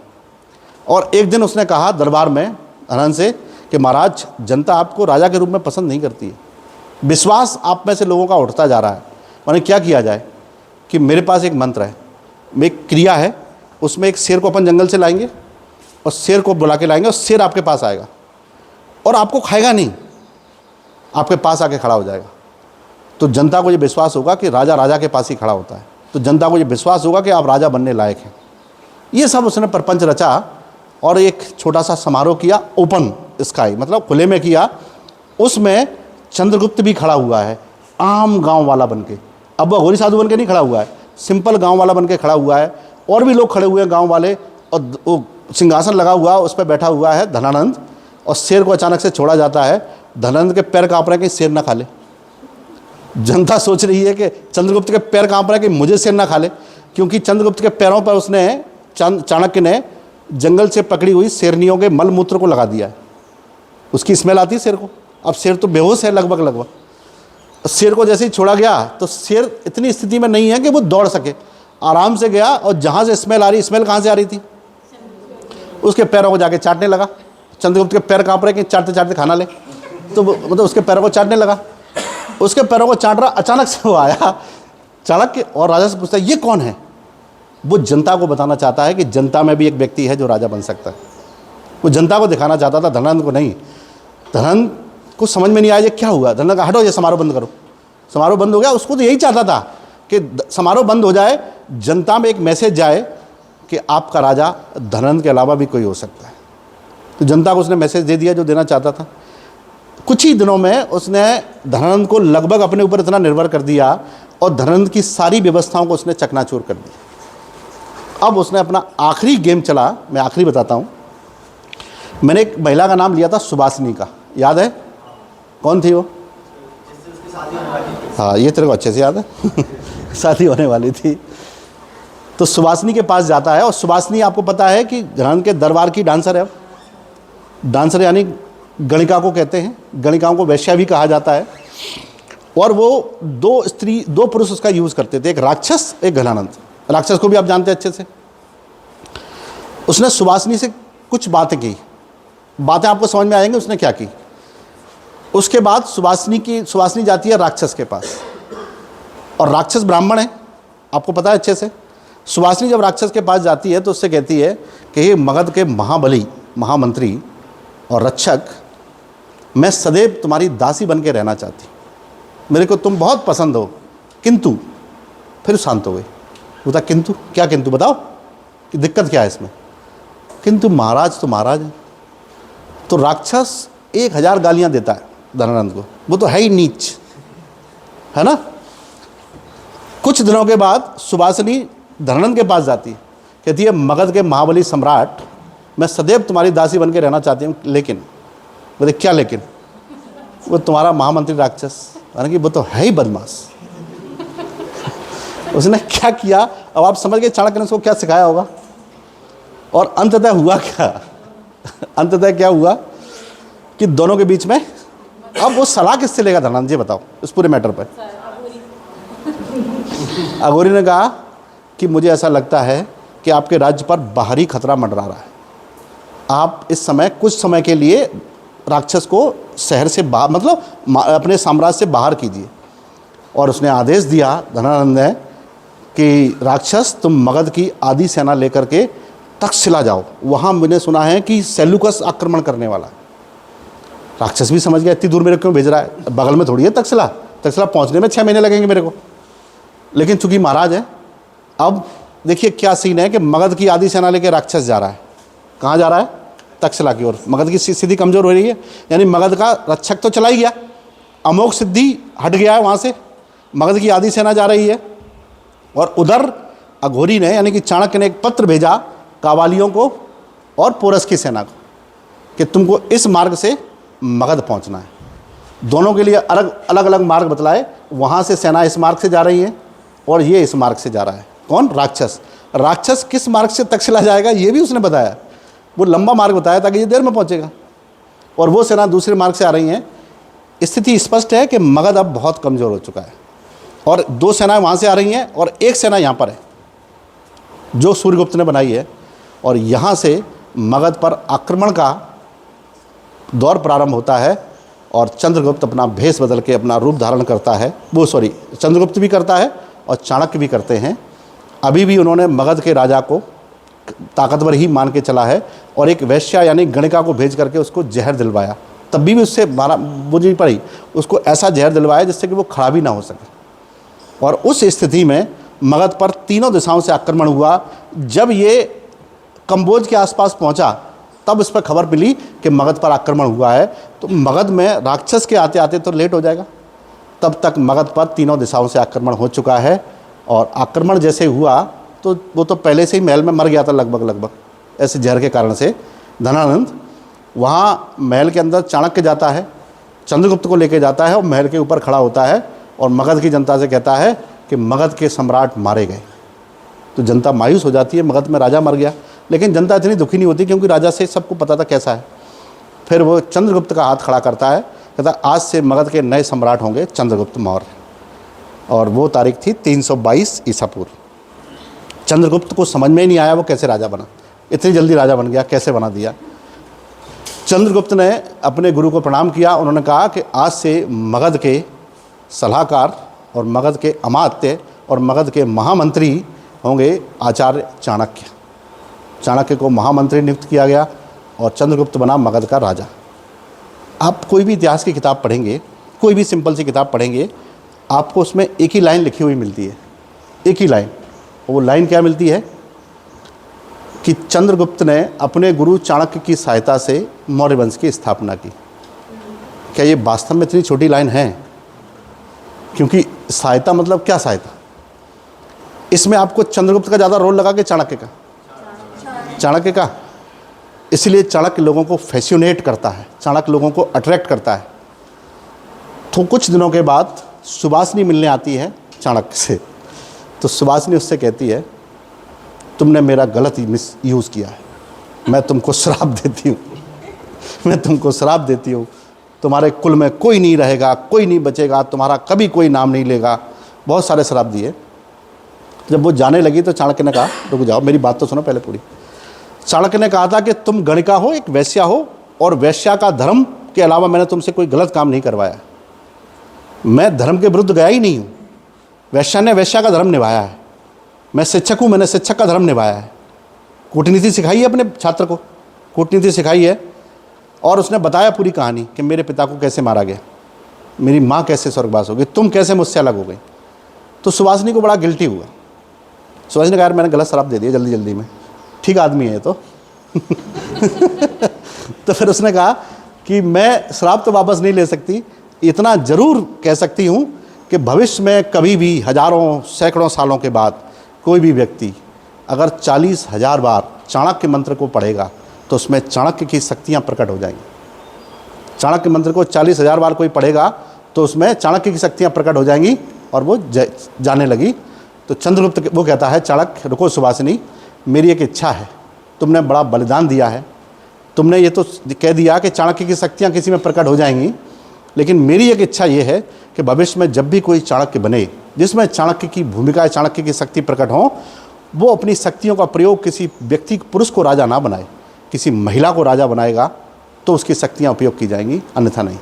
और एक दिन उसने कहा दरबार में धनानंद से कि महाराज, जनता आपको राजा के रूप में पसंद नहीं करती है, विश्वास आप में से लोगों का उठता जा रहा है। मैंने क्या किया जाए कि मेरे पास एक मंत्र है, एक क्रिया है, उसमें एक शेर को अपन जंगल से लाएंगे और शेर को बुला के लाएंगे और शेर आपके पास आएगा और आपको खाएगा नहीं, आपके पास आके खड़ा हो जाएगा। तो जनता को ये विश्वास होगा कि राजा राजा के पास ही खड़ा होता है, तो जनता को ये विश्वास होगा कि आप राजा बनने लायक हैं। ये सब उसने प्रपंच रचा और एक छोटा सा समारोह किया, ओपन स्काई मतलब खुले में किया। उसमें चंद्रगुप्त भी खड़ा हुआ है, आम गांव वाला बनके। अब वो अघोरी साधु बनके नहीं खड़ा हुआ है, सिंपल गांव वाला बनके खड़ा हुआ है। और भी लोग खड़े हुए हैं गांव वाले, और वो सिंहासन लगा हुआ, उस पर बैठा हुआ है धनानंद। और शेर को अचानक से छोड़ा जाता है, धनानंद के पैर कांप रहे हैं कि शेर ना खा ले। जनता सोच रही है कि चंद्रगुप्त के पैर कांप रहे हैं कि मुझे शेर ना खा ले, क्योंकि चंद्रगुप्त के पैरों पर उसने चाणक्य ने जंगल से पकड़ी हुई शेरनियों के मल मूत्र को लगा दिया है। उसकी स्मेल आती है शेर को। अब शेर तो बेहोश है लगभग। शेर को जैसे ही छोड़ा गया तो शेर इतनी स्थिति में नहीं है कि वो दौड़ सके, आराम से गया और जहाँ से स्मेल आ रही, स्मेल कहाँ से आ रही थी, उसके पैरों को जाके चाटने लगा। चंद्रगुप्त के पैर कांप रहे कि चाटते चाटते खाना ले, तो मतलब उसके पैरों को चाटने लगा। उसके पैरों को चाट रहा, अचानक से वो आया चाणक्य और राजा से पूछता है ये कौन है। वो जनता को बताना चाहता है कि जनता में भी एक व्यक्ति है जो राजा बन सकता है। वो जनता को दिखाना चाहता था, धनानंद को नहीं। धनानंद को समझ में नहीं आया ये क्या हुआ। धनानंद का हटो, ये समारोह बंद करो। समारोह बंद हो गया। उसको तो यही चाहता था कि समारोह बंद हो जाए, जनता में एक मैसेज जाए कि आपका राजा धनानंद के अलावा भी कोई हो सकता है। तो जनता को उसने मैसेज दे दिया जो देना चाहता था। कुछ ही दिनों में उसने धनानंद को लगभग अपने ऊपर इतना निर्भर कर दिया और धनानंद की सारी व्यवस्थाओं को उसने चकनाचूर कर दिया। अब उसने अपना आखिरी गेम चला। मैं आखिरी बताता हूँ। मैंने एक महिला का नाम लिया था सुबासिनी का, याद है? कौन थी वो? हाँ, ये तेरे को अच्छे से याद है शादी होने वाली थी। तो सुबासिनी के पास जाता है और सुबासिनी आपको पता है कि धनानंद के दरबार की डांसर है। डांसर यानी गणिका को कहते हैं, गणिकाओं को वैश्या भी कहा जाता है। और वो दो पुरुष उसका यूज़ करते थे, एक राक्षस एक घनानंद। राक्षस को भी आप जानते हैं अच्छे से। उसने सुबासिनी से कुछ बातें की, बातें आपको समझ में आएंगी उसने क्या की। उसके बाद सुबासिनी जाती है राक्षस के पास, और राक्षस ब्राह्मण है, आपको पता है अच्छे से। सुबासिनी जब राक्षस के पास जाती है तो उससे कहती है कि ये मगध के महाबली, महामंत्री और रक्षक, मैं सदैव तुम्हारी दासी बन के रहना चाहती, मेरे को तुम बहुत पसंद हो, किंतु। फिर शांत हो गई। बोला किंतु क्या? किंतु बताओ कि दिक्कत क्या है इसमें? किंतु महाराज तो महाराज है। तो राक्षस 1000 गालियां देता है धनानंद को, वो तो है ही नीच, है ना। कुछ दिनों के बाद सुबासिनी धनानंद के पास जाती है, कहती है मगध के महाबली सम्राट, मैं सदैव तुम्हारी दासी बन के रहना चाहती हूँ, लेकिन। बोले क्या लेकिन? वो तुम्हारा महामंत्री राक्षस, यानी कि वो तो है ही बदमाश। उसने क्या किया, अब आप समझ गए चाणक्य ने उसको क्या सिखाया होगा। और अंततः हुआ क्या? अंततः क्या हुआ कि दोनों के बीच में, अब वो सलाह किससे लेगा धनानंद जी बताओ इस पूरे मैटर पर? अघोरी ने कहा कि मुझे ऐसा लगता है कि आपके राज्य पर बाहरी खतरा मंडरा रहा है, आप इस समय कुछ समय के लिए राक्षस को शहर से बाहर, मतलब अपने साम्राज्य से बाहर कीजिए। और उसने आदेश दिया धनानंद ने कि राक्षस तुम मगध की आधी सेना लेकर के तक्षशिला जाओ, वहाँ मैंने सुना है कि सेल्यूकस आक्रमण करने वाला है। राक्षस भी समझ गया इतनी दूर मेरे को क्यों भेज रहा है, बगल में थोड़ी है तक्षशिला, तक्षशिला पहुँचने में 6 महीने लगेंगे मेरे को। लेकिन चूंकि महाराज है, अब देखिए क्या सीन है कि मगध की आधी सेना लेके राक्षस जा रहा है। कहाँ जा रहा है? तक्षशिला की ओर। मगध की स्थिति कमज़ोर हो रही है, यानी मगध का रक्षक तो चला ही गया, अमोघ सिद्धि हट गया है वहाँ से, मगध की आधी सेना जा रही है। और उधर अघोरी ने यानी कि चाणक्य ने एक पत्र भेजा कावालियों को और पोरस की सेना को कि तुमको इस मार्ग से मगध पहुँचना है। दोनों के लिए अलग अलग मार्ग बतलाए, वहाँ से सेना इस मार्ग से जा रही है और ये इस मार्ग से जा रहा है। कौन? राक्षस। राक्षस किस मार्ग से तक्षशिला जाएगा ये भी उसने बताया, वो लंबा मार्ग बताया ताकि ये देर में पहुँचेगा। और वो सेना दूसरे मार्ग से आ रही हैं। स्थिति स्पष्ट है कि मगध अब बहुत कमज़ोर हो चुका है और 2 सेनाएं वहाँ से आ रही हैं और 1 सेना यहाँ पर है जो सूर्यगुप्त ने बनाई है। और यहाँ से मगध पर आक्रमण का दौर प्रारंभ होता है और चंद्रगुप्त अपना भेष बदल के अपना रूप धारण करता है। चंद्रगुप्त भी करता है और चाणक्य भी करते हैं। अभी भी उन्होंने मगध के राजा को ताकतवर ही मान के चला है और एक वैश्या यानी गणिका को भेज करके उसको जहर दिलवाया, तब भी उससे बुझ नहीं पड़ी, उसको ऐसा जहर दिलवाया जिससे कि वो खड़ा भी ना हो सके। और उस स्थिति में मगध पर तीनों दिशाओं से आक्रमण हुआ। जब ये कंबोज के आसपास पहुंचा तब इस पर खबर मिली कि मगध पर आक्रमण हुआ है। तो मगध में राक्षस के आते आते तो लेट हो जाएगा, तब तक मगध पर तीनों दिशाओं से आक्रमण हो चुका है। और आक्रमण जैसे हुआ तो वो तो पहले से ही महल में मर गया था लगभग ऐसे जहर के कारण से। धनानंद वहाँ महल के अंदर चाणक्य जाता है, चंद्रगुप्त को लेके जाता है और महल के ऊपर खड़ा होता है और मगध की जनता से कहता है कि मगध के सम्राट मारे गए। तो जनता मायूस हो जाती है, मगध में राजा मर गया। लेकिन जनता इतनी दुखी नहीं होती क्योंकि राजा से सबको पता था कैसा है। फिर वो चंद्रगुप्त का हाथ खड़ा करता है, कहता आज से मगध के नए सम्राट होंगे चंद्रगुप्त मौर्य। और वो तारीख थी 322 ईसा पूर्व। चंद्रगुप्त को समझ में ही नहीं आया वो कैसे राजा बना, इतनी जल्दी राजा बन गया, कैसे बना दिया। चंद्रगुप्त ने अपने गुरु को प्रणाम किया। उन्होंने कहा कि आज से मगध के सलाहकार और मगध के अमात्य और मगध के महामंत्री होंगे आचार्य चाणक्य। चाणक्य को महामंत्री नियुक्त किया गया और चंद्रगुप्त बना मगध का राजा। आप कोई भी इतिहास की किताब पढ़ेंगे, कोई भी सिंपल सी किताब पढ़ेंगे, आपको उसमें एक ही लाइन लिखी हुई मिलती है, एक ही लाइन। वो लाइन क्या मिलती है कि चंद्रगुप्त ने अपने गुरु चाणक्य की सहायता से मौर्य वंश की स्थापना की। क्या ये वास्तव में इतनी छोटी लाइन है? क्योंकि सहायता मतलब क्या सहायता? इसमें आपको चंद्रगुप्त का ज़्यादा रोल लगा कि चाणक्य का? चाणक्य का। इसलिए चाणक्य लोगों को फैसिनेट करता है, चाणक्य लोगों को अट्रैक्ट करता है। तो कुछ दिनों के बाद सुभाषनी मिलने आती है चाणक्य से। तो सुभाषनी उससे कहती है तुमने मेरा गलत मिस यूज़ किया है, मैं तुमको श्राप देती हूँ, मैं तुमको श्राप देती हूँ, तुम्हारे कुल में कोई नहीं रहेगा, कोई नहीं बचेगा, तुम्हारा कभी कोई नाम नहीं लेगा। बहुत सारे श्राप दिए। जब वो जाने लगी तो चाणक्य ने कहा रुक जाओ, मेरी बात तो सुनो पहले पूरी। चाणक्य ने कहा था कि तुम गणिका हो, एक वैश्या हो, और वैश्या का धर्म के अलावा मैंने तुमसे कोई गलत काम नहीं करवाया। मैं धर्म के विरुद्ध गया ही नहीं हूँ। वैश्या ने वैश्या का धर्म निभाया है। मैं शिक्षक हूँ, मैंने शिक्षक का धर्म निभाया है। कूटनीति सिखाई है अपने छात्र को, कूटनीति सिखाई है। और उसने बताया पूरी कहानी कि मेरे पिता को कैसे मारा गया, मेरी माँ कैसे स्वर्गवास हो गई, तुम कैसे मुझसे अलग हो गई। तो सुभाषनी को बड़ा गिल्टी हुआ। सुभाषनी ने कहा यार मैंने गलत श्राप दे दिया जल्दी जल्दी में, ठीक आदमी है ये तो। तो फिर उसने कहा कि मैं श्राप तो वापस नहीं ले सकती, इतना ज़रूर कह सकती हूँ कि भविष्य में कभी भी हजारों सैकड़ों सालों के बाद कोई भी व्यक्ति अगर 40,000 बार चाणक्य मंत्र को पढ़ेगा तो उसमें चाणक्य की शक्तियाँ प्रकट हो जाएंगी। चाणक्य मंत्र को 40,000 बार कोई पढ़ेगा तो उसमें चाणक्य की शक्तियाँ प्रकट हो जाएंगी। और वो जाने लगी। तो चंद्रगुप्त वो कहता है चाणक्य रुको सुभाषिनी, मेरी एक इच्छा है, तुमने बड़ा बलिदान दिया है, तुमने ये तो कह दिया कि चाणक्य की शक्तियाँ किसी में प्रकट हो जाएंगी, लेकिन मेरी एक इच्छा ये है कि भविष्य में जब भी कोई चाणक्य बने जिसमें चाणक्य की भूमिका, चाणक्य की शक्ति प्रकट हो, वो अपनी शक्तियों का प्रयोग किसी व्यक्ति पुरुष को राजा ना बनाए, किसी महिला को राजा बनाएगा तो उसकी शक्तियाँ उपयोग की जाएंगी, अन्यथा नहीं।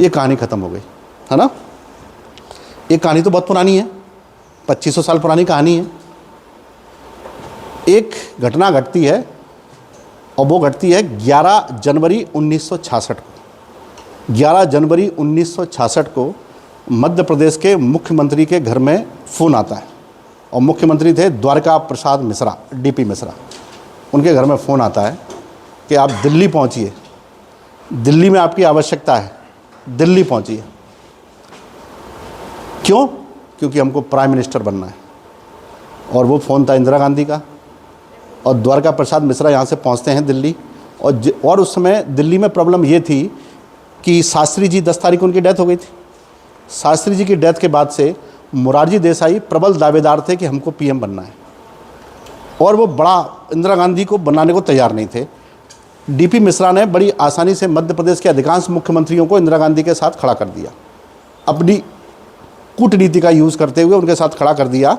ये कहानी ख़त्म हो गई है ना। ये कहानी तो बहुत पुरानी है, 2500 साल पुरानी कहानी है। एक घटना घटती है और वो घटती है 11 जनवरी 1966 को। 11 जनवरी 1966 को मध्य प्रदेश के मुख्यमंत्री के घर में फ़ोन आता है और मुख्यमंत्री थे द्वारका प्रसाद मिश्रा, डीपी मिश्रा। उनके घर में फ़ोन आता है कि आप दिल्ली पहुंचिए, दिल्ली में आपकी आवश्यकता है, दिल्ली पहुंचिए। क्यों? क्योंकि हमको प्राइम मिनिस्टर बनना है। और वो फ़ोन था इंदिरा गांधी का। और द्वारका प्रसाद मिश्रा यहाँ से पहुँचते हैं दिल्ली। और उस समय दिल्ली में प्रॉब्लम ये थी कि शास्त्री जी 10 तारीख को उनकी डेथ हो गई थी। शास्त्री जी की डेथ के बाद से मोरारजी देसाई प्रबल दावेदार थे कि हमको पीएम बनना है, और वो बड़ा इंदिरा गांधी को बनाने को तैयार नहीं थे। डीपी मिश्रा ने बड़ी आसानी से मध्य प्रदेश के अधिकांश मुख्यमंत्रियों को इंदिरा गांधी के साथ खड़ा कर दिया, अपनी कूटनीति का यूज़ करते हुए उनके साथ खड़ा कर दिया।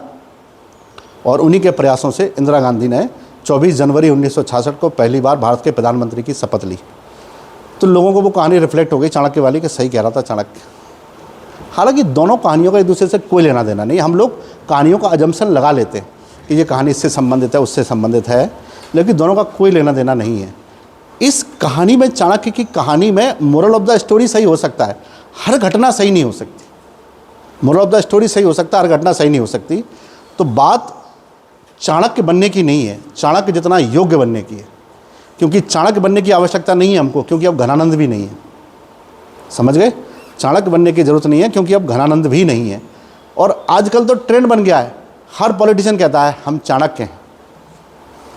और उन्हीं के प्रयासों से इंदिरा गांधी ने 24 जनवरी 1966 को पहली बार भारत के प्रधानमंत्री की शपथ ली। तो लोगों को वो कहानी रिफ्लेक्ट हो गई चाणक्य वाली कि सही कह रहा था चाणक्य। हालांकि दोनों कहानियों का एक दूसरे से कोई लेना देना नहीं। हम लोग कहानियों का अजम्पशन लगा लेते हैं कि ये कहानी इससे संबंधित है, उससे संबंधित है, लेकिन दोनों का कोई लेना देना नहीं है। इस कहानी में, चाणक्य की कहानी में, मोरल ऑफ द स्टोरी सही हो सकता है, हर घटना सही नहीं हो सकती। मोरल ऑफ द स्टोरी सही हो सकता है, हर घटना सही नहीं हो सकती। तो बात चाणक्य बनने की नहीं है, चाणक्य जितना योग्य बनने की है। क्योंकि चाणक्य बनने की आवश्यकता नहीं है हमको, क्योंकि अब घनानंद भी नहीं है। समझ गए? चाणक्य बनने की ज़रूरत नहीं है क्योंकि अब घनानंद भी नहीं है। और आजकल तो ट्रेंड बन गया है, हर पॉलिटिशियन कहता है हम चाणक्य हैं।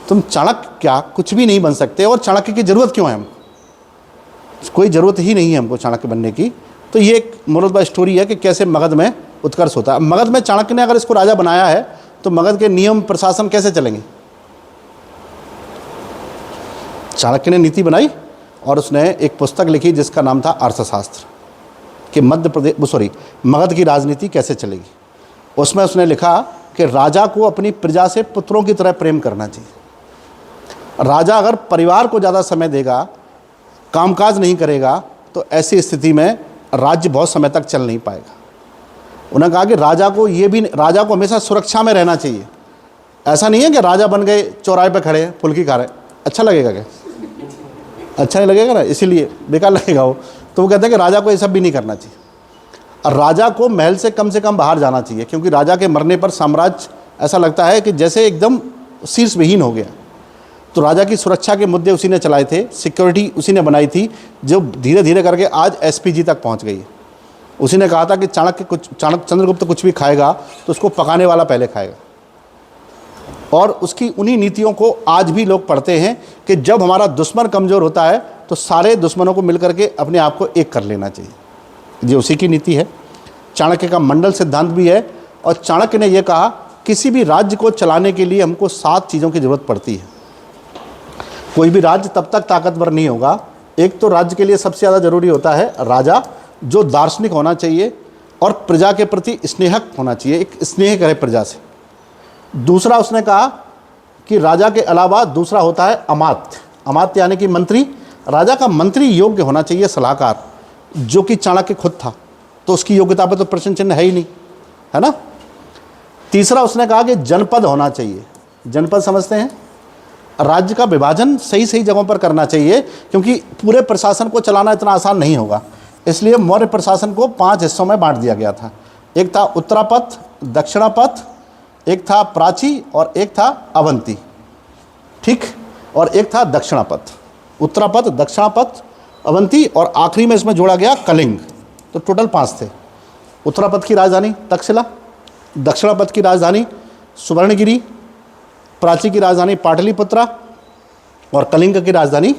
तुम चाणक्य क्या, कुछ भी नहीं बन सकते। और चाणक्य की ज़रूरत क्यों है हमको? कोई ज़रूरत ही नहीं है हमको चाणक्य बनने की। तो ये एक मोरल ऑफ द स्टोरी है कि कैसे मगध में उत्कर्ष होता है। मगध में चाणक्य ने अगर इसको राजा बनाया है तो मगध के नियम प्रशासन कैसे चलेंगे? चाणक्य ने नीति बनाई और उसने एक पुस्तक लिखी जिसका नाम था अर्थशास्त्र, कि मगध की राजनीति कैसे चलेगी। उसमें उसने लिखा कि राजा को अपनी प्रजा से पुत्रों की तरह प्रेम करना चाहिए। राजा अगर परिवार को ज़्यादा समय देगा, कामकाज नहीं करेगा, तो ऐसी स्थिति में राज्य बहुत समय तक चल नहीं पाएगा। उन्होंने कहा कि राजा को हमेशा सुरक्षा में रहना चाहिए। ऐसा नहीं है कि राजा बन गए, चौराहे पे खड़े फुल्की खा रहे, अच्छा लगेगा क्या? अच्छा नहीं लगेगा ना, इसीलिए बेकार लगेगा वो। तो वो कहते हैं कि राजा को ये सब भी नहीं करना चाहिए। और राजा को महल से कम बाहर जाना चाहिए, क्योंकि राजा के मरने पर साम्राज्य ऐसा लगता है कि जैसे एकदम शीर्ष विहीन हो गया। तो राजा की सुरक्षा के मुद्दे उसी ने चलाए थे, सिक्योरिटी उसी ने बनाई थी, जो धीरे धीरे करके आज एसपीजी तक पहुंच गई है। उसी ने कहा था कि चंद्रगुप्त कुछ भी खाएगा तो उसको पकाने वाला पहले खाएगा। और उसकी उन्हीं नीतियों को आज भी लोग पढ़ते हैं कि जब हमारा दुश्मन कमज़ोर होता है तो सारे दुश्मनों को मिलकर के अपने आप को एक कर लेना चाहिए। ये उसी की नीति है। चाणक्य का मंडल सिद्धांत भी है। और चाणक्य ने यह कहा, किसी भी राज्य को चलाने के लिए हमको 7 चीज़ों की ज़रूरत पड़ती है। कोई भी राज्य तब तक ताकतवर नहीं होगा। एक तो राज्य के लिए सबसे ज़्यादा ज़रूरी होता है राजा, जो दार्शनिक होना चाहिए और प्रजा के प्रति स्नेहक होना चाहिए, एक स्नेह करे प्रजा से। दूसरा उसने कहा कि राजा के अलावा दूसरा होता है अमात्य। अमात्य यानी कि मंत्री। राजा का मंत्री योग्य होना चाहिए, सलाहकार, जो कि चाणक्य खुद था। तो उसकी योग्यता पर तो प्रश्न चिन्ह है ही नहीं, है ना। तीसरा उसने कहा कि जनपद होना चाहिए। जनपद समझते हैं? राज्य का विभाजन सही सही जगहों पर करना चाहिए, क्योंकि पूरे प्रशासन को चलाना इतना आसान नहीं होगा। इसलिए मौर्य प्रशासन को 5 हिस्सों में बांट दिया गया था। एक था उत्तरापथ, दक्षिणापथ, एक था प्राची और एक था अवंती, ठीक, और एक था दक्षिणापथ। उत्तरापथ, दक्षिणापथ, अवंती, और आखिरी में इसमें जोड़ा गया कलिंग। तो टोटल 5 थे। उत्तरापथ की राजधानी तक्षशिला, दक्षिणापथ की राजधानी सुवर्णगिरी, प्राची की राजधानी पाटलिपुत्रा, और कलिंग की राजधानी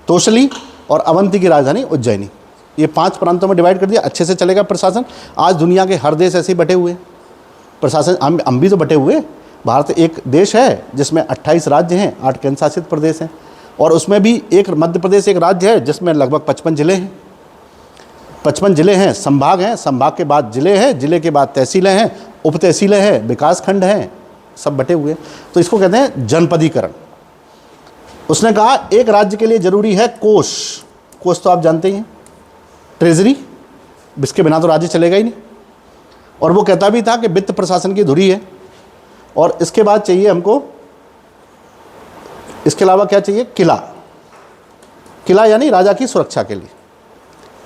तोशली, और अवंती की राजधानी उज्जैनी। ये 5 प्रांतों में डिवाइड कर दिया। अच्छे से चलेगा प्रशासन। आज दुनिया के हर देश ऐसे ही बटे हुए प्रशासन। हम भी तो बटे हुए। भारत एक देश है जिसमें 28 राज्य हैं, 8 केंद्र शासित प्रदेश हैं, और उसमें भी एक मध्य प्रदेश एक राज्य है जिसमें लगभग 55 जिले हैं। 55 जिले हैं, संभाग हैं, संभाग के बाद जिले हैं, जिले के बाद तहसीलें हैं, उप तहसीलें हैं, विकास खंड हैं, सब बटे हुए। तो इसको कहते हैं जनपदीकरण। उसने कहा एक राज्य के लिए जरूरी है कोष। कोष तो आप जानते ही हैं, ट्रेजरी, इसके बिना तो राज्य चलेगा ही नहीं। और वो कहता भी था कि वित्त प्रशासन की धुरी है। और इसके बाद चाहिए हमको इसके अलावा क्या चाहिए? किला। किला यानी राजा की सुरक्षा के लिए।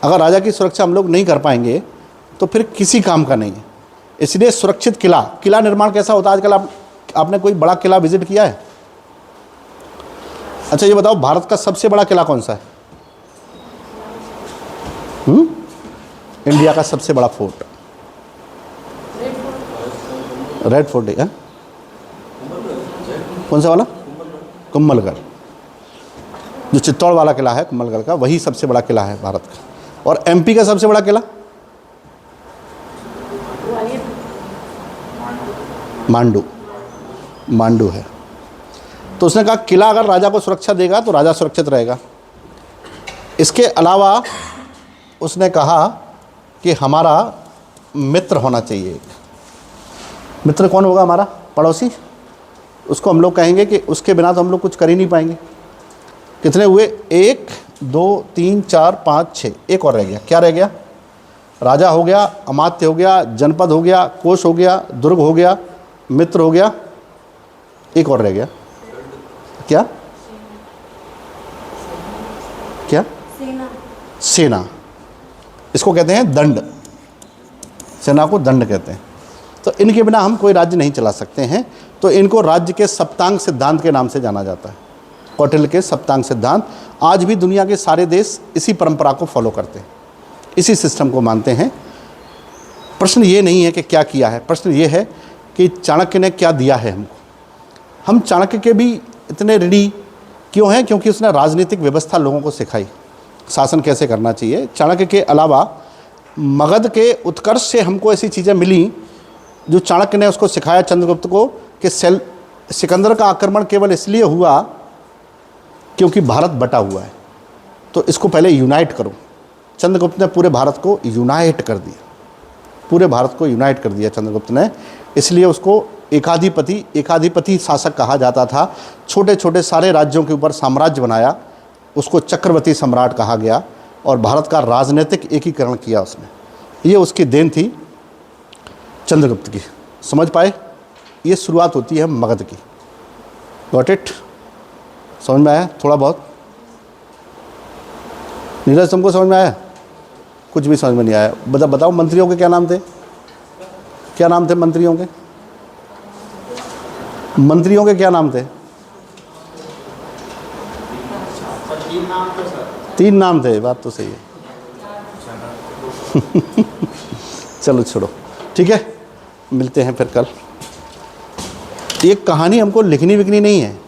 अगर राजा की सुरक्षा हम लोग नहीं कर पाएंगे तो फिर किसी काम का नहीं है। इसलिए सुरक्षित किला। किला निर्माण कैसा होता है आजकल? आपने कोई बड़ा किला विजिट किया है? अच्छा ये बताओ, भारत का सबसे बड़ा किला कौन सा है? इंडिया का सबसे बड़ा फोर्ट? रेड फोर्ट है। कौन सा वाला? कुंभलगढ़। जो चित्तौड़ वाला किला है कुंभलगढ़ का, वही सबसे बड़ा किला है भारत का। और एमपी का सबसे बड़ा किला? मांडू है। तो उसने कहा किला अगर राजा को सुरक्षा देगा तो राजा सुरक्षित रहेगा। इसके अलावा उसने कहा कि हमारा मित्र होना चाहिए। मित्र कौन होगा? हमारा पड़ोसी। उसको हम लोग कहेंगे कि उसके बिना तो हम लोग कुछ कर ही नहीं पाएंगे। कितने हुए? 1 2 3 4 5 6। एक और रह गया। क्या रह गया? राजा हो गया, अमात्य हो गया, जनपद हो गया, कोष हो गया, दुर्ग हो गया, मित्र हो गया, एक और रह गया। क्या? क्या? सेना। इसको कहते हैं दंड। सेना को दंड कहते हैं। तो इनके बिना हम कोई राज्य नहीं चला सकते हैं। तो इनको राज्य के सप्तांग सिद्धांत के नाम से जाना जाता है। कौटिल्य के सप्तांग सिद्धांत। आज भी दुनिया के सारे देश इसी परंपरा को फॉलो करते हैं, इसी सिस्टम को मानते हैं। प्रश्न ये नहीं है कि क्या किया है, प्रश्न ये है कि चाणक्य ने क्या दिया है हमको। हम चाणक्य के भी इतने ऋणी क्यों हैं? क्योंकि उसने राजनीतिक व्यवस्था लोगों को सिखाई, शासन कैसे करना चाहिए। चाणक्य के अलावा मगध के उत्कर्ष से हमको ऐसी चीज़ें मिली जो चाणक्य ने उसको सिखाया चंद्रगुप्त को, कि सिकंदर का आक्रमण केवल इसलिए हुआ क्योंकि भारत बटा हुआ है, तो इसको पहले यूनाइट करो। चंद्रगुप्त ने पूरे भारत को यूनाइट कर दिया, पूरे भारत को यूनाइट कर दिया चंद्रगुप्त ने। इसलिए उसको एकाधिपति शासक कहा जाता था। छोटे छोटे सारे राज्यों के ऊपर साम्राज्य बनाया, उसको चक्रवर्ती सम्राट कहा गया और भारत का राजनीतिक एकीकरण किया उसने। ये उसकी देन थी चंद्रगुप्त की। समझ पाए? ये शुरुआत होती है मगध की। Got it? समझ में आया थोड़ा बहुत? नीरज तुमको समझ में आया? कुछ भी समझ में नहीं आया? बताओ मंत्रियों के क्या नाम थे? क्या नाम थे मंत्रियों के? मंत्रियों के क्या नाम थे? 3 नाम थे। बात तो सही है। चलो छोड़ो, ठीक है, मिलते हैं फिर कल। एक कहानी हमको लिखनी विखनी नहीं है।